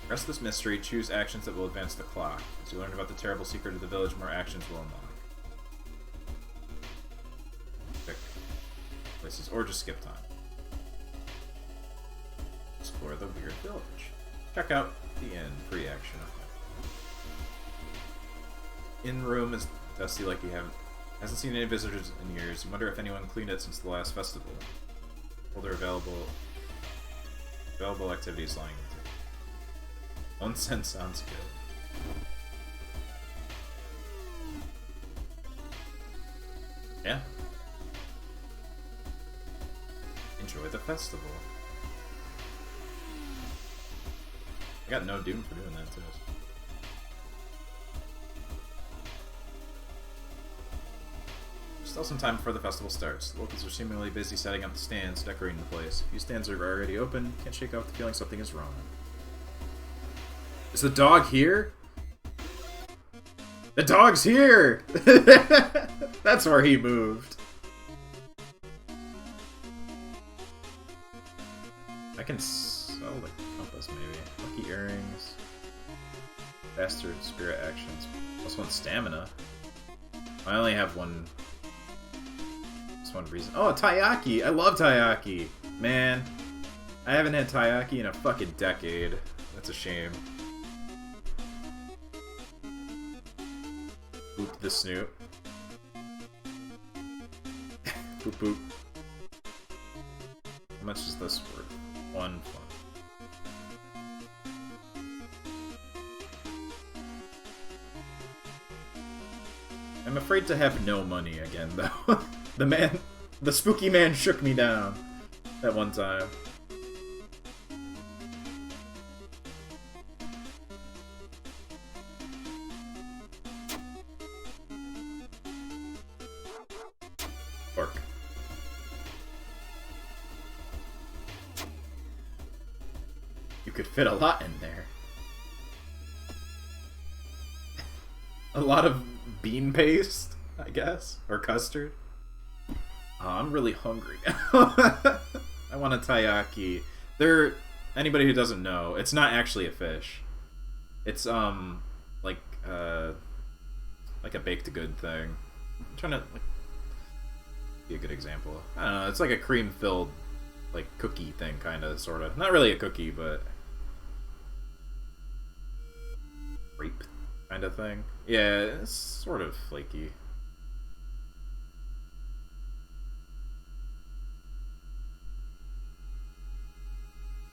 The rest of this mystery, choose actions that will advance the clock. As you learn about the terrible secret of the village, more actions will unlock. Pick places, or just skip time. Explore the weird village. Check out the inn, free action. Inn room is dusty like you hasn't seen any visitors in years. You wonder if anyone cleaned it since the last festival. Older available activities lying. Onsen sounds good. Yeah. Enjoy the festival. I got no doom for doing that too. Still some time before the festival starts. The locals are seemingly busy setting up the stands, decorating the place. A few stands are already open. Can't shake off the feeling something is wrong. Is the dog here? The dog's here! That's where he moved. I can sell the compass, maybe. Lucky earrings. Faster spirit actions. +1 stamina. I only have one. That's one reason. Oh, taiyaki! I love taiyaki! Man, I haven't had taiyaki in a fucking decade. That's a shame. Boop the snoot. Boop boop. How much is this worth? 1 fun. I'm afraid to have no money again, though. The spooky man shook me down that one time. Pork. You could fit a lot in there. A lot of bean paste, I guess, or custard. Oh, I'm really hungry. I want a taiyaki. Anybody who doesn't know, it's not actually a fish. It's like a baked good thing. I'm trying to be a good example. I don't know. It's like a cream-filled like cookie thing, kind of, sort of. Not really a cookie, but grape kind of thing. Yeah, it's sort of flaky.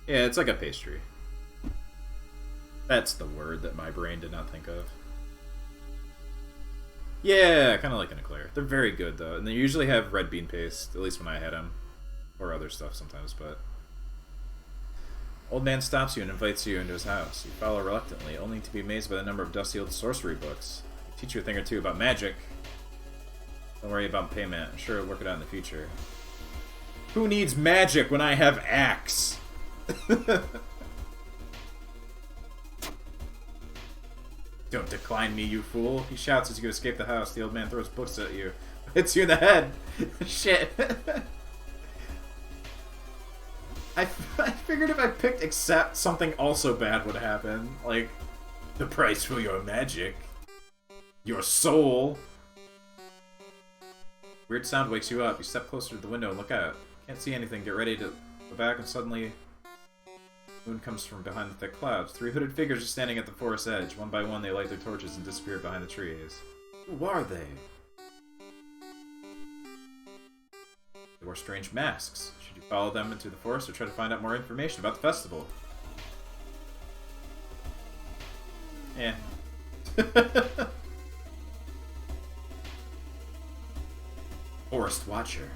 Yeah, it's like a pastry. That's the word that my brain did not think of. Yeah, kind of like an eclair. They're very good, though. And they usually have red bean paste, at least when I had them. Or other stuff sometimes, but... Old man stops you and invites you into his house. You follow reluctantly, only to be amazed by the number of dusty old sorcery books. They teach you a thing or two about magic. Don't worry about payment. I'm sure it'll work it out in the future. Who needs magic when I have axe? Don't decline me, you fool. He shouts as you escape the house. The old man throws books at you. Hits you in the head. Shit. I figured if I picked accept, something also bad would happen. Like, the price for your magic. Your soul. Weird sound wakes you up. You step closer to the window and look out. Can't see anything. Get ready to go back, and suddenly... moon comes from behind the thick clouds. 3 hooded figures are standing at the forest edge. One by one, they light their torches and disappear behind the trees. Who are they? They wore strange masks. Should you follow them into the forest or try to find out more information about the festival? Yeah. Forest Watcher.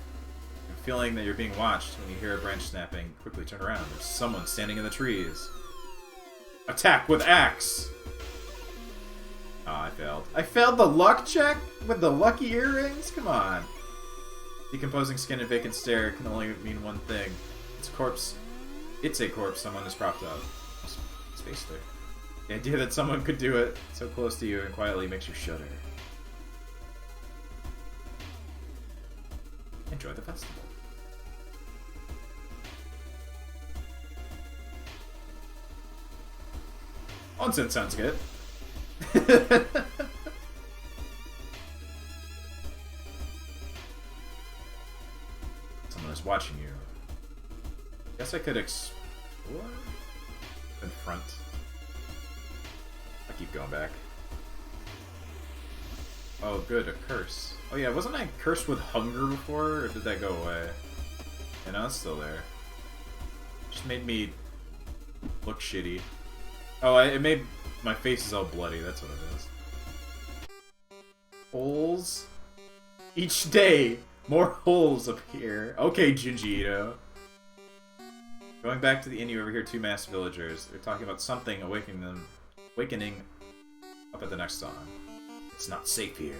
Feeling that you're being watched when you hear a branch snapping, quickly turn around. There's someone standing in the trees. Attack with axe! Oh, I failed. I failed the luck check with the lucky earrings? Come on. Decomposing skin and vacant stare can only mean one thing. It's a corpse. It's a corpse someone has propped up. Space there. The idea that someone could do it so close to you and quietly makes you shudder. Enjoy the festival. Onsen sounds good. Someone is watching you. Guess I could explore? Confront. I keep going back. Oh good, a curse. Oh yeah, wasn't I cursed with hunger before, or did that go away? Yeah, no, it's still there. Just made me look shitty. Oh, it made my face is all bloody, that's what it is. Holes? Each day, more holes appear. Okay, Junji Ito. Going back to the inn, you overhear two masked villagers. They're talking about something awakening up at the next song. It's not safe here.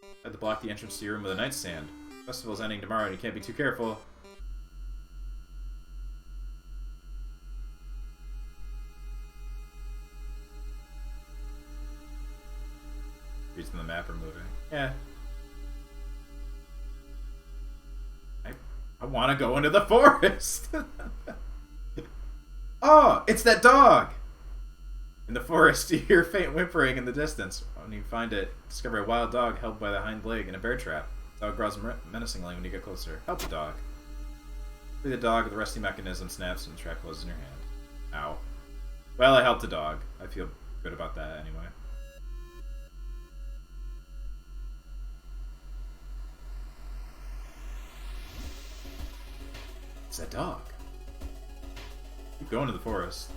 I had to block the entrance to your room with a nightstand. Festival's ending tomorrow and you can't be too careful. Reason the map are moving. Yeah. I want to go into the forest! Oh, it's that dog! In the forest, you hear faint whimpering in the distance. When you find it, discover a wild dog held by the hind leg in a bear trap. The dog growls menacingly when you get closer. Help the dog. Free the dog, the rusty mechanism snaps and the trap closes in your hand. Ow. Well, I helped the dog. I feel good about that anyway. It's that dog. Keep going to the forest.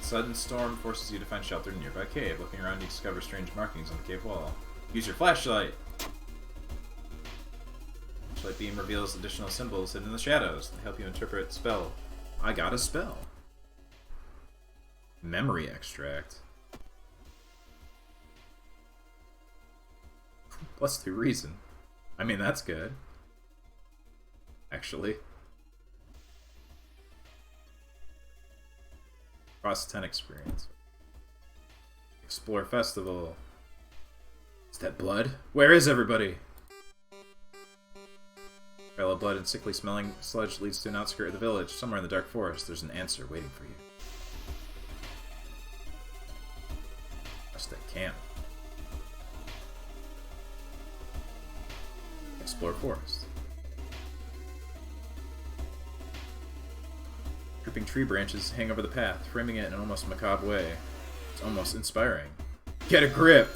Sudden storm forces you to find shelter in a nearby cave. Looking around, you discover strange markings on the cave wall. Use your flashlight! Flashlight beam reveals additional symbols hidden in the shadows. They help you interpret spell. I got a spell. Memory extract. +2 reason. I mean, that's good. Actually. Cross 10 experience. Explore festival. Is that blood? Where is everybody? Trail of blood and sickly smelling sludge leads to an outskirt of the village. Somewhere in the dark forest, there's an answer waiting for you. That's that camp. Explore forest. Dripping tree branches hang over the path, framing it in an almost macabre way. It's almost inspiring. Get a grip!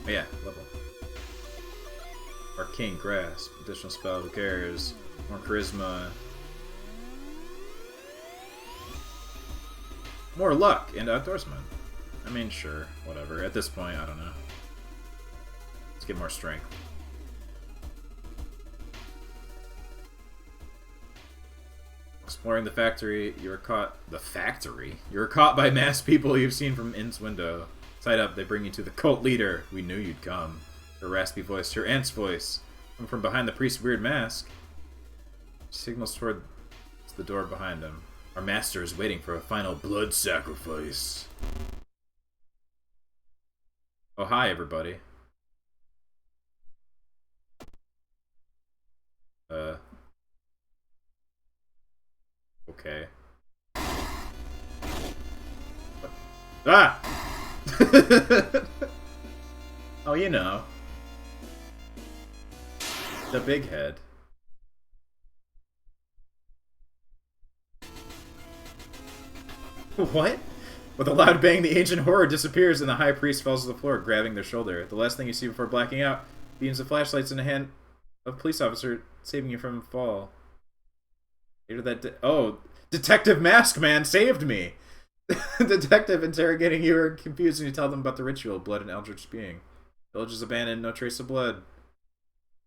Oh yeah, level. Arcane Grasp. Additional spell, who cares? More charisma. More luck and outdoorsman. I mean, sure, whatever. At this point, I don't know. Let's get more strength. Exploring the factory, you are caught... The factory? You are caught by masked people you've seen from inn's window. Tied up, they bring you to the cult leader. We knew you'd come. Her raspy voice, her aunt's voice. Come from behind the priest's weird mask. Signals toward the door behind him. Our master is waiting for a final blood sacrifice. Oh, hi, everybody. Okay. What? Ah! Oh, you know. The big head. What? With a loud bang, the ancient horror disappears and the high priest falls to the floor, grabbing their shoulder. The last thing you see before blacking out, beams of flashlights in the hand of a police officer, saving you from a fall. Oh, Detective Mask Man saved me! Detective interrogating you are confused and you tell them about the ritual, blood and eldritch being. Village is abandoned, no trace of blood.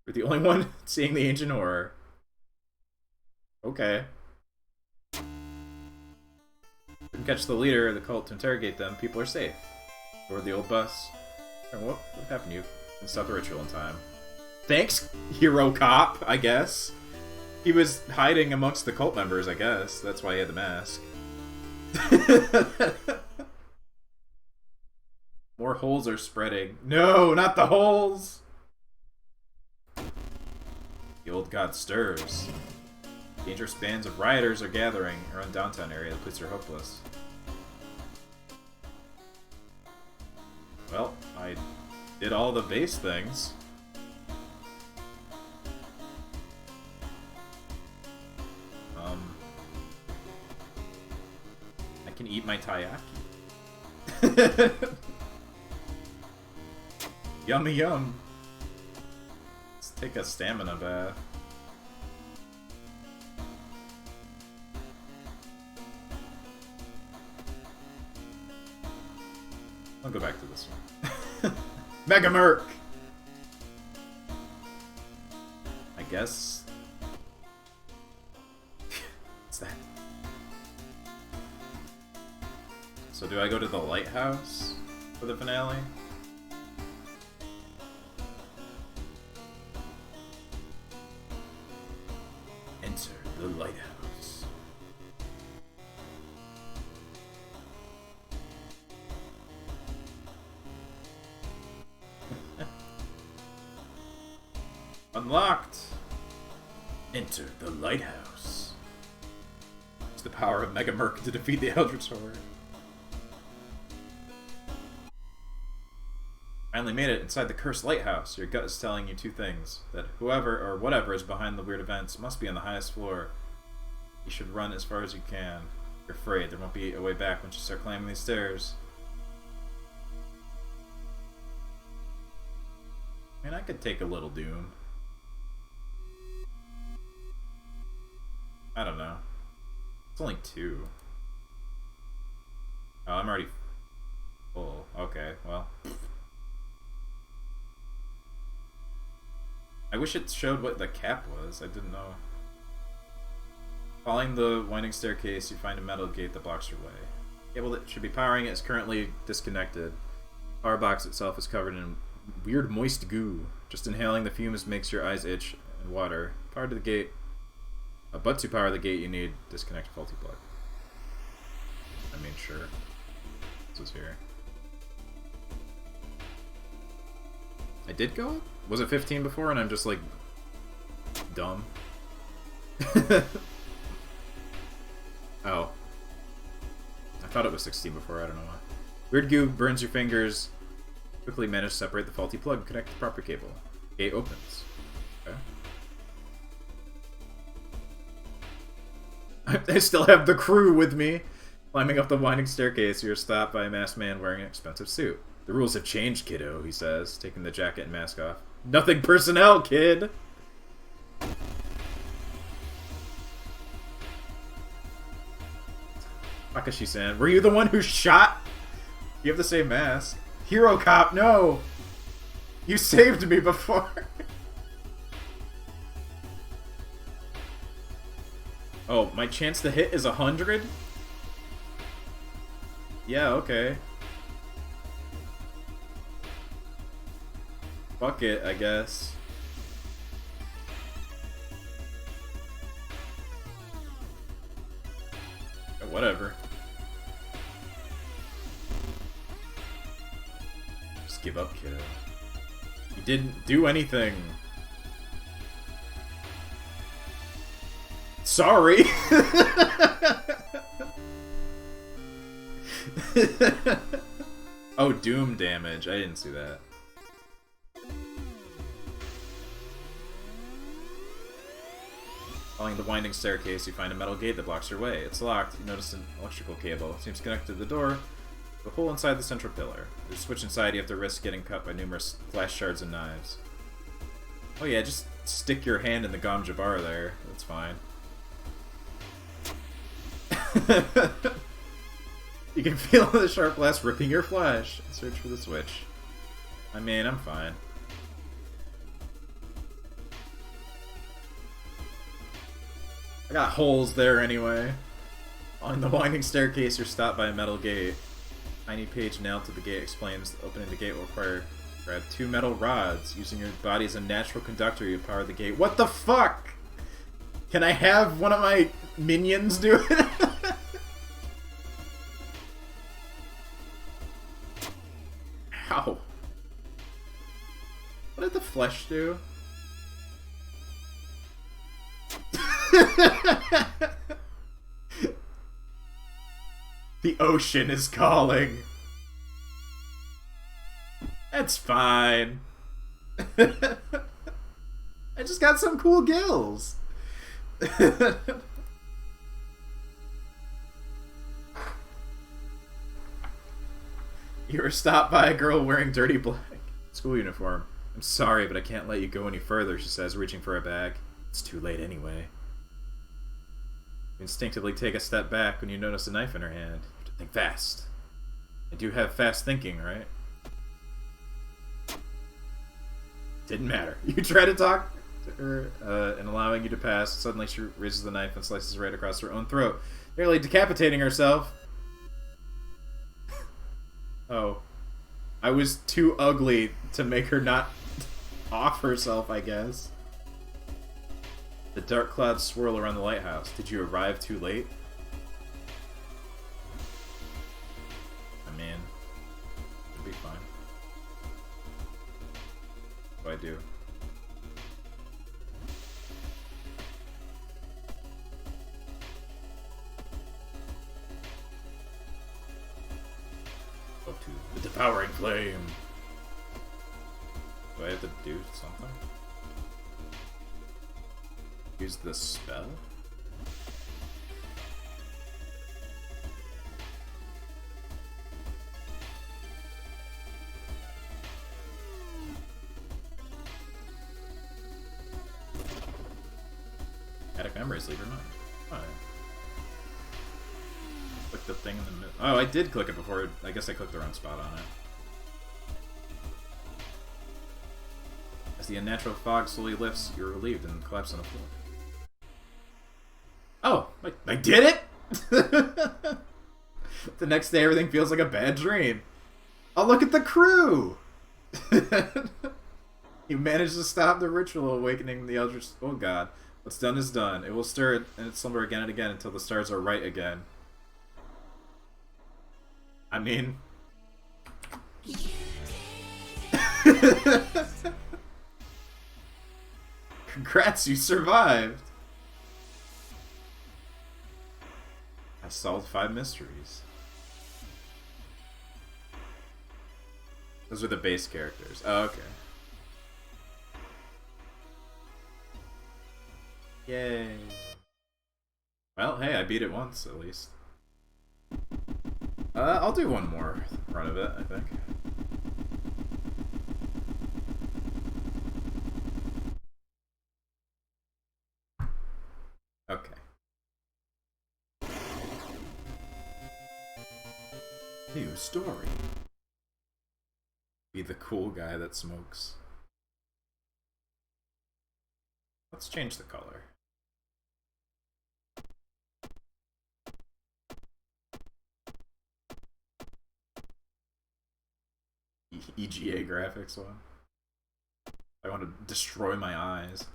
You're the only one seeing the ancient horror. Okay. Didn't catch the leader of the cult to interrogate them. People are safe. Board the old bus. What happened to you? Didn't stop the ritual in time. Thanks, hero cop, I guess. He was hiding amongst the cult members, I guess. That's why he had the mask. More holes are spreading. No, not the holes! The old god stirs. Dangerous bands of rioters are gathering around downtown area. The police are hopeless. Well, I did all the base things. I can eat my taiyaki. Yummy yum. Let's take a stamina bath. I'll go back to this one. Mega Merc! I guess... What's that? So do I go to the lighthouse for the finale? Enter the lighthouse. Unlocked! Enter the lighthouse. It's the power of Mega Merc to defeat the Eldritch Horde. Finally made it inside the cursed lighthouse. Your gut is telling you two things. That whoever or whatever is behind the weird events must be on the highest floor. You should run as far as you can. You're afraid there won't be a way back once you start climbing these stairs. I mean, I could take a little Doom. I don't know. It's only 2. Oh, I'm already full. Okay, well. I wish it showed what the cap was. I didn't know. Following the winding staircase, you find a metal gate that blocks your way. The cable that should be powering it is currently disconnected. The power box itself is covered in weird moist goo. Just inhaling the fumes makes your eyes itch and water. Power to the gate. But to power the gate, you need disconnect faulty plug. I mean, sure. This is here. I did go up? Was it 15 before and I'm just like dumb? Oh. I thought it was 16 before, I don't know why. Weird goo burns your fingers. Quickly manage to separate the faulty plug, connect the proper cable. Gate opens. Okay. I still have the crew with me. Climbing up the winding staircase, you're stopped by a masked man wearing an expensive suit. The rules have changed, kiddo, he says, taking the jacket and mask off. Nothing personnel, kid! Takashi-san, were you the one who shot? You have the same mask. Hero cop, no! You saved me before! Oh, my chance to hit is 100? Yeah, okay. Fuck it, I guess. Whatever. Just give up, kiddo. You didn't do anything. Sorry. Oh, doom damage. I didn't see that. Following the winding staircase, you find a metal gate that blocks your way. It's locked. You notice an electrical cable. It seems connected to the door. The hole inside the central pillar. There's a switch inside. You have to risk getting cut by numerous flash shards and knives. Oh yeah, just stick your hand in the Gom Jabbar there. That's fine. You can feel the sharp blast ripping your flesh. Search for the switch. I mean, I'm fine. I got holes there anyway. On the winding staircase, you're stopped by a metal gate. Tiny page nailed to the gate explains that opening the gate will require grab 2 metal rods. Using your body as a natural conductor, you power the gate. What the fuck? Can I have one of my minions do it? Ow. What did the flesh do? The ocean is calling. That's fine. I just got some cool gills. You were stopped by a girl wearing dirty black school uniform. I'm sorry, but I can't let you go any further, she says, reaching for a bag. It's too late anyway. You instinctively take a step back when you notice a knife in her hand. You have to think fast. I do have fast thinking, right? Didn't matter. You try to talk to her, and allowing you to pass. Suddenly she raises the knife and slices right across her own throat, nearly decapitating herself. Oh. I was too ugly to make her not off herself, I guess. The dark clouds swirl around the lighthouse. Did you arrive too late? I mean, it'll be fine. What do I do? Go to the devouring flame. Do I have to do something? Use the spell? Attic memories, leave your mind. Oh, yeah. Click the thing in the middle. Oh, I did click it before. I guess I clicked the wrong spot on it. As the unnatural fog slowly lifts, you're relieved and collapse on the floor. Oh, I did it? The next day, everything feels like a bad dream. Oh, look at the crew! You managed to stop the ritual awakening the eldritch. Oh god. What's done is done. It will stir in its slumber again and again until the stars are right again. I mean... Congrats, you survived! I solved 5 mysteries. Those are the base characters. Oh, okay. Yay. Well, hey, I beat it once, at least. I'll do one more run of it, I think. Okay. New story. Be the cool guy that smokes. Let's change the color. EGA graphics one. I want to destroy my eyes.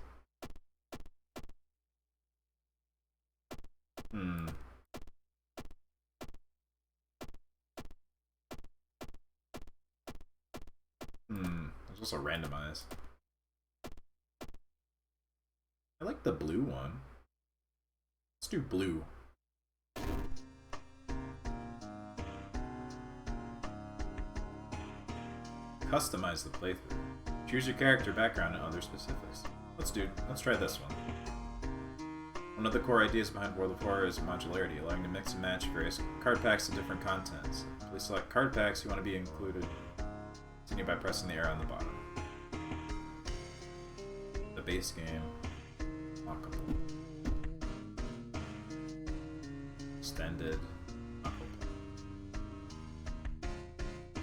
There's also randomized. I like the blue one. Let's do blue. Customize the playthrough. Choose your character, background, and other specifics. Let's try this one. One of the core ideas behind World of Horror is modularity, allowing you to mix and match various card packs to different contents. Please select card packs you want to be included. Continue by pressing the arrow on the bottom. The base game. Lockable. Extended. Lockable.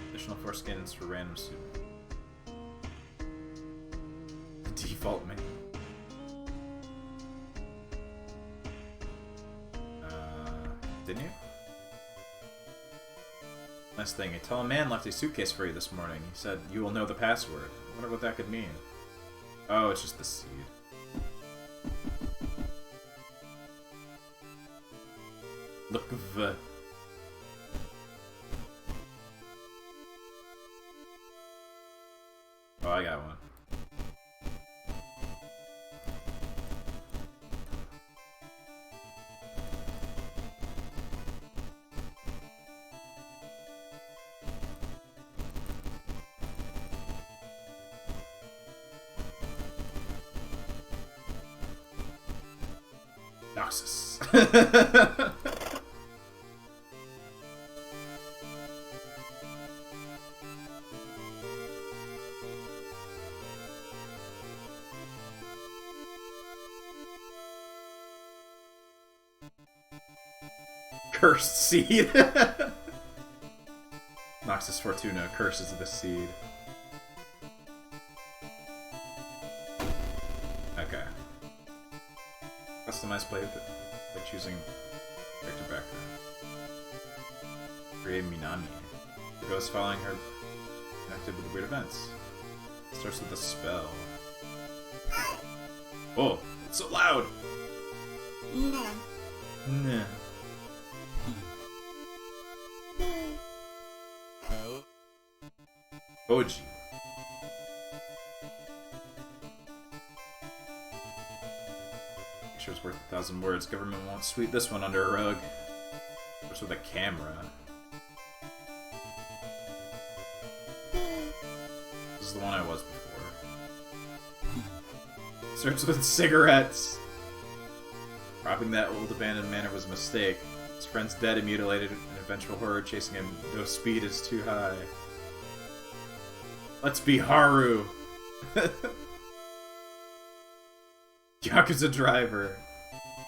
Additional foreskins for random suit. Default me. Didn't you? Last thing, a tall man left a suitcase for you this morning. He said, you will know the password. I wonder what that could mean. Oh, it's just the seed. Look v. Oh, I got one. Noxus. Cursed seed. Noxus Fortuna curses the seed. Okay. Customize play by choosing character background. Create Minami. The ghost following her connected with weird events. Starts with a spell. Oh, it's so loud! Nah. Oji. Picture's worth 1,000 words. Government won't sweep this one under a rug. Starts with a camera. This is the one I was before. Starts with cigarettes. Robbing that old abandoned manor was a mistake. His friend's dead and mutilated, and a vengeful horror chasing him. No speed is too high. Let's be Haru! Yakuza driver.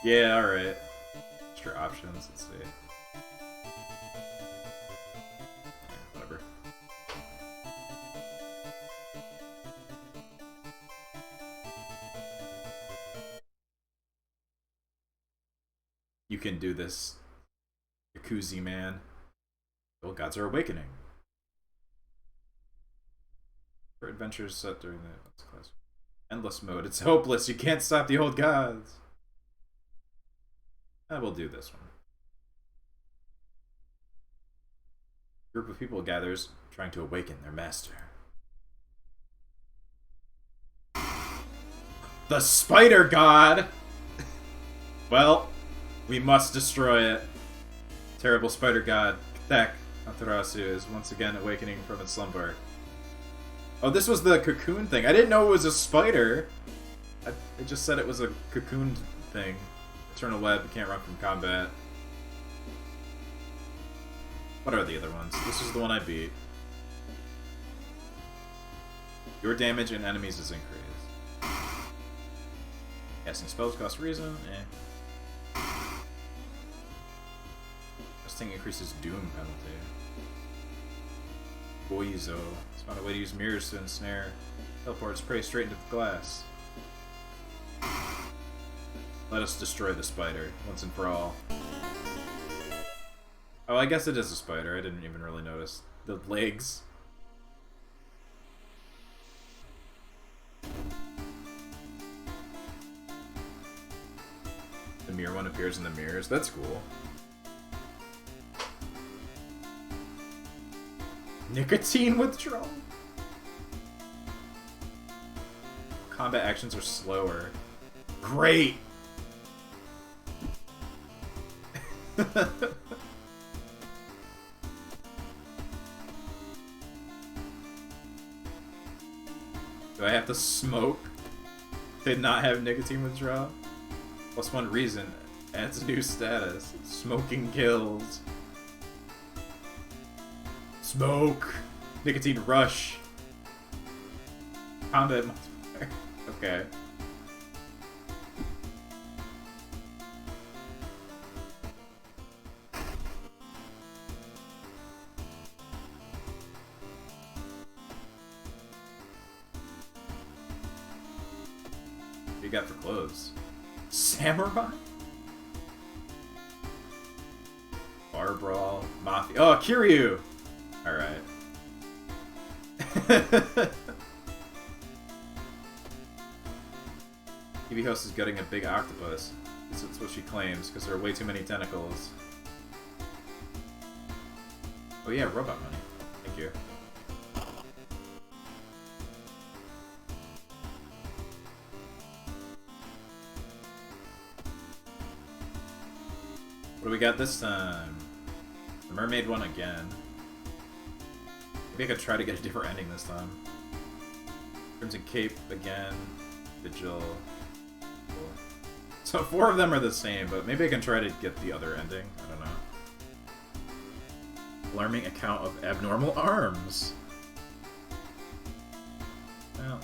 Yeah, alright. Extra options, let's see. Yeah, whatever. You can do this, Yakuza man. Old gods are awakening. For adventures set during the class. Endless mode. It's hopeless. You can't stop the old gods. I will do this one. A group of people gathers, trying to awaken their master. The spider god! Well, we must destroy it. Terrible spider god, Katek Amaterasu, is once again awakening from its slumber. Oh, this was the cocoon thing. I didn't know it was a spider. It just said it was a cocoon thing. Eternal web, can't run from combat. What are the other ones? This is the one I beat. Your damage and enemies is increased. Casting spells cost reason. This thing increases doom penalty. Boizo. It's found a way to use mirrors to ensnare. Teleports prey straight into the glass. Let us destroy the spider, once and for all. Oh, I guess it is a spider. I didn't even really notice. The legs. The mirror one appears in the mirrors. That's cool. Nicotine withdrawal. Combat actions are slower. Great! Do I have to smoke to not have nicotine withdrawal? Plus one reason. Adds a new status. Smoking kills. Smoke! Nicotine rush. Combat multiplier. Okay. What you got for clothes? Samurai? Bar brawl. Mafia. Oh, Kiryu! Alright. TV host is gutting a big octopus. That's what she claims, because there are way too many tentacles. Oh yeah, robot money. Thank you. What do we got this time? The mermaid one again. Maybe I could try to get a different ending this time. Crimson Cape again. Vigil. Cool. So 4 of them are the same, but maybe I can try to get the other ending. I don't know. Alarming account of abnormal arms. Well,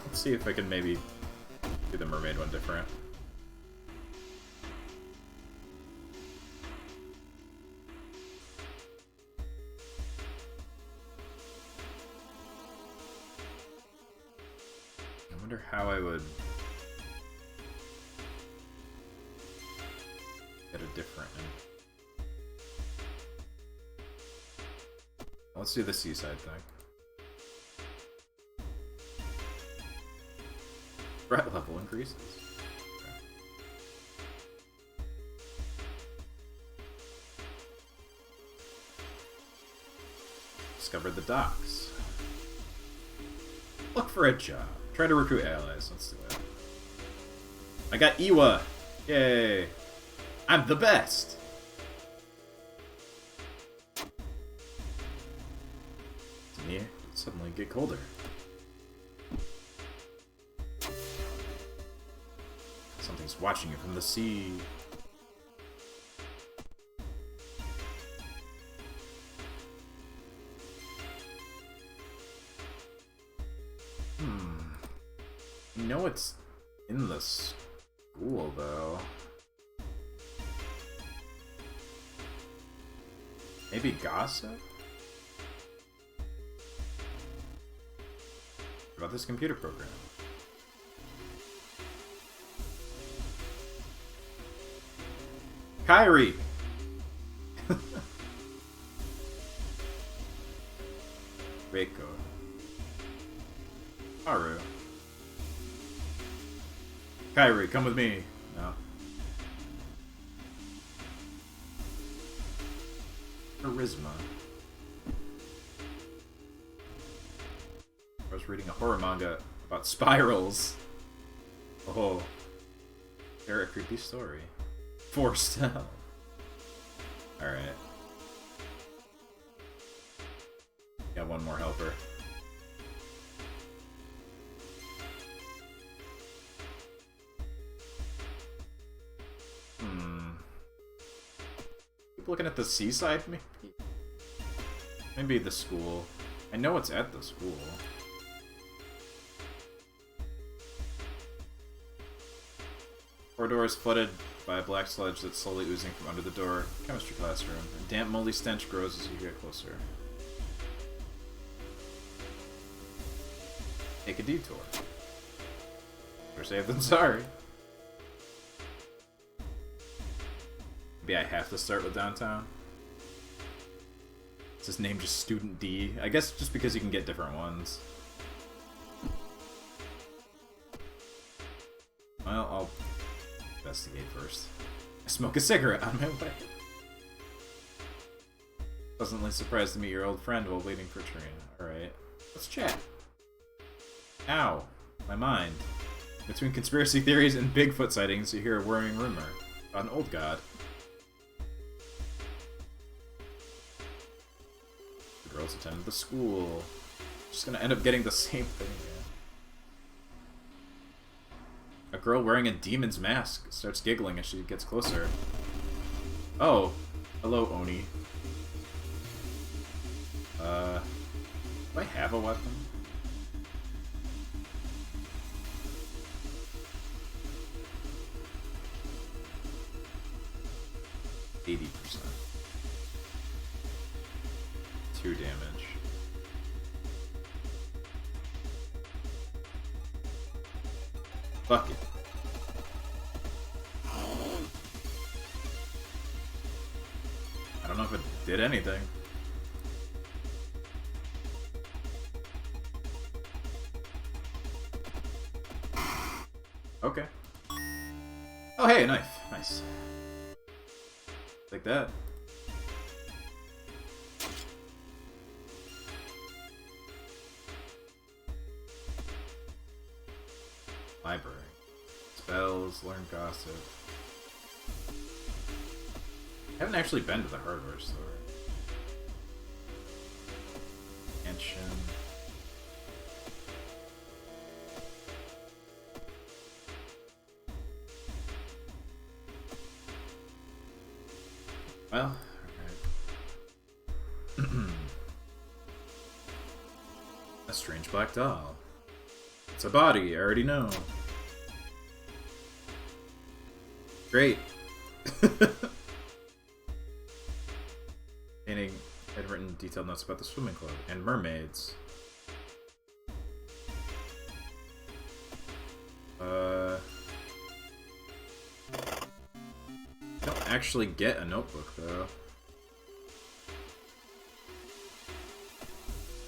let's see if I can maybe do the mermaid one different. wonder how I would get a different. Let's do the seaside thing. Threat level increases. Okay. Discover the docks. Look for a job. Try to recruit allies. Let's do that. I got Iwa! Yay! I'm the best! Yeah, suddenly get colder. Something's watching you from the sea. You know it's in the school, though. Maybe gossip? About this computer program. Kyrie! Reiko. Haru. Kyrie, come with me. No. Charisma. I was reading a horror manga about spirals. Oh. They're a creepy story. Forced hell. Alright. Got one more helper. Keep looking at the seaside, maybe? Maybe the school. I know it's at the school. Corridor is flooded by a black sludge that's slowly oozing from under the door. Chemistry classroom. A damp, moldy stench grows as you get closer. Take a detour. Better safe than sorry. Maybe I have to start with downtown. Is his name just Student D? I guess just because you can get different ones. Well, I'll investigate first. I smoke a cigarette on my way. Pleasantly surprised to meet your old friend while waiting for train. Alright, let's chat. Ow, my mind. Between conspiracy theories and Bigfoot sightings, you hear a worrying rumor about an old god. The girls attended the school. Just gonna end up getting the same thing again. A girl wearing a demon's mask starts giggling as she gets closer. Oh, hello, Oni. Do I have a weapon? %. 2 damage. Fuck it. I don't know if it did anything. Okay. Oh, hey, a knife. Nice. Like that. Library. Spells, learn gossip. I haven't actually been to the hardware store. Mansion. Well, alright. A strange black doll. It's a body, I already know. Great. Painting had written detailed notes about the swimming club and mermaids. actually get a notebook, though.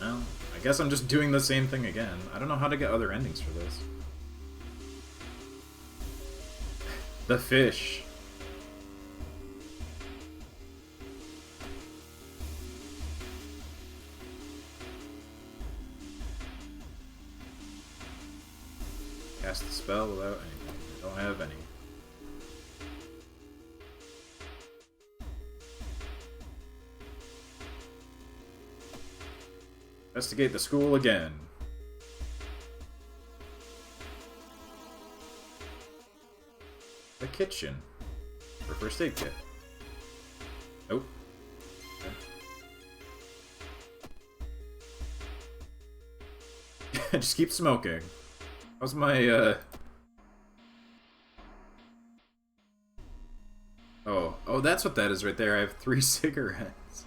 Well, I guess I'm just doing the same thing again. I don't know how to get other endings for this. The fish. Cast the spell without anything. I don't have any. Investigate the school again. The kitchen. For first aid kit. Nope. Okay. Just keep smoking. How's my, Oh, that's what that is right there. I have 3 cigarettes.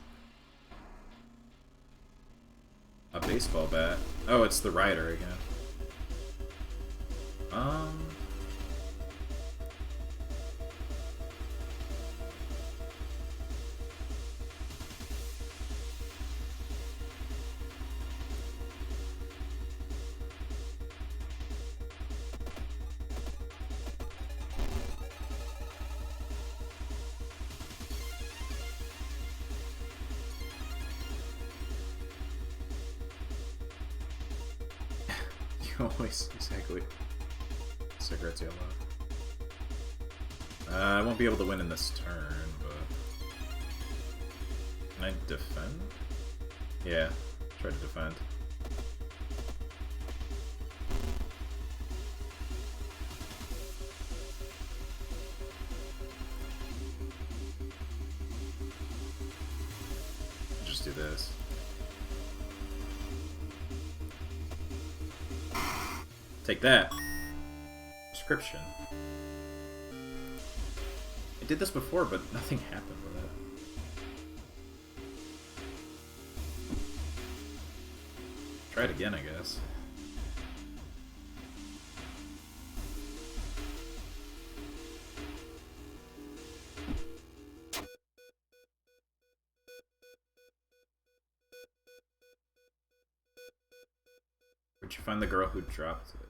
A baseball bat. Oh, it's the rider again. Always, exactly. Cigarettes yellow. I won't be able to win in this turn, but... Can I defend? Yeah, try to defend. Just do this. Take that. Prescription. I did this before, but nothing happened with it. Try it again, I guess. Where'd you find the girl who dropped it?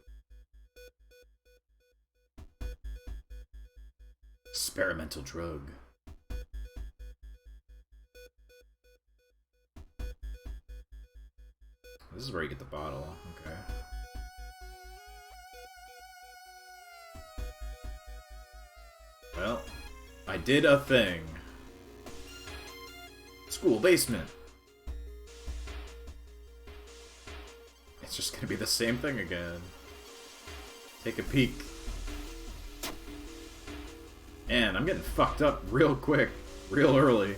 Experimental drug. This is where you get the bottle. Okay. Well, I did a thing. School basement. It's just gonna be the same thing again. Take a peek. Man, I'm getting fucked up real quick, real early.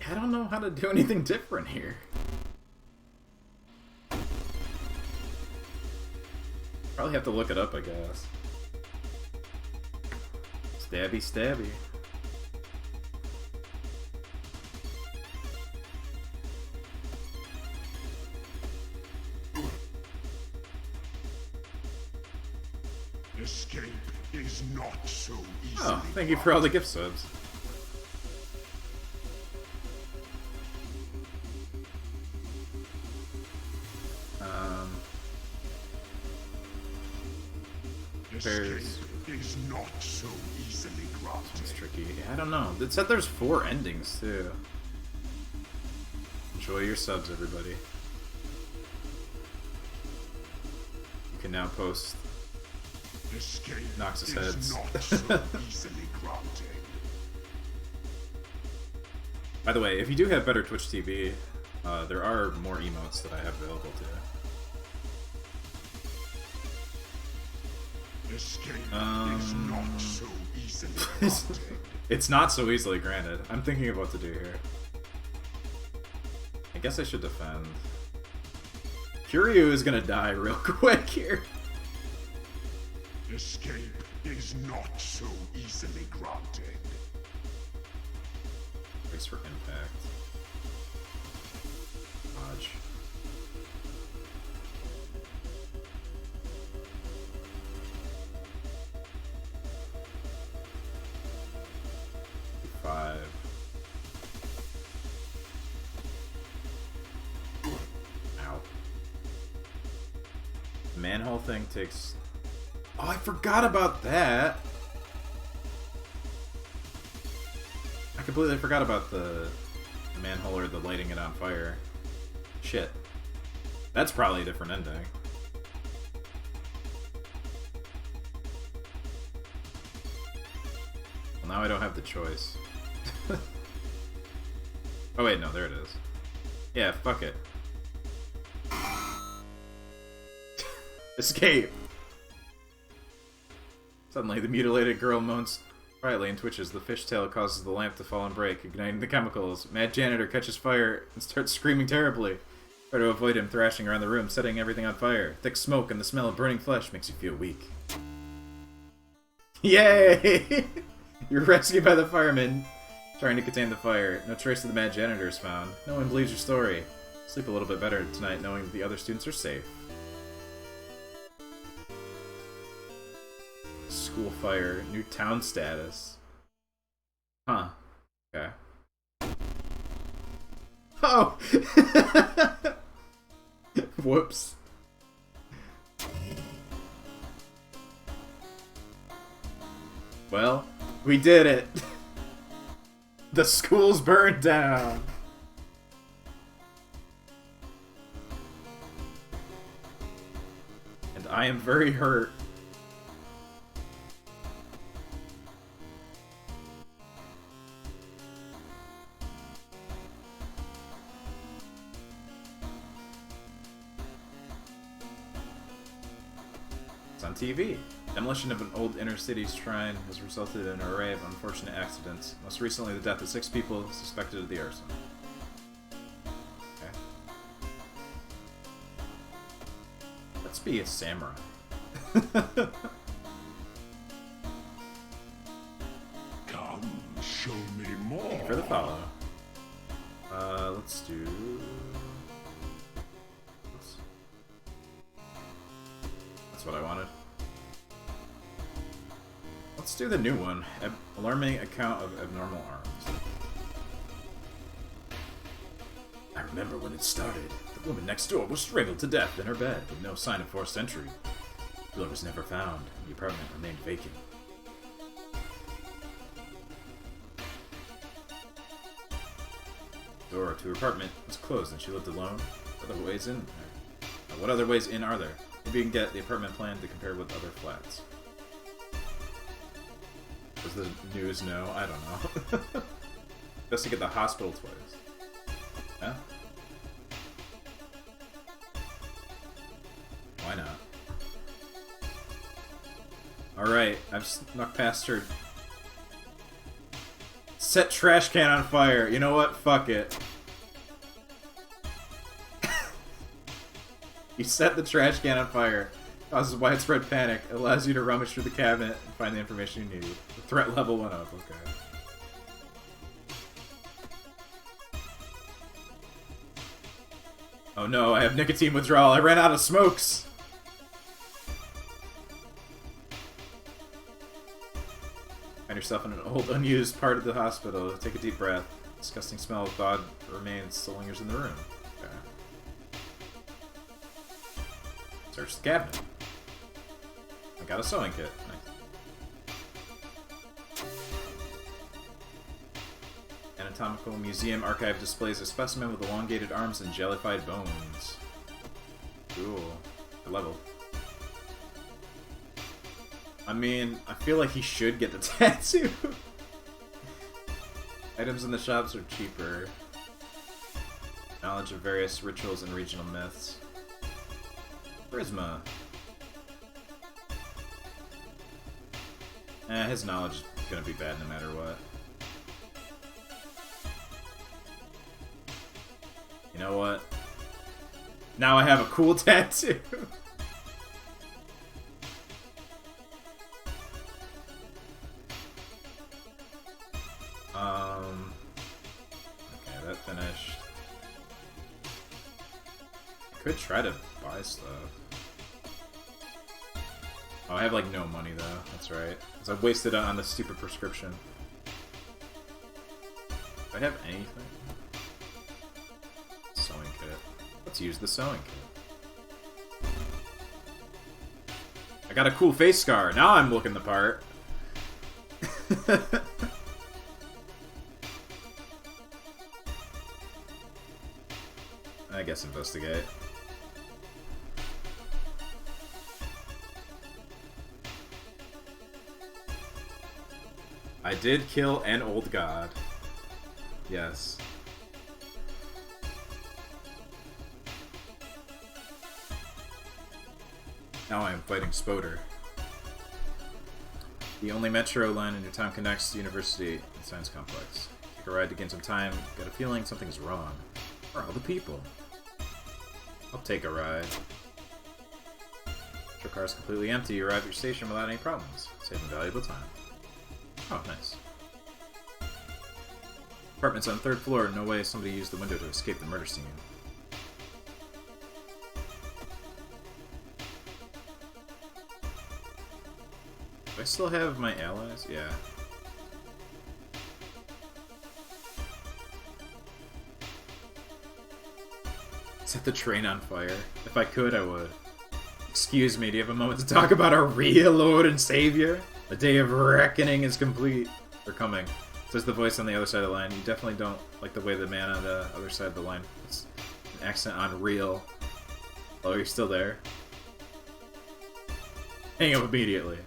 I don't know how to do anything different here. Probably have to look it up, I guess. Stabby, stabby. Escape is not so easy. Oh, thank you for all the gift subs. Escape is not so easily granted. It's tricky. I don't know. It said there's 4 endings too. Enjoy your subs, everybody. You can now post Escape Noxus is heads. not so easily granted. By the way, if you do have better Twitch TV, there are more emotes that I have available too. Escape is not so easily granted. It's not so easily granted. I'm thinking of what to do here. I guess I should defend. Kiryu is gonna die real quick here. Escape is not so easily granted. Brace for impact. Dodge. manhole thing takes... Oh, I forgot about that! I completely forgot about the manhole or the lighting it on fire. Shit. That's probably a different ending. Well, now I don't have the choice. Oh wait, no, there it is. Yeah, fuck it. Escape! Suddenly, the mutilated girl moans quietly and twitches. The fishtail causes the lamp to fall and break, igniting the chemicals. Mad janitor catches fire and starts screaming terribly. Try to avoid him thrashing around the room, setting everything on fire. Thick smoke and the smell of burning flesh makes you feel weak. Yay! You're rescued by the firemen trying to contain the fire. No trace of the mad janitor is found. No one believes your story. Sleep a little bit better tonight knowing that the other students are safe. School fire. New town status. Huh. Okay. Oh! Whoops. Well, we did it! The school's burned down! And I am very hurt. On TV. Demolition of an old inner-city shrine has resulted in an array of unfortunate accidents. Most recently, the death of 6 people suspected of the arson. Okay. Let's be a samurai. Come, show me more. Thank you for the follow. Let's do... Oops. That's what I wanted. Let's do the new one. Alarming account of abnormal arms. I remember when it started. The woman next door was strangled to death in her bed with no sign of forced entry. Blood was never found. The apartment remained vacant. The door to her apartment was closed and she lived alone. What other ways in are there? Maybe you can get the apartment plan to compare with other flats. Does the news know? I don't know. Just to get the hospital twice. Yeah? Why not? Alright, I've snuck past her. Set trash can on fire. You know what? Fuck it. You set the trash can on fire. Causes widespread panic. It allows you to rummage through the cabinet and find the information you need. The threat level went up. Okay. Oh no, I have nicotine withdrawal. I ran out of smokes! Find yourself in an old, unused part of the hospital. Take a deep breath. Disgusting smell of thawed remains still lingers in the room. Okay. Search the cabinet. I got a sewing kit. Nice. Anatomical Museum Archive displays a specimen with elongated arms and jellified bones. Cool. Good level. I mean, I feel like he should get the tattoo. Items in the shops are cheaper. Knowledge of various rituals and regional myths. Charisma. His knowledge is gonna be bad no matter what. You know what? Now I have a cool tattoo! Okay, that finished. I could try to buy stuff. Oh, I have, like, no money, though. That's right. Because I wasted it on the stupid prescription. Do I have anything? Sewing kit. Let's use the sewing kit. I got a cool face scar. Now I'm looking the part. I guess investigate. I did kill an old god. Yes. Now I am fighting Spoder. The only metro line in your town connects the university and science complex. Take a ride to gain some time. Got a feeling something's wrong. Where are all the people? I'll take a ride. Your car is completely empty. You arrive at your station without any problems, saving valuable time. Oh, nice. Apartment's on the 3rd floor. No way somebody used the window to escape the murder scene. Do I still have my allies? Yeah. Set the train on fire. If I could, I would. Excuse me, do you have a moment to talk about our real Lord and Savior? The day of reckoning is complete. They're coming. Says the voice on the other side of the line. You definitely don't like the way the man on the other side of the line puts an accent on real. Oh, you're still there? Hang up immediately.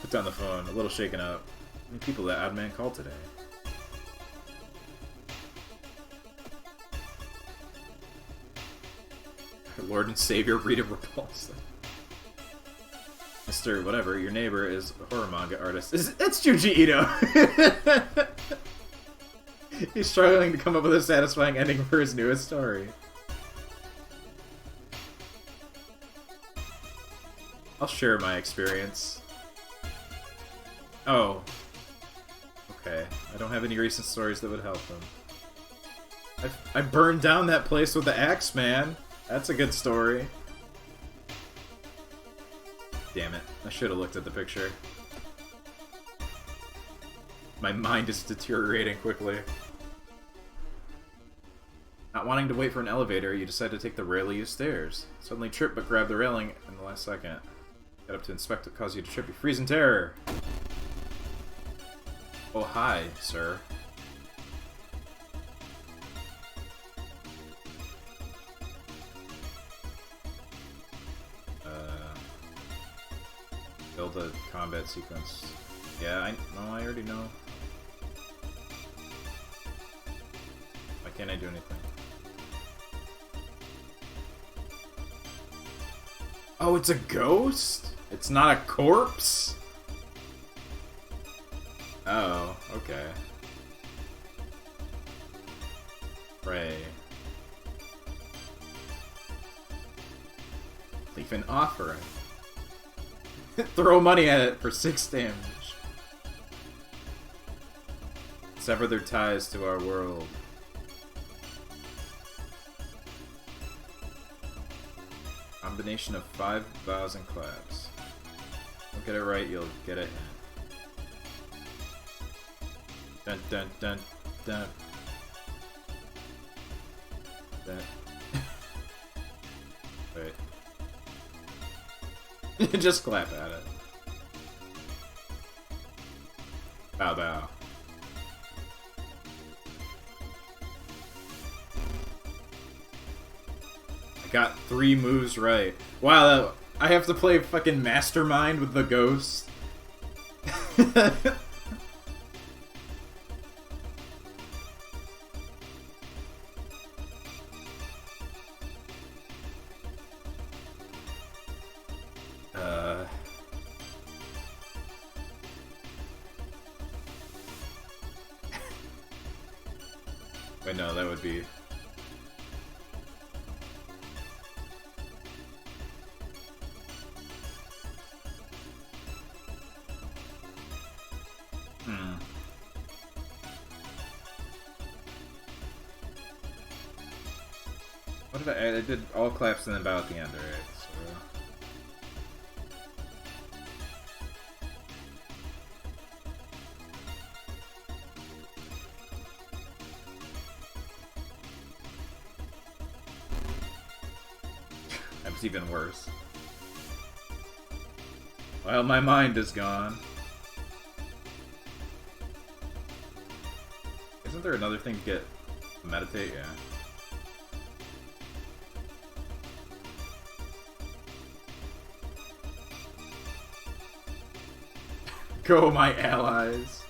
Put down the phone, a little shaken up. How many people that odd man called today? Our Lord and Savior, Rita Repulsa. Mr. Whatever, your neighbor is a horror manga artist. It's Junji Ito! He's struggling to come up with a satisfying ending for his newest story. I'll share my experience. Oh. Okay. I don't have any recent stories that would help them. I burned down that place with the axe, man. That's a good story. Damn it. I should have looked at the picture. My mind is deteriorating quickly. Not wanting to wait for an elevator, you decide to take the rarely used stairs. Suddenly trip but grab the railing in the last second. Get up to inspect what caused you to trip. You freeze in terror. Oh, hi, sir. Build a combat sequence. Yeah, I already know. Why can't I do anything? Oh, it's a ghost? It's not a corpse? Oh, okay. Pray. Leave an offering. Throw money at it for 6 damage. Sever their ties to our world. Combination of 5 vows and claps. Don't get it right, you'll get a hint. Dun dun dun dun. Dun. Wait. Just clap at it. Bow bow. I got 3 moves right. Wow, I have to play fucking Mastermind with the ghost. Wait, no, that would be... What did I did all claps and then bow at the end, alright, so... That was even worse. While my mind is gone. Isn't there another thing to get meditate? Yeah. Go, my allies.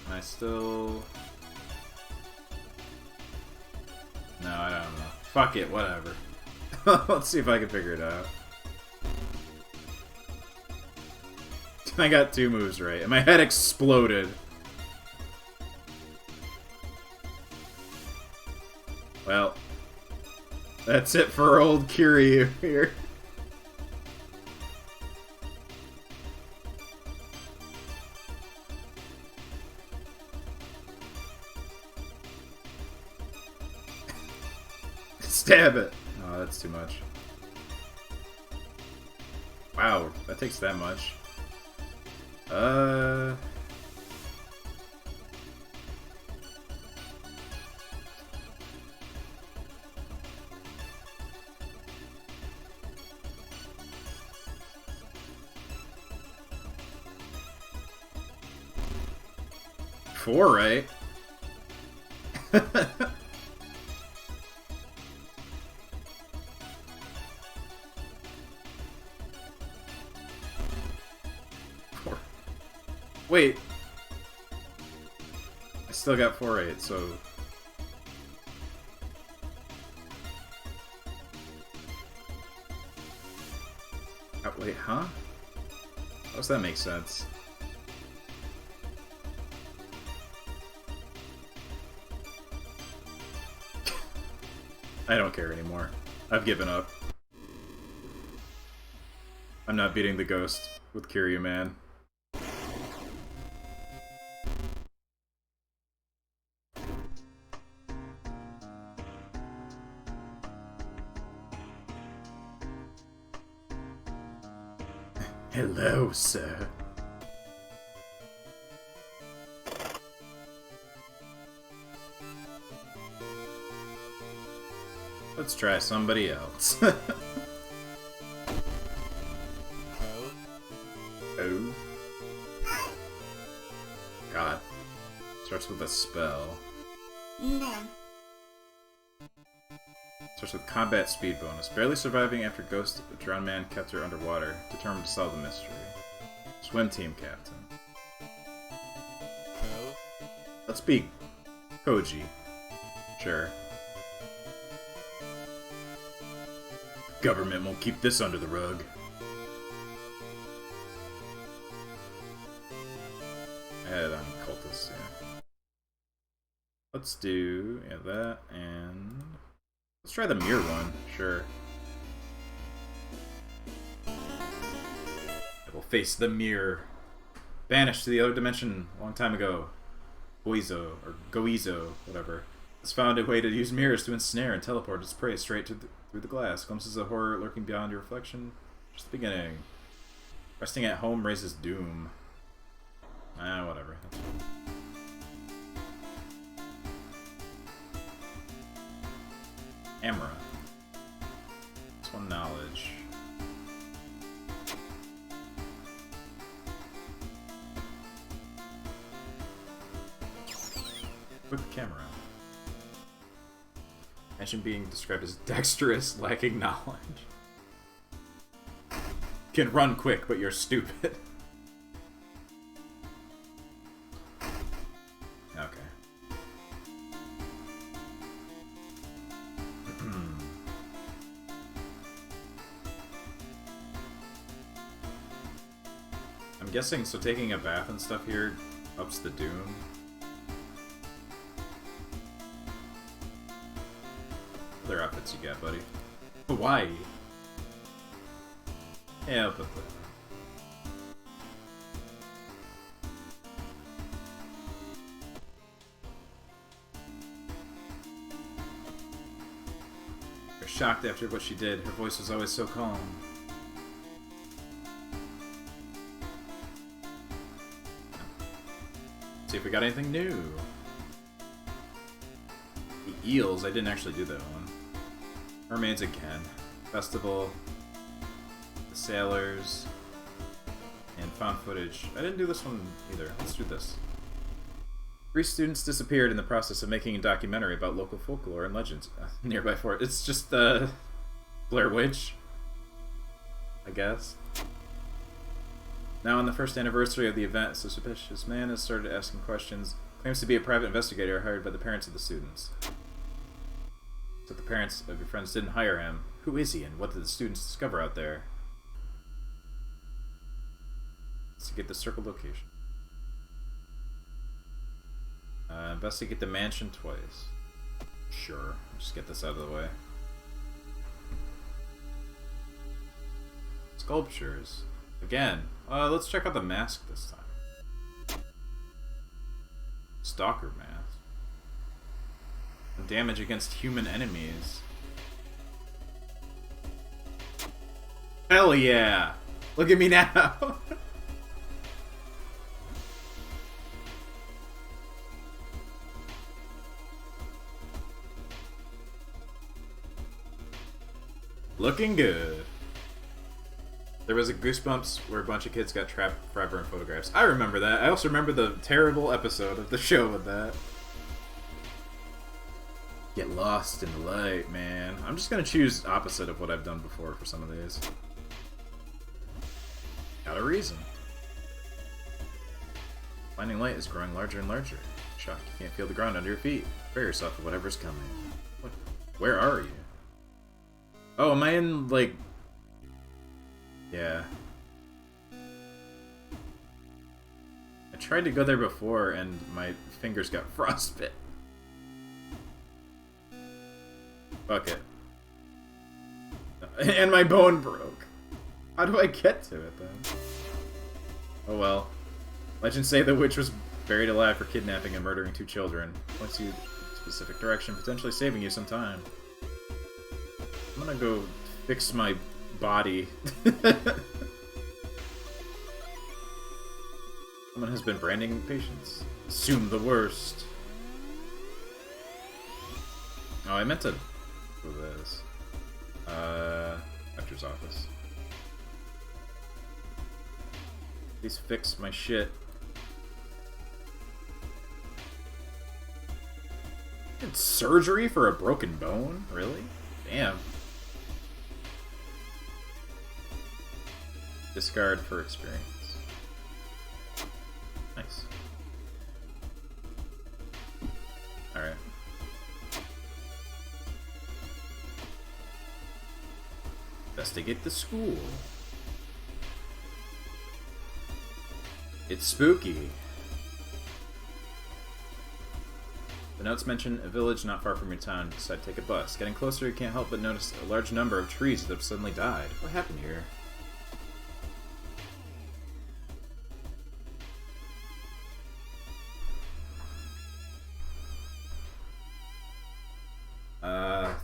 I still... No, I don't know. Fuck it, whatever. Let's see if I can figure it out. I got 2 moves right, and my head exploded. Well, that's it for old Kiryu here. Stab it! Oh, that's too much. Wow, that takes that much. 4, right? Wait. I still got 4-8, so... Oh, wait, huh? How does that make sense? I don't care anymore. I've given up. I'm not beating the ghost with Kiryu, man. Hello, sir. Let's try somebody else. Oh. God. Starts with a spell. Starts with combat speed bonus. Barely surviving after Ghost Drowned Man kept her underwater. Determined to solve the mystery. Swim team captain. Let's be Koji. Sure. Government won't keep this under the rug. Add on cultists, yeah. Let's do that, and let's try the mirror one, sure. I will face the mirror. Banished to the other dimension a long time ago. Goizo, or Goizo, whatever. It's found a way to use mirrors to ensnare and teleport its prey straight to through the glass. Glimpses of horror lurking beyond your reflection. Just the beginning. Resting at home raises doom. Whatever. Amra. This one knowledge. With the camera. Mention being described as dexterous, lacking knowledge. Can run quick, but you're stupid. Okay. I'm guessing, so taking a bath and stuff here ups the doom. Other outfits you got, buddy? Hawaii. Yeah, I'll put that. shocked after what she did. Her voice was always so calm. See if we got anything new. The eels, I didn't actually do that one. Mermaids again. Festival. The sailors. And found footage. I didn't do this one either. Let's do this. 3 students disappeared in the process of making a documentary about local folklore and legends. Nearby fort. It's just the Blair Witch, I guess. Now on the first anniversary of the event, a suspicious man has started asking questions. Claims to be a private investigator hired by the parents of the students. So the parents of your friends didn't hire him. Who is he and what did the students discover out there? Let's get the circle location. Investigate the mansion twice. Sure. Just get this out of the way. Sculptures. Again. Let's check out the mask this time. Stalker mask. Damage against human enemies. Hell yeah! Look at me now! Looking good. There was a Goosebumps where a bunch of kids got trapped forever in photographs. I remember that. I also remember the terrible episode of the show with that. Get lost in the light, man. I'm just gonna choose opposite of what I've done before for some of these. Got a reason. Blinding light is growing larger and larger. Shock, you can't feel the ground under your feet. Prepare yourself for whatever's coming. What? Where are you? Oh, am I in, like... Yeah. I tried to go there before, and my fingers got frostbit. Fuck it. And my bone broke. How do I get to it, then? Oh well. Legends say the witch was buried alive for kidnapping and murdering 2 children. Points you in a specific direction, potentially saving you some time. I'm gonna go fix my body. Someone has been branding patients. Assume the worst. Oh, I meant to do this. Doctor's office. Please fix my shit. It's surgery for a broken bone? Really? Damn. Discard for experience. Nice. Alright. Investigate the school. It's spooky. The notes mention a village not far from your town. Decide to take a bus. Getting closer, you can't help but notice a large number of trees that have suddenly died. What happened here?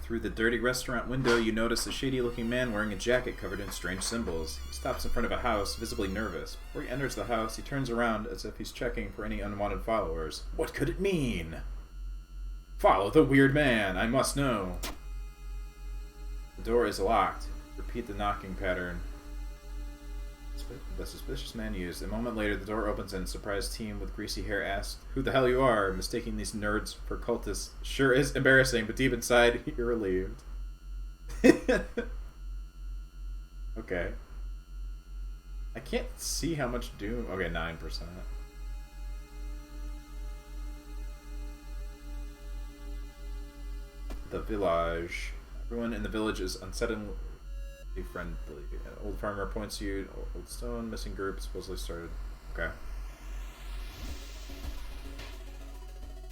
Through the dirty restaurant window, you notice a shady-looking man wearing a jacket covered in strange symbols. He stops in front of a house, visibly nervous. Before he enters the house, he turns around as if he's checking for any unwanted followers. What could it mean? Follow the weird man, I must know. The door is locked. Repeat the knocking pattern the suspicious man used. A moment later, the door opens and a surprised teen with greasy hair asks, "Who the hell you are?" Mistaking these nerds for cultists sure is embarrassing, but deep inside, you're relieved. Okay. I can't see how much doom... Okay, 9%. The village. Everyone in the village is unsettlingly friendly. An old farmer points you. Old stone, missing group, supposedly started. Okay.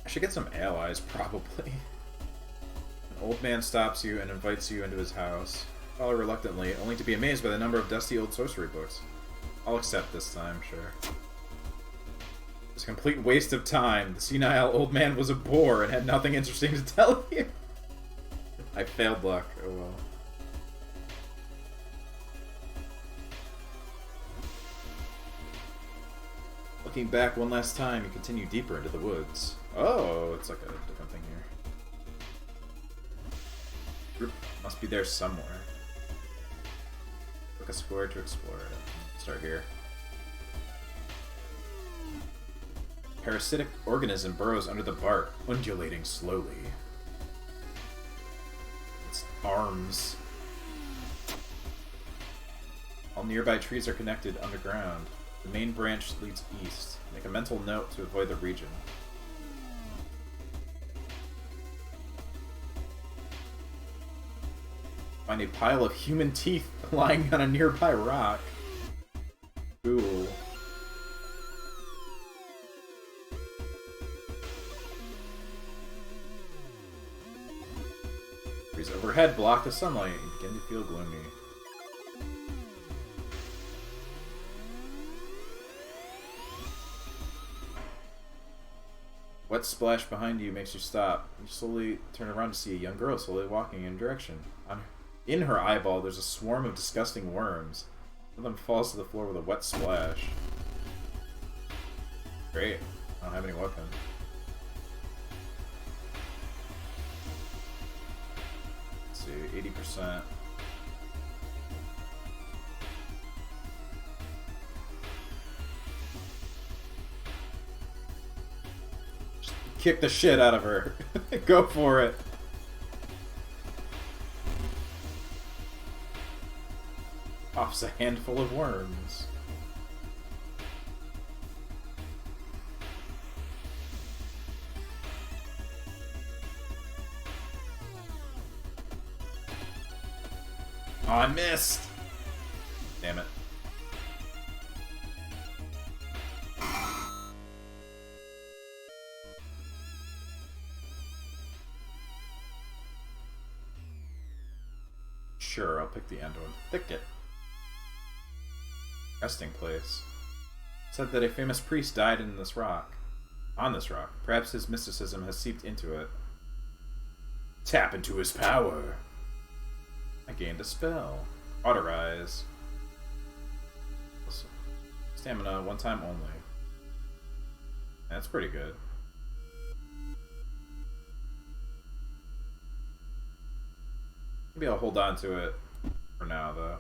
I should get some allies, probably. An old man stops you and invites you into his house. Follow reluctantly, only to be amazed by the number of dusty old sorcery books. I'll accept this time, sure. It's a complete waste of time. The senile old man was a bore and had nothing interesting to tell you. I failed luck. Oh well. Looking back one last time, you continue deeper into the woods. Oh, it's like a different thing here. Group must be there somewhere. Look a square to explore it. Start here. Parasitic organism burrows under the bark, undulating slowly. Its arms. All nearby trees are connected underground. The main branch leads east. Make a mental note to avoid the region. Find a pile of human teeth lying on a nearby rock. Cool. Trees overhead block the sunlight and begin to feel gloomy. Wet splash behind you makes you stop. You slowly turn around to see a young girl slowly walking in a direction. In her eyeball, there's a swarm of disgusting worms. One of them falls to the floor with a wet splash. Great. I don't have any weapon. Let's see, 80%. Kick the shit out of her. Go for it. Pops a handful of worms. Oh, I missed. Damn it. Sure, I'll pick the end one. Thicket. Resting place. It said that a famous priest died in this rock. On this rock. Perhaps his mysticism has seeped into it. Tap into his power. I gained a spell. Cauterize. Stamina one time only. That's pretty good. Maybe I'll hold on to it for now, though.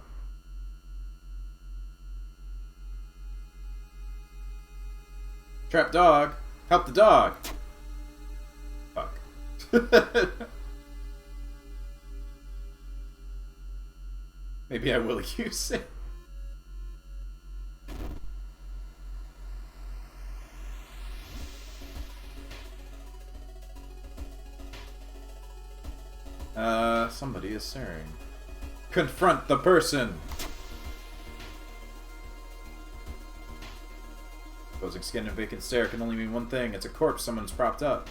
Trap dog! Help the dog! Fuck. Maybe I will use it. Somebody is staring. Confront the person! Posing skin and vacant stare can only mean one thing. It's a corpse someone's propped up.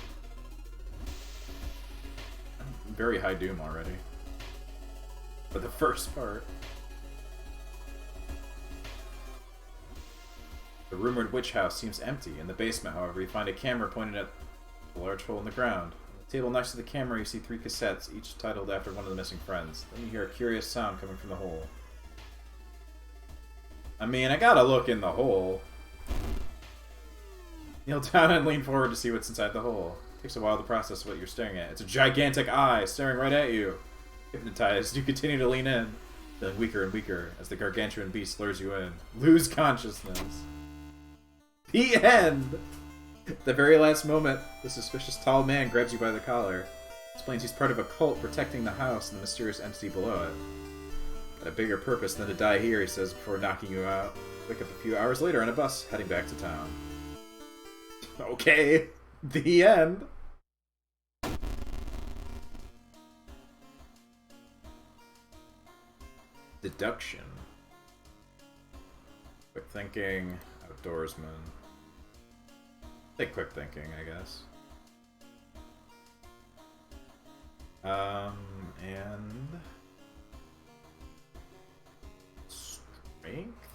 I'm very high doom already. For the first part. The rumored witch house seems empty. In the basement, however, you find a camera pointed at a large hole in the ground. On the table next to the camera, you see 3 cassettes, each titled after one of the missing friends. Then you hear a curious sound coming from the hole. I mean, I gotta look in the hole. Kneel down and lean forward to see what's inside the hole. It takes a while to process what you're staring at. It's a gigantic eye staring right at you. Hypnotized, you continue to lean in, feeling weaker and weaker as the gargantuan beast lures you in. Lose consciousness. The end! At the very last moment, the suspicious tall man grabs you by the collar. Explains he's part of a cult protecting the house and the mysterious entity below it. Got a bigger purpose than to die here, he says before knocking you out. Wake up a few hours later on a bus heading back to town. Okay, the end. Deduction. Quick thinking, outdoorsman. Take quick thinking, I guess. And strength?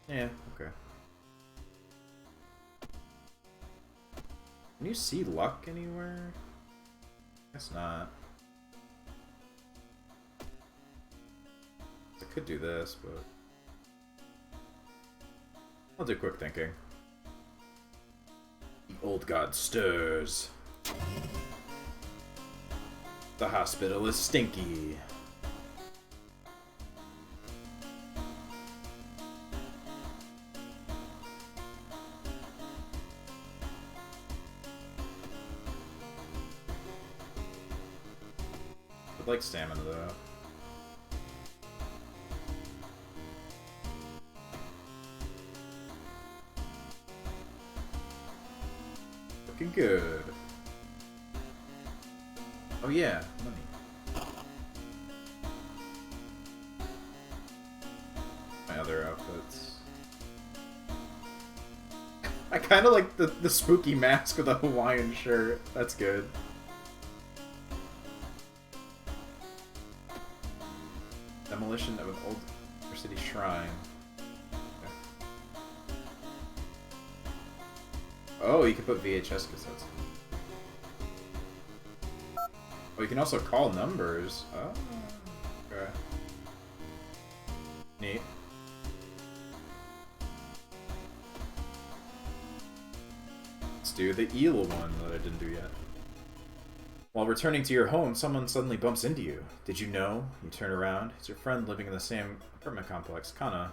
Yeah, okay. Can you see luck anywhere? Guess not. I could do this, but I'll do quick thinking. The old god stirs. The hospital is stinky. I'd like stamina though. Looking good. Oh yeah, money. My other outfits. I kind of like the spooky mask with a Hawaiian shirt. That's good. Demolition of an old city shrine. Okay. Oh, you can put VHS cassettes. Oh, you can also call numbers. Oh, okay. Neat. Let's do the eel one that I didn't do yet. While returning to your home, someone suddenly bumps into you. Did you know? You turn around. It's your friend living in the same apartment complex, Kana.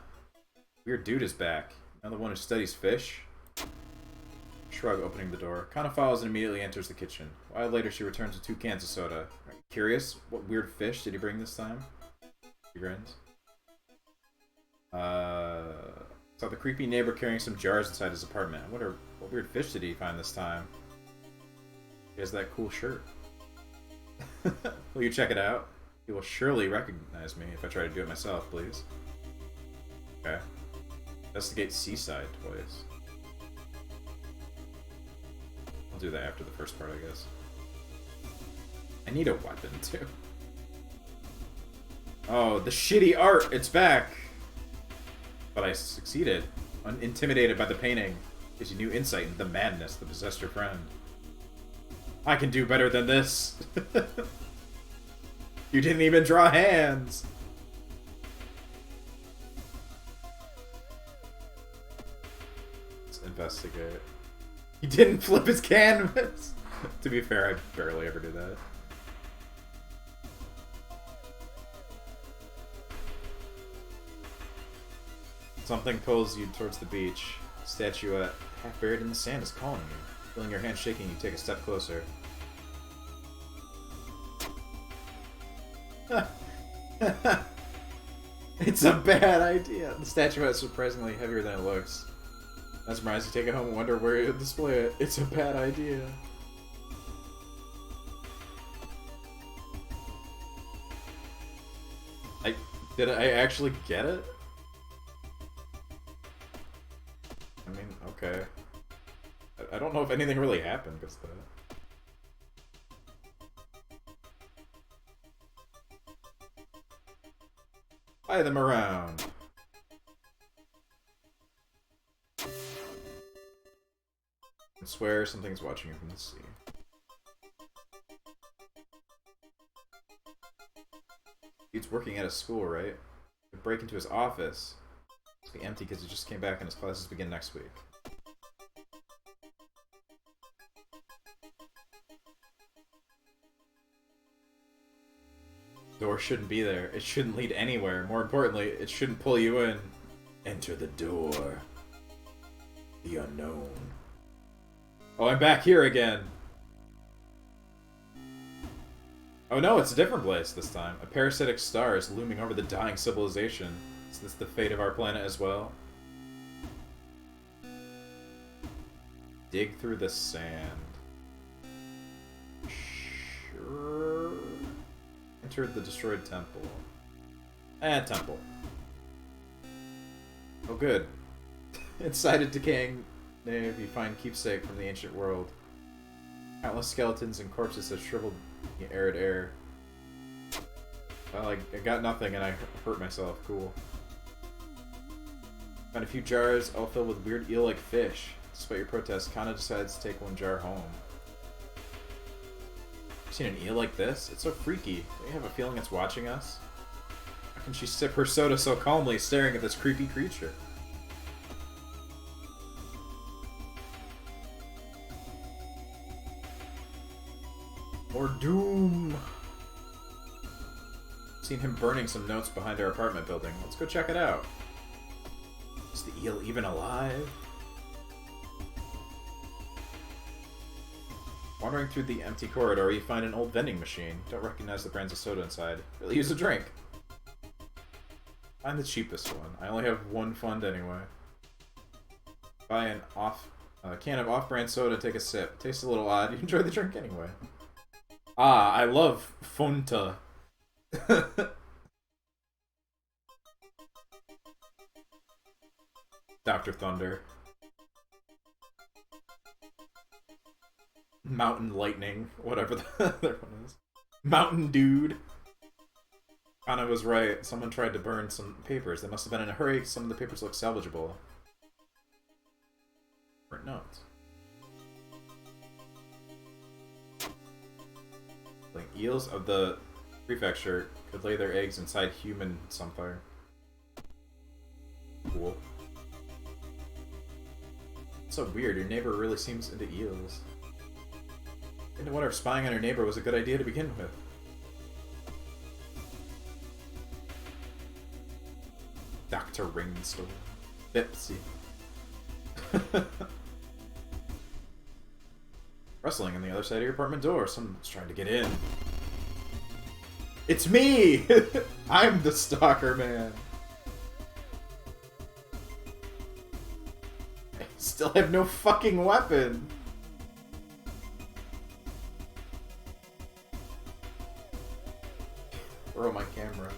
Weird dude is back. Now the one who studies fish? Shrug, opening the door. Kana follows and immediately enters the kitchen. A while later, she returns with 2 cans of soda. Are you curious? What weird fish did he bring this time? He grins. Saw the creepy neighbor carrying some jars inside his apartment. I wonder what weird fish did he find this time? He has that cool shirt. Will you check it out? He will surely recognize me if I try to do it myself, please. Okay. Investigate seaside toys. I'll do that after the first part, I guess. I need a weapon, too. Oh, the shitty art! It's back! But I succeeded. Intimidated by the painting. Gives you new insight into the madness that possessed your friend. I can do better than this! You didn't even draw hands! Let's investigate. He didn't flip his canvas! To be fair, I barely ever do that. Something pulls you towards the beach. A statuette, half buried in the sand, is calling you. Feeling your hand shaking, you take a step closer. It's a bad idea. The statuette is surprisingly heavier than it looks. Mesmerized, you take it home and wonder where you'll display it. It's a bad idea. Did I actually get it? I mean, okay. I don't know if anything really happened because the... Buy them around. I swear something's watching you from the sea. Dude's working at a school, right? We break into his office. It's be empty because he just came back and his classes begin next week. Door shouldn't be there. It shouldn't lead anywhere. More importantly, it shouldn't pull you in. Enter the door. The unknown. Oh, I'm back here again. Oh no, it's a different place this time. A parasitic star is looming over the dying civilization. Is this the fate of our planet as well? Dig through the sand. Sure. Enter the destroyed temple. Temple. Oh good. Inside a decaying nave, you find keepsake from the ancient world. Countless skeletons and corpses have shriveled in the arid air. Well, I got nothing and I hurt myself. Cool. Found a few jars, all filled with weird eel-like fish. Despite your protest, Kana decides to take one jar home. Seen an eel like this? It's so freaky. Don't you have a feeling it's watching us? How can she sip her soda so calmly, staring at this creepy creature? More doom! Seen him burning some notes behind our apartment building. Let's go check it out. Is the eel even alive? Wandering through the empty corridor, you find an old vending machine. Don't recognize the brands of soda inside. Really use a drink. Find the cheapest one. I only have one fund anyway. Buy a can of off-brand soda, take a sip. Tastes a little odd. You enjoy the drink anyway. Ah, I love Fonta. Dr. Thunder. Mountain Lightning, whatever the other one is. Mountain Dude. Anna was right. Someone tried to burn some papers. They must have been in a hurry because some of the papers look salvageable. Burnt notes. Like eels of the prefecture could lay their eggs inside human something. Cool. It's so weird. Your neighbor really seems into eels. I didn't wonder if spying on your neighbor was a good idea to begin with. Dr. Rainstorm. Bipsy. Rustling on the other side of your apartment door. Someone's trying to get in. It's me! I'm the stalker man. I still have no fucking weapon. Throw my camera.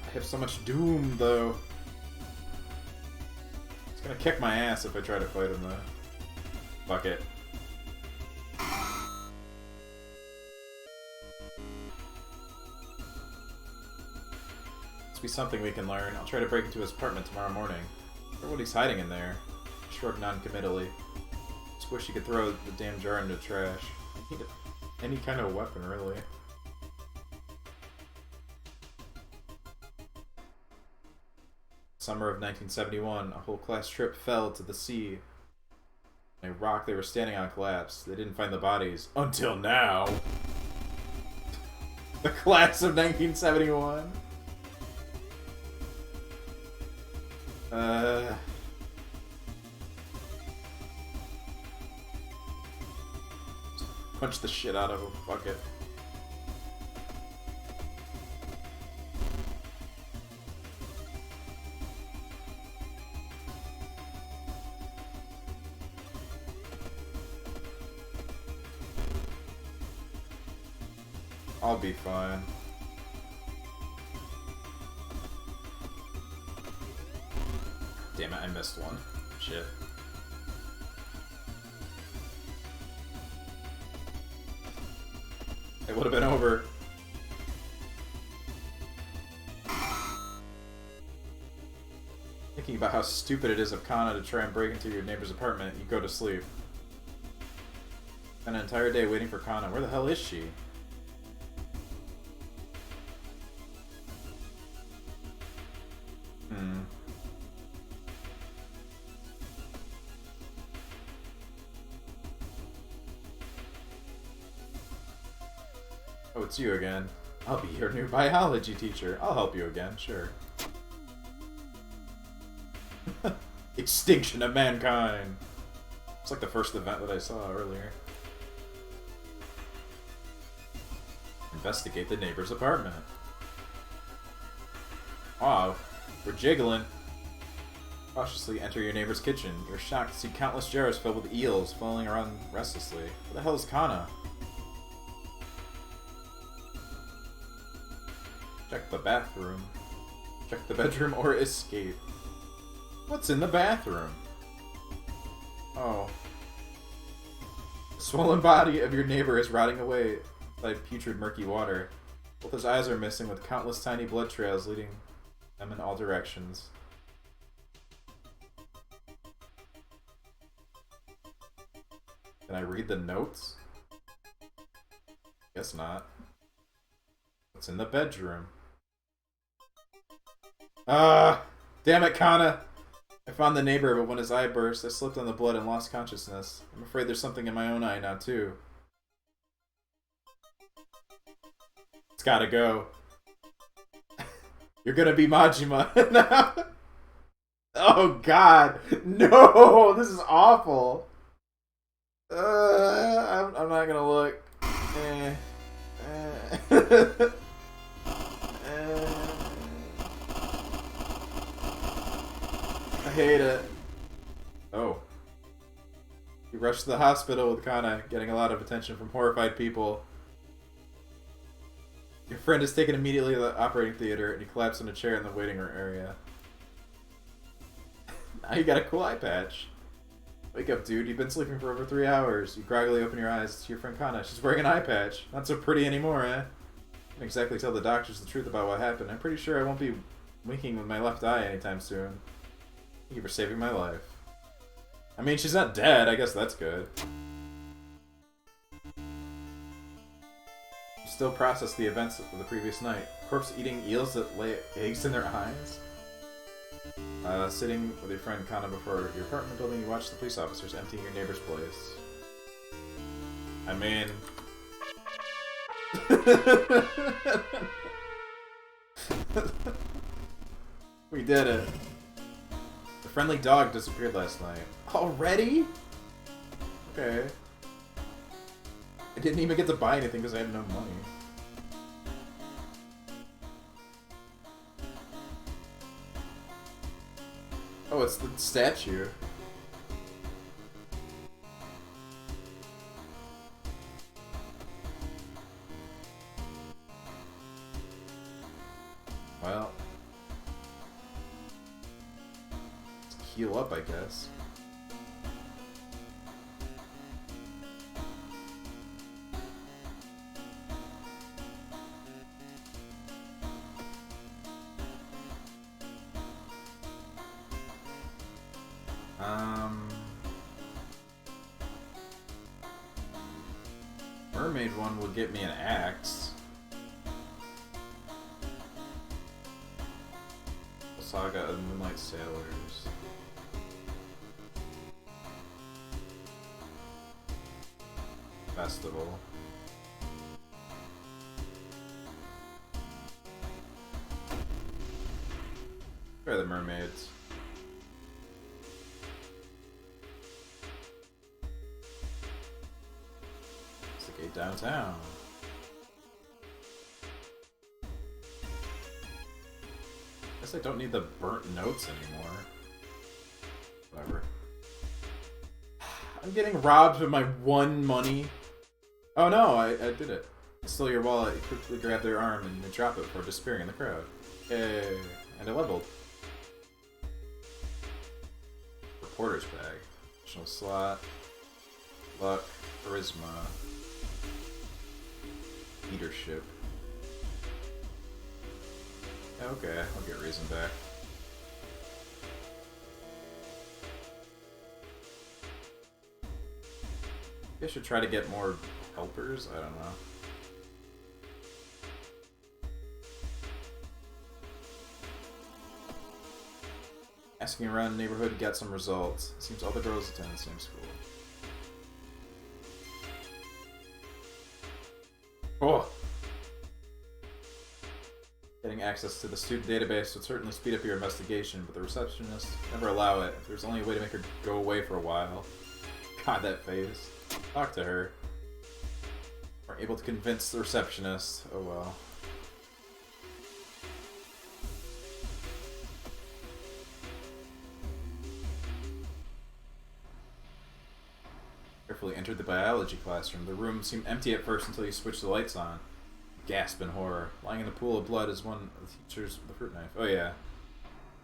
I have so much doom, though. It's gonna kick my ass if I try to fight him, though. Fuck it. Be something we can learn. I'll try to break into his apartment tomorrow morning. I wonder what he's hiding in there. Shrugged non-committally. Just wish he could throw the damn jar into the trash. I need any kind of weapon, really. Summer of 1971, a whole class trip fell to the sea. A rock they were standing on collapsed. They didn't find the bodies. Until now! The class of 1971! Punch the shit out of him. Fuck it. I'll be fine. Damn it, I missed one. Shit. It would have been over. Thinking about how stupid it is of Kana to try and break into your neighbor's apartment, you go to sleep. Spend an entire day waiting for Kana. Where the hell is she? Oh, it's you again. I'll be your new biology teacher. I'll help you again, sure. Extinction of mankind! It's like the first event that I saw earlier. Investigate the neighbor's apartment. Wow, we're jiggling. Cautiously enter your neighbor's kitchen. You're shocked to see countless jars filled with eels falling around restlessly. Where the hell is Kana? Check the bathroom. Check the bedroom or escape. What's in the bathroom? Oh. swollen body of your neighbor is rotting away by putrid murky water. Both his eyes are missing, with countless tiny blood trails leading them in all directions. Can I read the notes? Guess not. What's in the bedroom? Damn it, Kana! I found the neighbor, but when his eye burst, I slipped on the blood and lost consciousness. I'm afraid there's something in my own eye now, too. It's gotta go. You're gonna be Majima now. Oh god, no! This is awful. I'm not gonna look. I hate it. Oh. You rushed to the hospital with Kana, getting a lot of attention from horrified people. Your friend is taken immediately to the operating theater, and you collapse in a chair in the waiting room area. Now you got a cool eye patch. Wake up, dude. You've been sleeping for over 3 hours. You groggily open your eyes to your friend Kana. She's wearing an eye patch. Not so pretty anymore, eh? I can exactly tell the doctors the truth about what happened. I'm pretty sure I won't be winking with my left eye anytime soon. Thank you for saving my life. I mean, she's not dead. I guess that's good. Still process the events of the previous night. Corpse eating eels that lay eggs in their eyes. Sitting with your friend Kana before your apartment building, you watch the police officers emptying your neighbor's place. I mean... We did it. The friendly dog disappeared last night. Already? Okay. I didn't even get to buy anything because I had no money. Oh, it's the statue. Well. Let's heal up, I guess. Mermaid one will get me an axe. Saga of Moonlight Sailors. Festival. Where are the mermaids? Downtown. Guess I don't need the burnt notes anymore. Whatever. I'm getting robbed of my one money. Oh no, I did it. I stole your wallet, you quickly grab their arm and they drop it before disappearing in the crowd. Yay. And I leveled. Reporter's bag. Additional slot. Luck. Charisma. Leadership. Okay, I'll get reason back. I should try to get more helpers? I don't know. Asking around the neighborhood to get some results. Seems all the girls attend the same school. Oh! Getting access to the student database would certainly speed up your investigation, but the receptionist never allow it. If there's only a way to make her go away for a while. God, that face. Talk to her. Weren't able to convince the receptionist. Oh well. Carefully entered the biology classroom. The room seemed empty at first until you switched the lights on. Gasp in horror. Lying in a pool of blood is one of the teachers with the fruit knife. Oh yeah.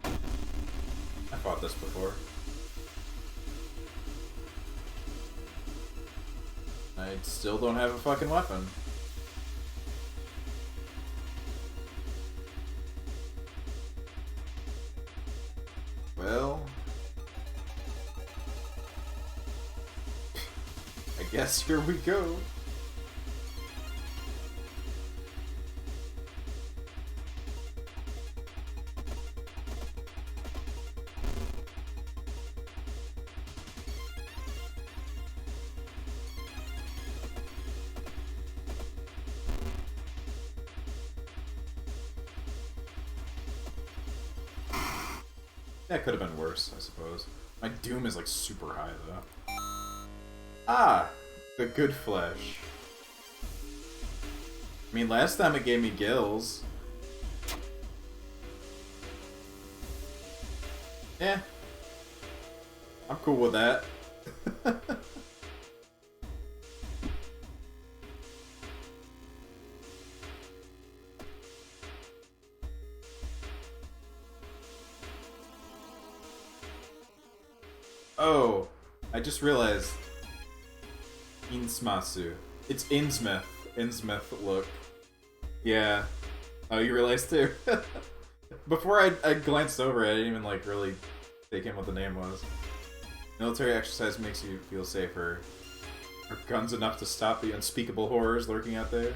I fought this before. I still don't have a fucking weapon. Well, I guess here we go. That could have been worse, I suppose. My doom is like super high though. Ah, the good flesh. I mean, last time it gave me gills. Yeah. I'm cool with that. Oh, I just realized. Insmasu. It's Innsmouth. Innsmouth look. Yeah. Oh, you realized too? Before I glanced over it, I didn't even like really take in what the name was. Military exercise makes you feel safer. Are guns enough to stop the unspeakable horrors lurking out there?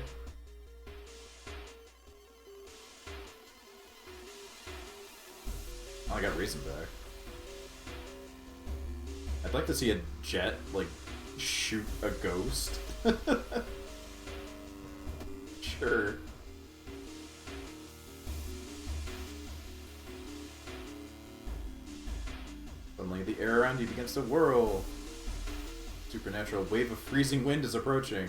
Oh, I got reason back. I'd like to see a jet, like, shoot a ghost. Sure. Suddenly, the air around you begins to whirl. Supernatural wave of freezing wind is approaching.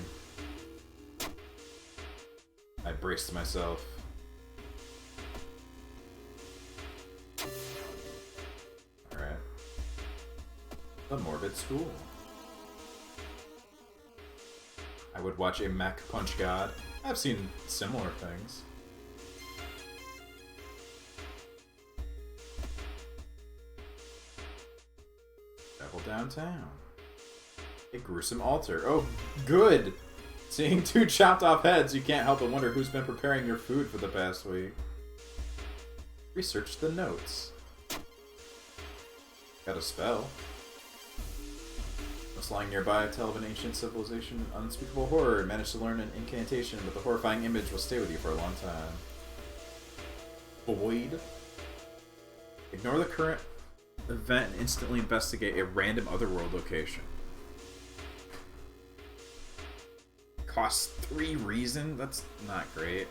I braced myself. Alright. The Morbid School. I would watch a Mech Punch God. I've seen similar things. Travel downtown. A gruesome altar. Oh, good! Seeing two chopped off heads, you can't help but wonder who's been preparing your food for the past week. Research the notes. Got a spell. Was lying nearby, tell of an ancient civilization, unspeakable horror. Managed to learn an incantation, but the horrifying image will stay with you for a long time. Void. Ignore the current event and instantly investigate a random otherworld location. Costs 3 reason? That's not great.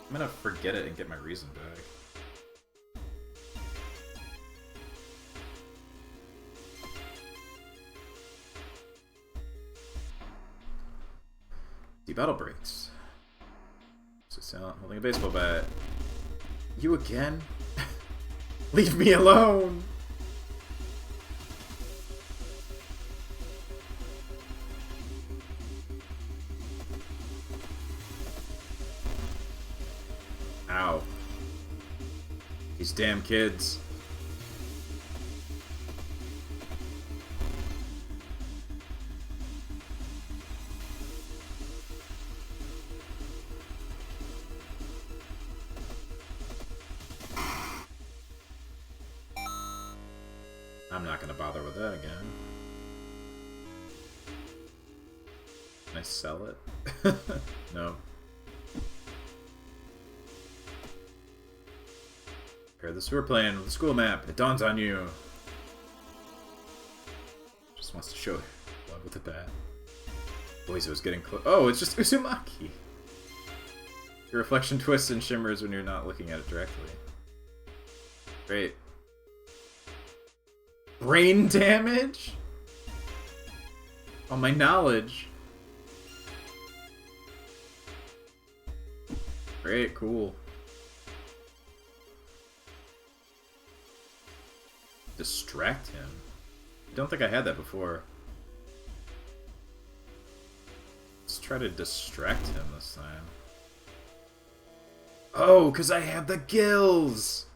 I'm gonna forget it and get my reason back. The battle breaks. So silent, holding a baseball bat. You again? Leave me alone! Ow. These damn kids. I'm not gonna bother with that again. Can I sell it? No. Prepare the sewer plan with the school map. It dawns on you. Just wants to show love with the bat. Boys, it was getting close. Oh, it's just Uzumaki. Your reflection twists and shimmers when you're not looking at it directly. Great. Brain damage? Oh, my knowledge. Great, cool. Distract him? I don't think I had that before. Let's try to distract him this time. Oh, because I have the gills!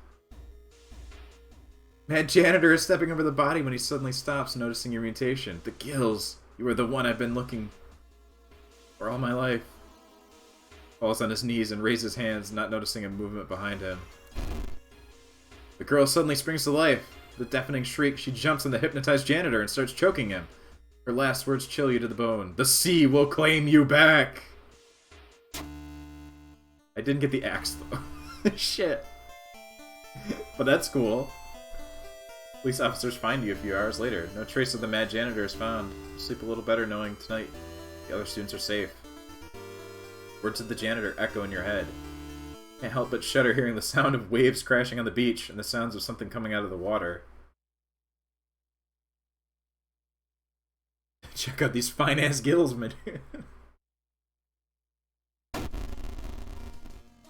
Mad janitor is stepping over the body when he suddenly stops, noticing your mutation. The gills. You are the one I've been looking For all my life. Falls on his knees and raises hands, not noticing a movement behind him. The girl suddenly springs to life. With a deafening shriek, she jumps on the hypnotized janitor and starts choking him. Her last words chill you to the bone. The sea will claim you back! I didn't get the axe, though. Shit. But that's cool. Police officers find you a few hours later. No trace of the mad janitor is found. Sleep a little better knowing tonight the other students are safe. Words of the janitor echo in your head. Can't help but shudder hearing the sound of waves crashing on the beach and the sounds of something coming out of the water. Check out these fine-ass gills, man.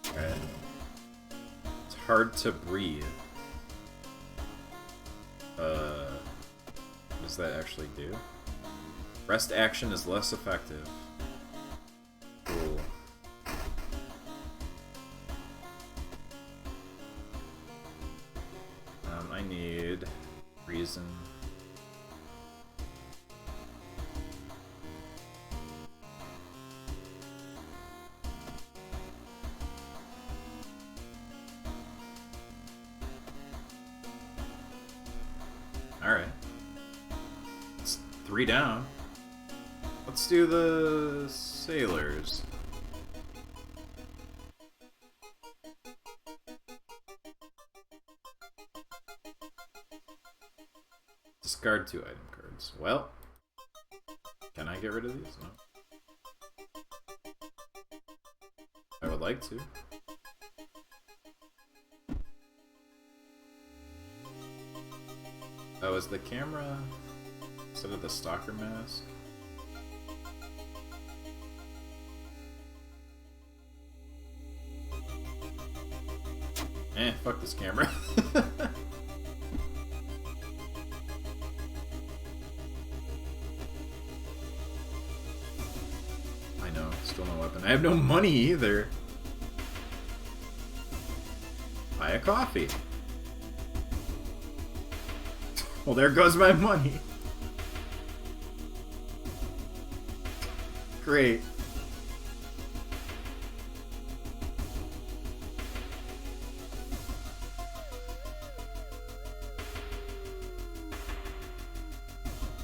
Alright. It's hard to breathe. What does that actually do? Rest action is less effective. Cool. I need reason. Alright. It's 3 down. Let's do the sailors. Discard 2 item cards. Well, can I get rid of these? No. I would like to. Oh, is the camera instead of the stalker mask? Fuck this camera. I know, still no weapon. I have no money either. Buy a coffee. Well, there goes my money. Great.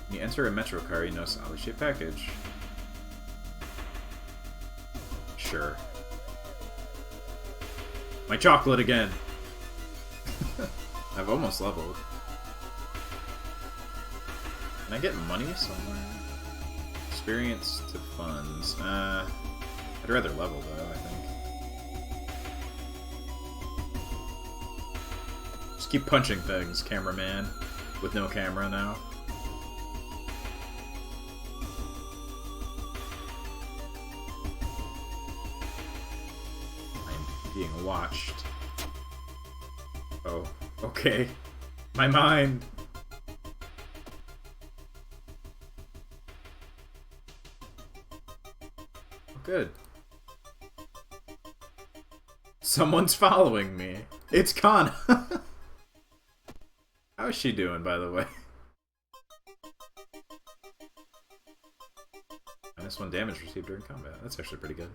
When you enter a metro car, you notice an oddly shaped package. Sure. My chocolate again. I've almost leveled. Can I get money somewhere? Experience to funds. I'd rather level though, I think. Just keep punching things, cameraman. With no camera now. I'm being watched. Oh, okay. My mind. Good. Someone's following me. It's Kana. How is she doing, by the way? -1 damage received during combat. That's actually pretty good.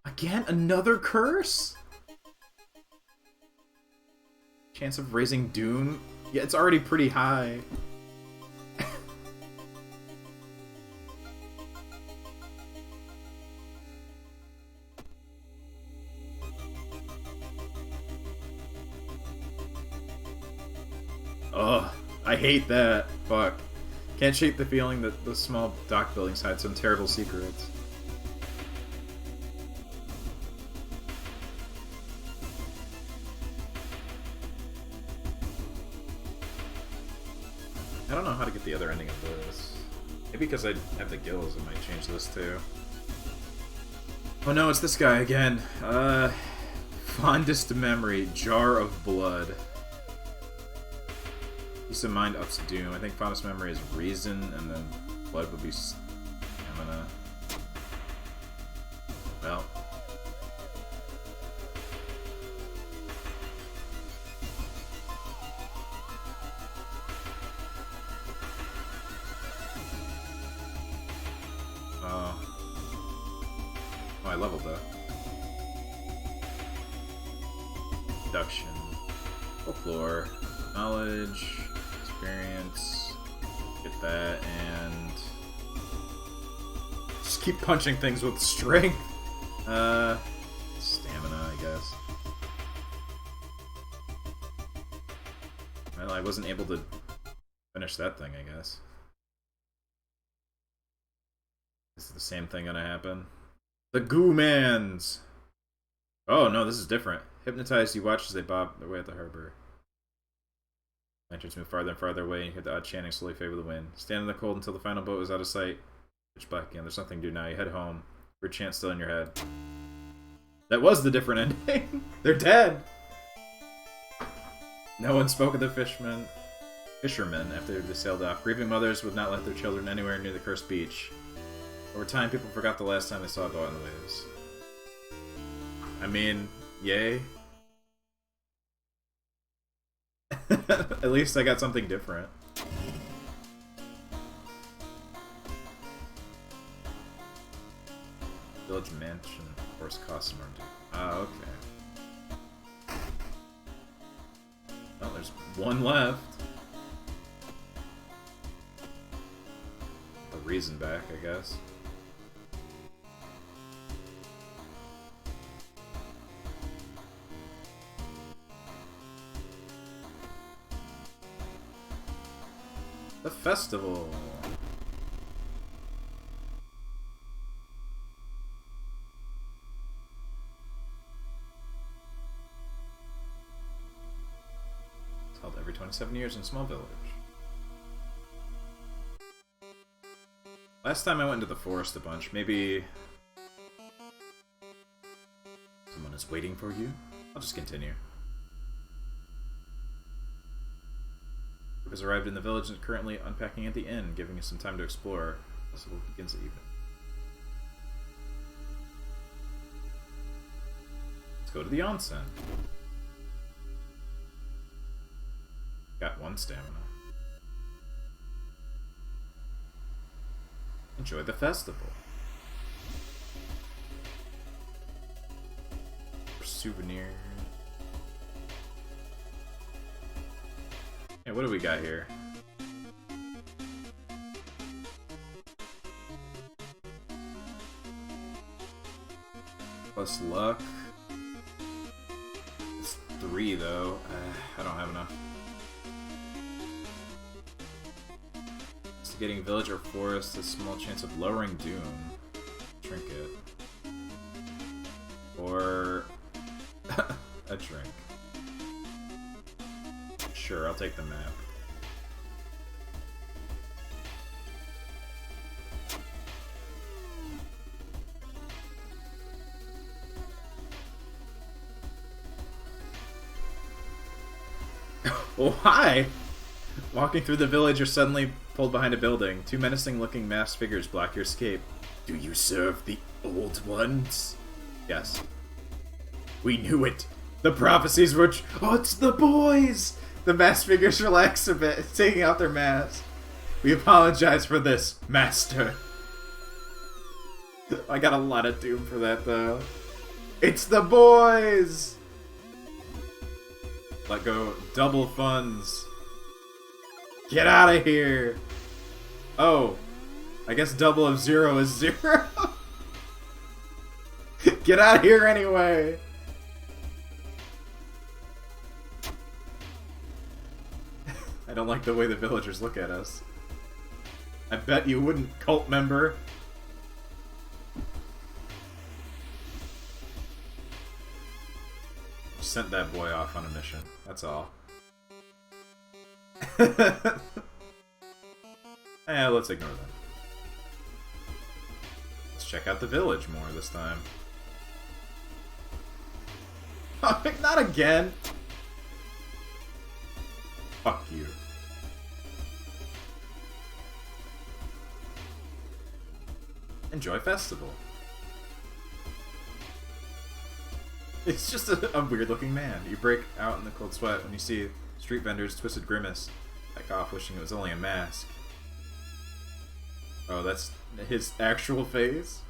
Again, another curse? Chance of raising Doom? Yeah, it's already pretty high. Ugh, I hate that. Fuck. Can't shake the feeling that the small dock buildings hide some terrible secrets. I don't know how to get the other ending of this. Maybe because I have the gills, it might change this too. Oh no, it's this guy again. Fondest memory, Jar of Blood. Peace of mind ups Doom. I think fondest memory is reason, and then blood would be stamina. Well. level though. Deduction. Folklore. Knowledge. Experience. Get that, and just keep punching things with strength. Stamina, I guess. Well, I wasn't able to finish that thing, I guess. Is the same thing gonna happen? The Goo-mans! Oh no, this is different. Hypnotized, you watch as they bob their way at the harbor. Lanterns move farther and farther away, and you hear the odd chanting slowly fade with the wind. Stand in the cold until the final boat is out of sight. Pitch black again. There's nothing to do now. You head home. Your chant still in your head. That was the different ending. They're dead. No one spoke of the fishermen after they sailed off. Grieving mothers would not let their children anywhere near the cursed beach. Over time, people forgot the last time they saw a boat on the waves. I mean, yay. At least I got something different. Village mansion, of course, costs more. Ah, okay. Well, there's one left. A reason back, I guess. The festival. It's held every 27 years in a small village. Last time I went into the forest a bunch. Maybe someone is waiting for you? I'll just continue. Has arrived in the village and is currently unpacking at the inn, giving us some time to explore. The festival begins at evening. Let's go to the onsen. Got one stamina. Enjoy the festival. For souvenirs. Hey, what do we got here? Plus luck. It's 3 though. I don't have enough. Instigating village or forest, a small chance of lowering doom. Trinket. Or a drink. Sure, I'll take the map. Oh, hi! Walking through the village, you're suddenly pulled behind a building. 2 menacing-looking masked figures block your escape. Do you serve the old ones? Yes. We knew it! The prophecies were oh, it's the boys! The masked figures relax a bit, taking out their masks. We apologize for this, Master. I got a lot of doom for that, though. It's the boys! Let go. Double funds. Get out of here! Oh. I guess double of 0 is 0. Get out of here anyway! I don't like the way the villagers look at us. I bet you wouldn't, cult member. Sent that boy off on a mission. That's all. Let's ignore them. Let's check out the village more this time. Not again! Fuck you. Enjoy festival. It's just a weird-looking man. You break out in the cold sweat when you see street vendors' twisted grimace, back off wishing it was only a mask. Oh, that's his actual face?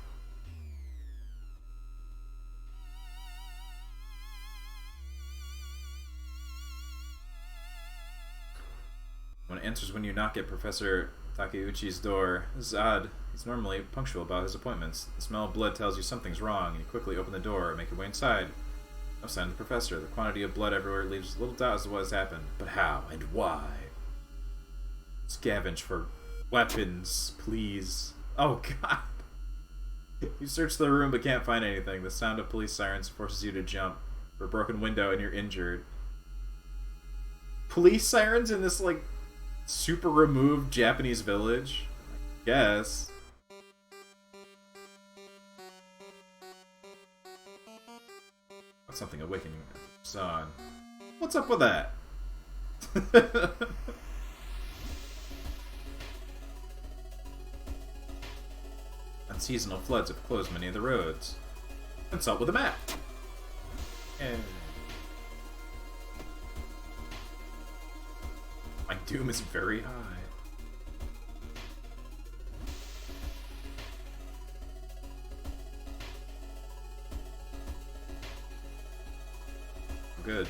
answers when you knock at Professor Takeuchi's door. This is odd. He's normally punctual about his appointments. The smell of blood tells you something's wrong, and you quickly open the door and make your way inside. No sign of the professor. The quantity of blood everywhere leaves little doubt as to what has happened. But how and why? Scavenge for weapons, please. Oh, God. You search the room but can't find anything. The sound of police sirens forces you to jump for a broken window and you're injured. Police sirens in this, like, super removed Japanese village? I guess. Something awakening son. What's up with that? Unseasonal floods have closed many of the roads. Consult with a map. And my doom is very high. Good.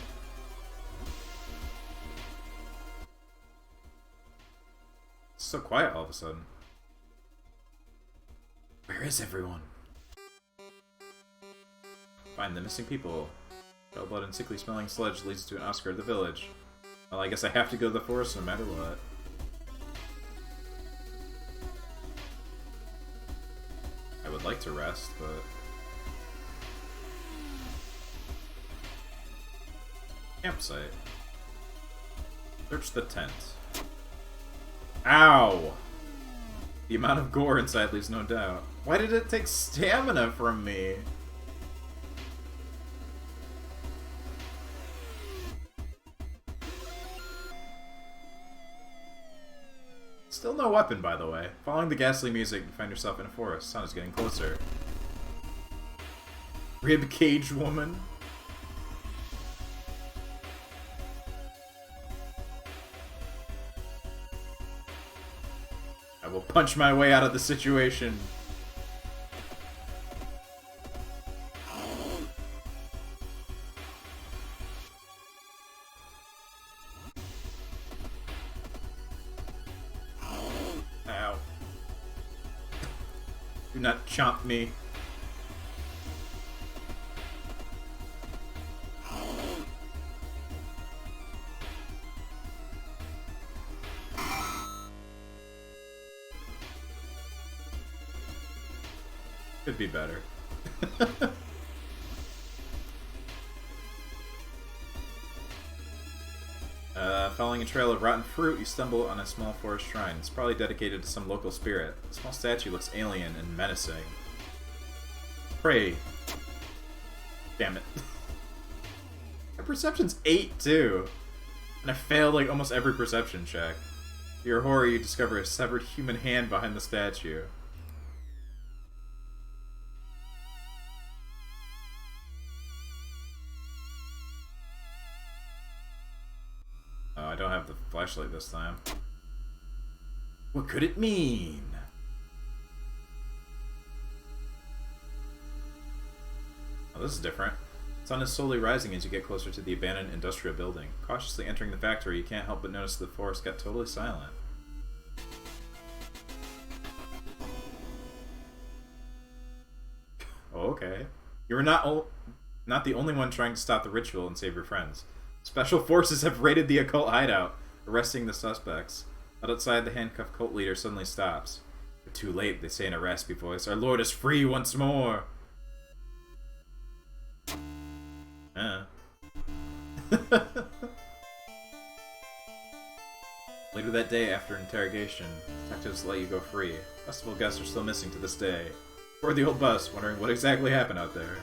It's so quiet all of a sudden. Where is everyone? Find the missing people. Pale blood and sickly smelling sludge leads to an outskirt of the village. Well, I guess I have to go to the forest no matter what. I would like to rest, but... Campsite. Search the tent. Ow! The amount of gore inside leaves no doubt. Why did it take stamina from me? Still no weapon, by the way. Following the ghastly music, you find yourself in a forest. Sun is getting closer. Rib cage woman? I will punch my way out of the situation. Ow. Do not chomp me. Could be better. Following a trail of rotten fruit, you stumble on a small forest shrine. It's probably dedicated to some local spirit. The small statue looks alien and menacing. Pray. Damn it. My perception's 8, too. And I failed, like, almost every perception check. To your horror, you discover a severed human hand behind the statue. Oh, I don't have the flashlight this time. What could it mean? Oh, this is different. The sun is slowly rising as you get closer to the abandoned industrial building. Cautiously entering the factory, you can't help but notice the forest got totally silent. Oh, okay. You were not the only one trying to stop the ritual and save your friends. Special forces have raided the occult hideout, arresting the suspects. Outside, the handcuffed cult leader suddenly stops. But too late, they say in a raspy voice. Our lord is free once more! Later that day, after interrogation, detectives let you go free. Festival guests are still missing to this day. Or the old bus, wondering what exactly happened out there.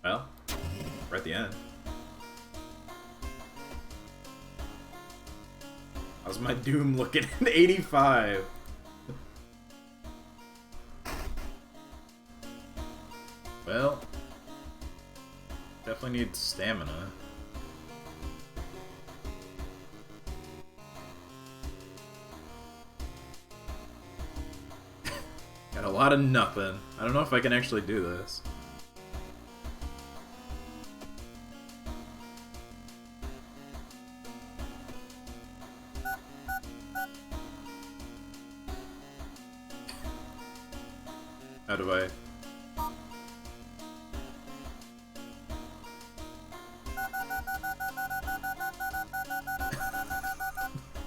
Well, we're at the end. How's my doom looking at 85? Well, definitely need stamina. Got a lot of nothing. I don't know if I can actually do this. How do I...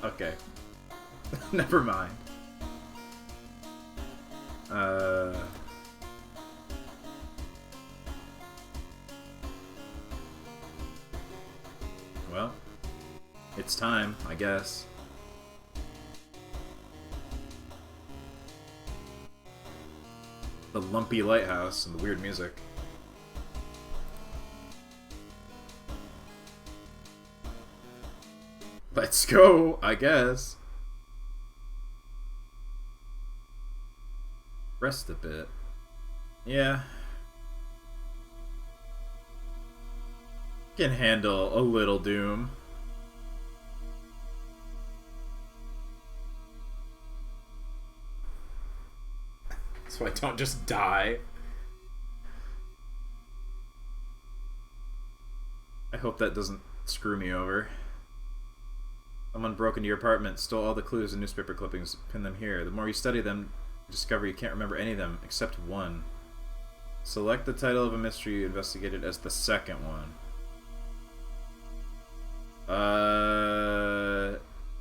Okay. Never mind. Well, it's time, I guess. The lumpy lighthouse and the weird music. Let's go, I guess. Rest a bit. Yeah. Can handle a little doom. So I don't just die. I hope that doesn't screw me over. Someone broke into your apartment, stole all the clues and newspaper clippings, pinned them here. The more you study them, you discover you can't remember any of them, except one. Select the title of a mystery you investigated as the second one.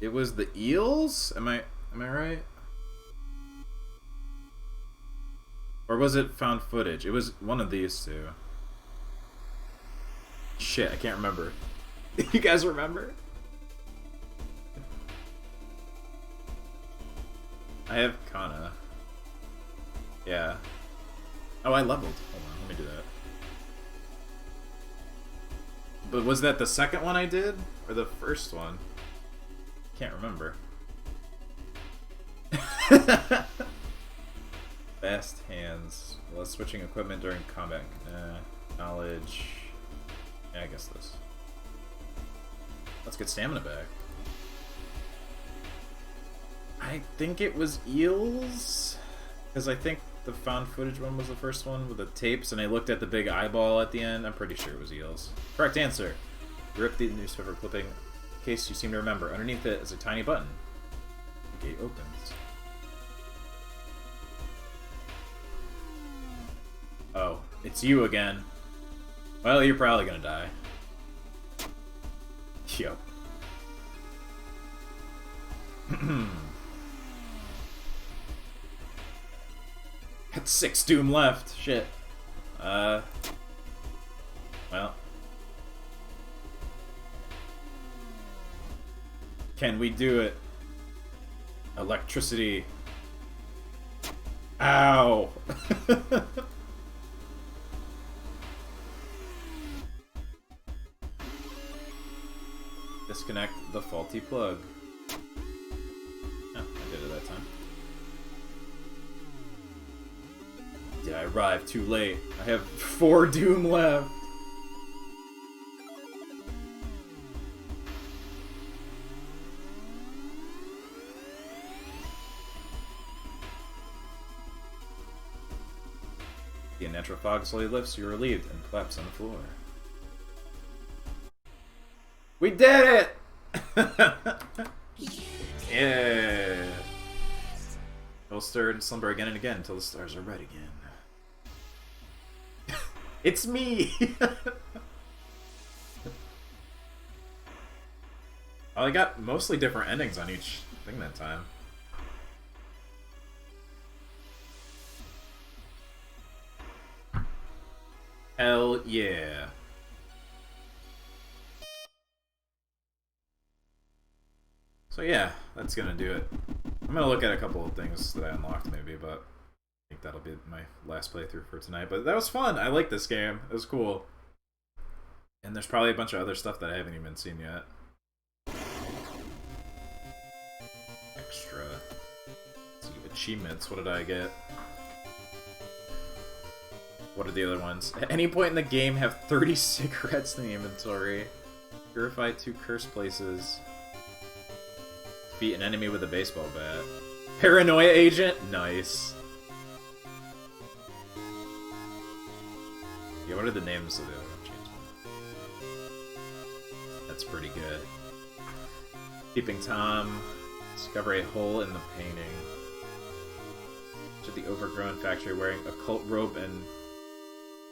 It was the eels? Am I right? Or was it found footage? It was one of these two. Shit, I can't remember. You guys remember? I have Kana. Yeah. Oh, I leveled. Hold on, let me do that. But was that the second one I did? Or the first one? Can't remember. Fast hands. While switching equipment during combat. Knowledge. Yeah, I guess this. Let's get stamina back. I think it was eels, because I think the found footage one was the first one with the tapes, and I looked at the big eyeball at the end. I'm pretty sure it was eels. Correct answer. Rip the newspaper clipping. In case you seem to remember, underneath it is a tiny button. The gate opens. Oh, it's you again. Well, you're probably gonna die. Yup. Got 6 doom left. Shit. Well. Can we do it? Electricity. Ow! Disconnect the faulty plug. Oh, I did it that time. Did I arrive too late? I have 4 doom left. The unnatural fog slowly lifts, you're relieved, and collapse on the floor. We did it! Yeah! We'll stir and slumber again and again until the stars are red again. It's me! Oh, I got mostly different endings on each thing that time. Hell yeah. So yeah, that's gonna do it. I'm gonna look at a couple of things that I unlocked maybe, but I think that'll be my last playthrough for tonight. But that was fun. I like this game. It was cool. And there's probably a bunch of other stuff that I haven't even seen yet. Extra. Let's see, achievements. What did I get? What are the other ones? At any point in the game, have 30 cigarettes in the inventory. Purify 2 cursed places. Beat an enemy with a baseball bat. Paranoia agent? Nice. Yeah, what are the names of the other ones? That's pretty good. Keeping Tom. Discover a hole in the painting. To the overgrown factory wearing a cult robe and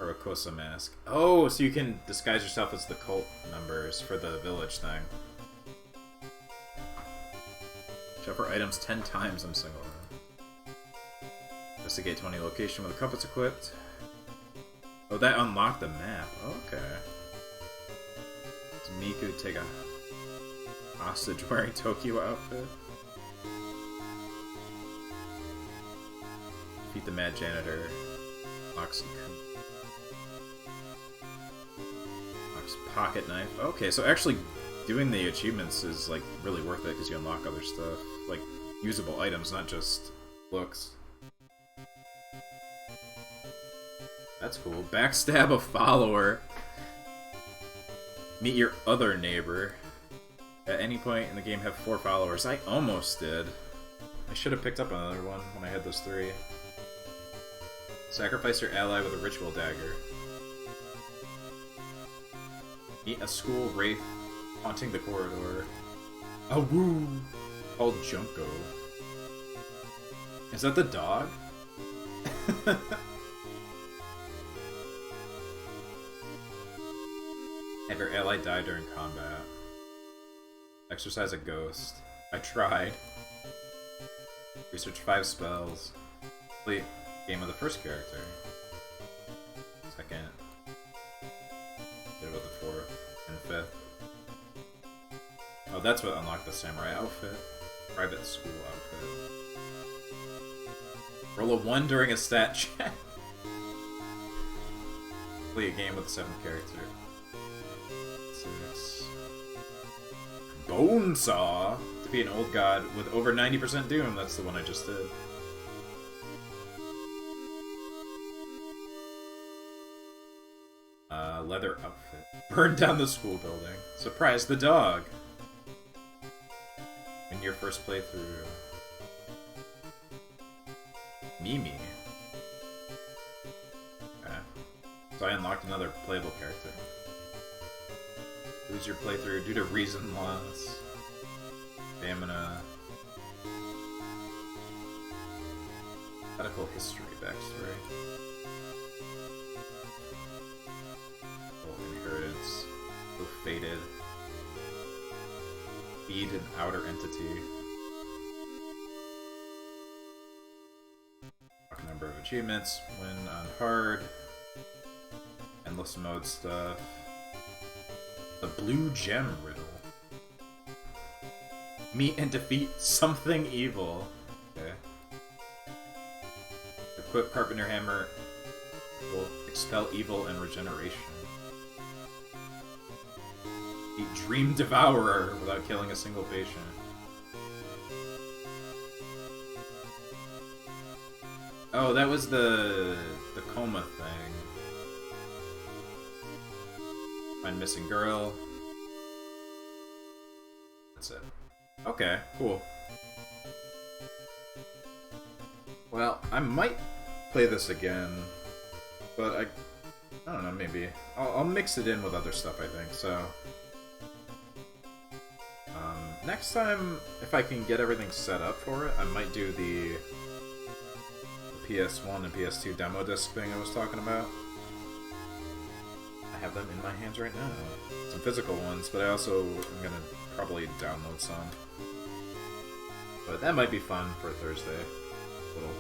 a Rakosa mask. Oh, so you can disguise yourself as the cult members for the village thing. Shuffle items 10 times on single run. Investigate 20 location with a compass equipped. Oh, that unlocked the map. Okay. Does Miku take a hostage wearing Tokyo outfit? Defeat the mad janitor. Locks pocket knife. Okay, so actually doing the achievements is like really worth it because you unlock other stuff, like usable items, not just looks. That's cool. Backstab a follower. Meet your other neighbor. At any point in the game have 4 followers. I almost did. I should have picked up another one when I had those 3. Sacrifice your ally with a ritual dagger. Meet a school wraith haunting the corridor. A woo! Called Junko. Is that the dog? Have your ally die during combat. Exercise a ghost. I tried. Research 5 spells. Complete game of the first character. Second. Did about the 4th and 5th. Oh, that's what unlocked the samurai outfit. Private school outfit. Roll a 1 during a stat check. Play a game with the 7th character. 6. Bone Saw! Defeat an old god with over 90% doom. That's the one I just did. Leather outfit. Burn down the school building. Surprise the dog! In your first playthrough. Mimi. Okay. So I unlocked another playable character. Lose your playthrough due to reason loss. Stamina. Medical history backstory. Inheritance. So fated. Feed an outer entity. A number of achievements. Win on hard. Endless mode stuff. The blue gem riddle. Meet and defeat something evil. Okay. Equip Carpenter Hammer. Will expel evil and regeneration. Beat Dream Devourer without killing a single patient. Oh, that was the coma thing. Find missing girl. That's it. Okay, cool. Well, I might play this again, but I don't know, maybe. I'll mix it in with other stuff, I think, so... next time, if I can get everything set up for it, I might do the PS1 and PS2 demo disc thing I was talking about. I have them in my hands right now. Some physical ones, but I also am gonna probably download some. But that might be fun for Thursday. A little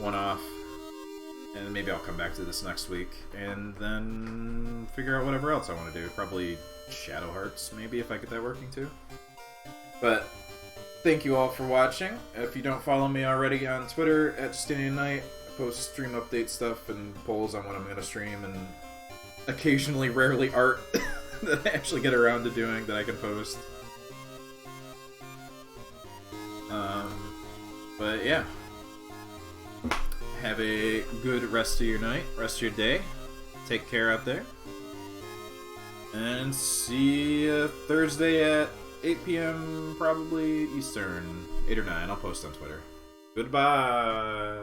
one-off. And maybe I'll come back to this next week, and then figure out whatever else I want to do. Probably Shadow Hearts, maybe, if I get that working too. But thank you all for watching. If you don't follow me already on Twitter, at Justinian Knight, I post stream update stuff and polls on what I'm going to stream, and occasionally, rarely, art that I actually get around to doing that I can post. But yeah. Have a good rest of your night, rest of your day. Take care out there. And see you Thursday at 8 p.m. probably Eastern. 8 or 9. I'll post on Twitter. Goodbye.